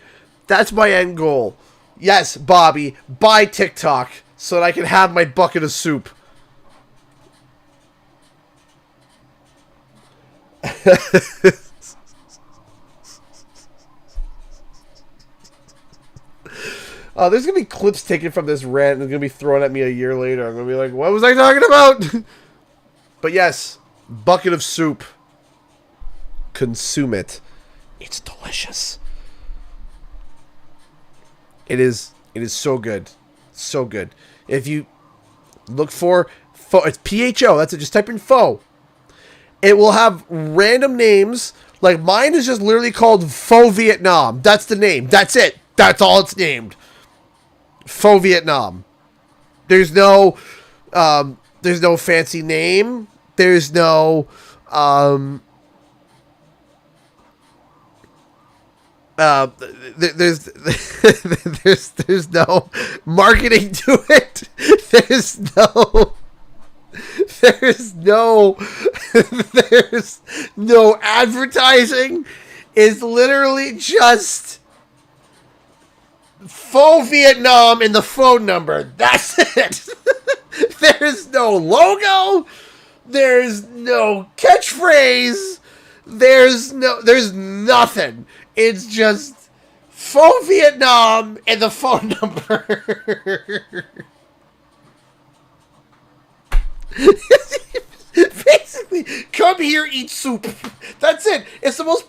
That's my end goal. Yes, Bobby, buy TikTok so that I can have my bucket of soup. There's gonna be clips taken from this rant and it's gonna be thrown at me a year later. I'm gonna be like, what was I talking about? But yes, bucket of soup. consume it. It's delicious. It is so good. So good. If you look for pho, it's PHO. That's it. Just type in pho. It will have random names. Like mine is just literally called Pho Vietnam. That's the name. That's it. That's all it's named. Pho Vietnam. There's no fancy name. There's no there's no marketing to it. There's no advertising. It's literally just Pho Vietnam and the phone number. That's it. There's no logo. There's no catchphrase. There's nothing. It's just Pho Vietnam and the phone number. Basically, come here, eat soup. That's it. It's the most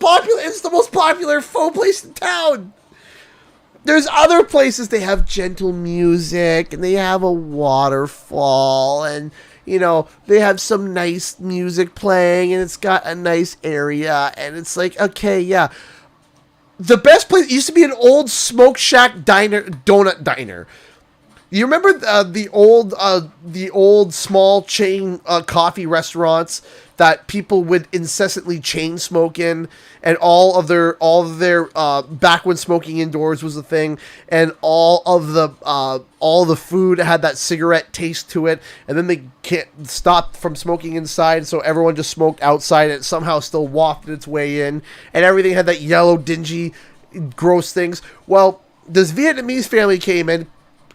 popular pho place in town. There's other places they have gentle music and they have a waterfall and they have some nice music playing and it's got a nice area and it's like, okay, yeah. The best place used to be an old smoke shack donut diner. You remember the old small chain coffee restaurants that people would incessantly chain smoke in, and all of their back when smoking indoors was a thing, and all the food had that cigarette taste to it, and then they can't stop from smoking inside, so everyone just smoked outside, and it somehow still wafted its way in, and everything had that yellow, dingy, gross things. Well, this Vietnamese family came in,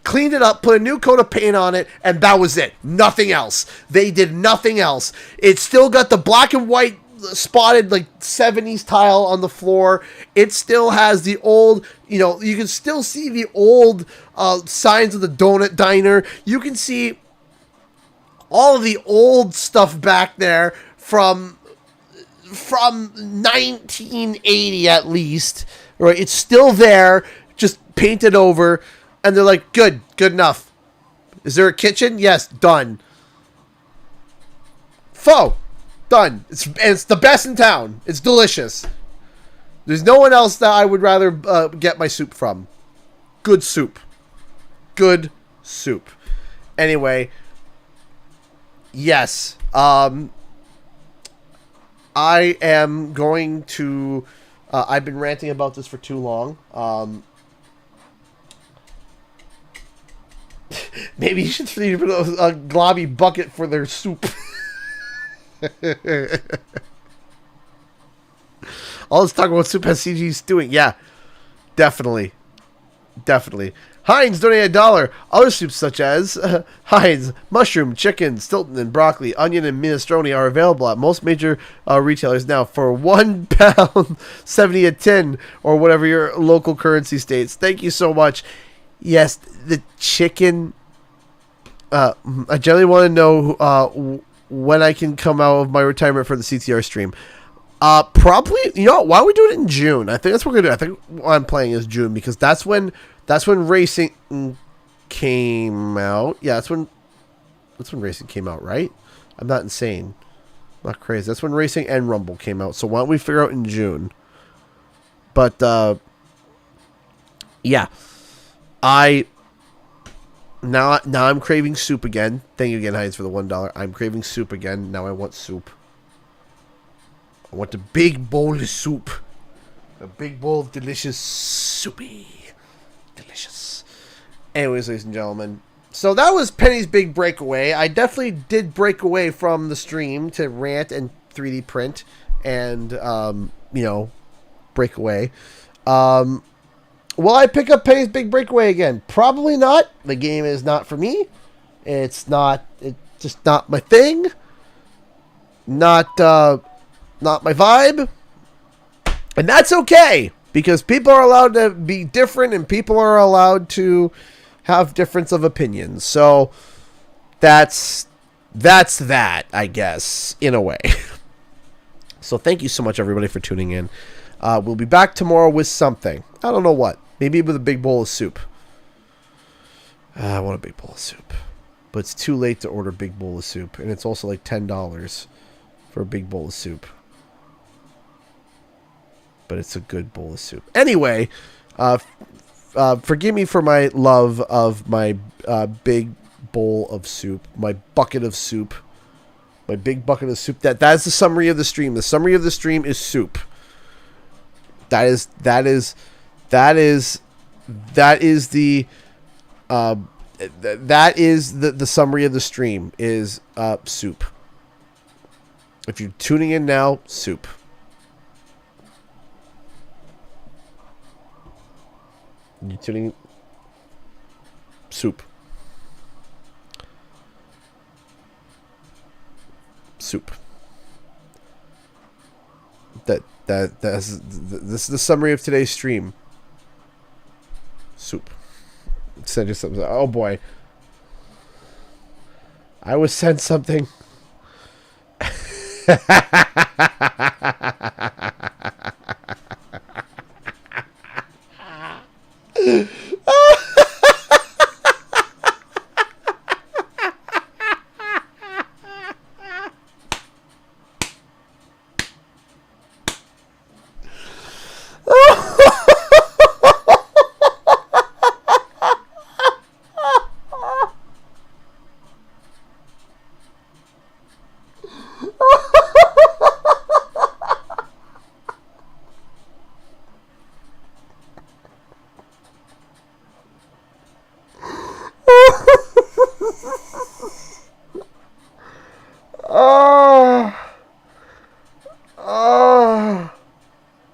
cleaned it up, put a new coat of paint on it, and that was it. Nothing else. They did nothing else. It still got the black and white spotted like 70s tile on the floor. It still has the old, you can still see the old signs of the donut diner. You can see all of the old stuff back there from 1980 at least. Right? It's still there, just painted over. And they're like, good enough. Is there a kitchen? Yes, done. Pho, done. It's the best in town. It's delicious. There's no one else that I would rather get my soup from. Good soup. Good soup. Anyway, yes. I am going to... I've been ranting about this for too long. Maybe you should feed a globby bucket for their soup. All this talk about soup has CG stewing. Yeah, definitely. Heinz donated $1. Other soups such as Heinz, mushroom, chicken, Stilton, and broccoli, onion, and minestrone are available at most major retailers now for £1.70 a tin, or whatever your local currency states. Thank you so much. Yes, the chicken. I generally want to know when I can come out of my retirement for the CTR stream. Probably. Why don't we do it in June? I think that's what we're gonna do. I think what I'm playing is June because that's when racing came out. Yeah, that's when racing came out, right? I'm not insane. I'm not crazy. That's when racing and Rumble came out. So why don't we figure out in June? But yeah. Now I'm craving soup again. Thank you again, Heinz, for the $1. I'm craving soup again. Now I want soup. I want a big bowl of soup. A big bowl of delicious soupy. Delicious. Anyways, ladies and gentlemen. So that was Penny's big breakaway. I definitely did break away from the stream to rant and 3D print and, break away. Will I pick up Penny's big breakaway again? Probably not. The game is not for me. It's just not my thing. Not my vibe. And that's okay. Because people are allowed to be different and people are allowed to have difference of opinions. So that's that, I guess, in a way. So thank you so much, everybody, for tuning in. We'll be back tomorrow with something. I don't know what. Maybe with a big bowl of soup. I want a big bowl of soup. But it's too late to order a big bowl of soup. And it's also like $10 for a big bowl of soup. But it's a good bowl of soup. Anyway, forgive me for my love of my big bowl of soup. My bucket of soup. My big bucket of soup. That's the summary of the stream. The summary of the stream is soup. That is the summary of the stream is soup. If you're tuning in now, soup. You're tuning soup. Soup. This is the summary of today's stream. Soup. Send you something. Oh boy. I was sent something.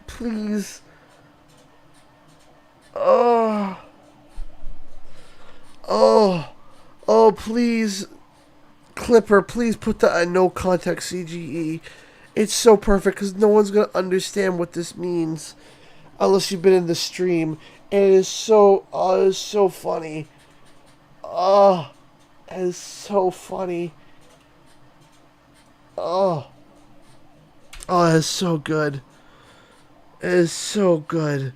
Please. Please. Clipper, please put the no context CGE. It's so perfect because no one's going to understand what this means unless you've been in the stream. And it is so funny. It is so funny. It is so good. It is so good.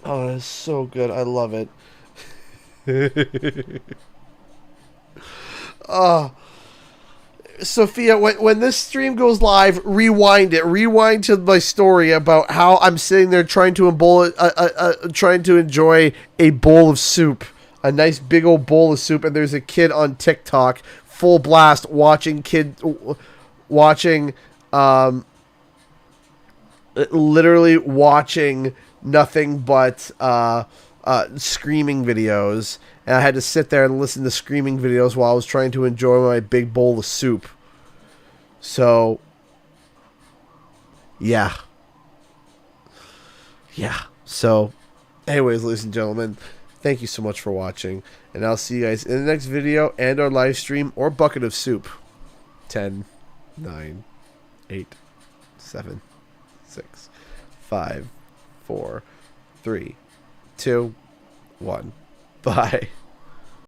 Oh, it is so good. I love it. Sophia, when this stream goes live, rewind it. Rewind to my story about how I'm sitting there trying to enjoy a bowl of soup, a nice big old bowl of soup, and there's a kid on TikTok full blast watching literally watching nothing but screaming videos, and I had to sit there and listen to screaming videos while I was trying to enjoy my big bowl of soup. So, yeah. So, anyways, ladies and gentlemen, thank you so much for watching, and I'll see you guys in the next video and our live stream or bucket of soup. 10, 9, 8, 7, 6, 5, 4, 3, 2, 1. Bye.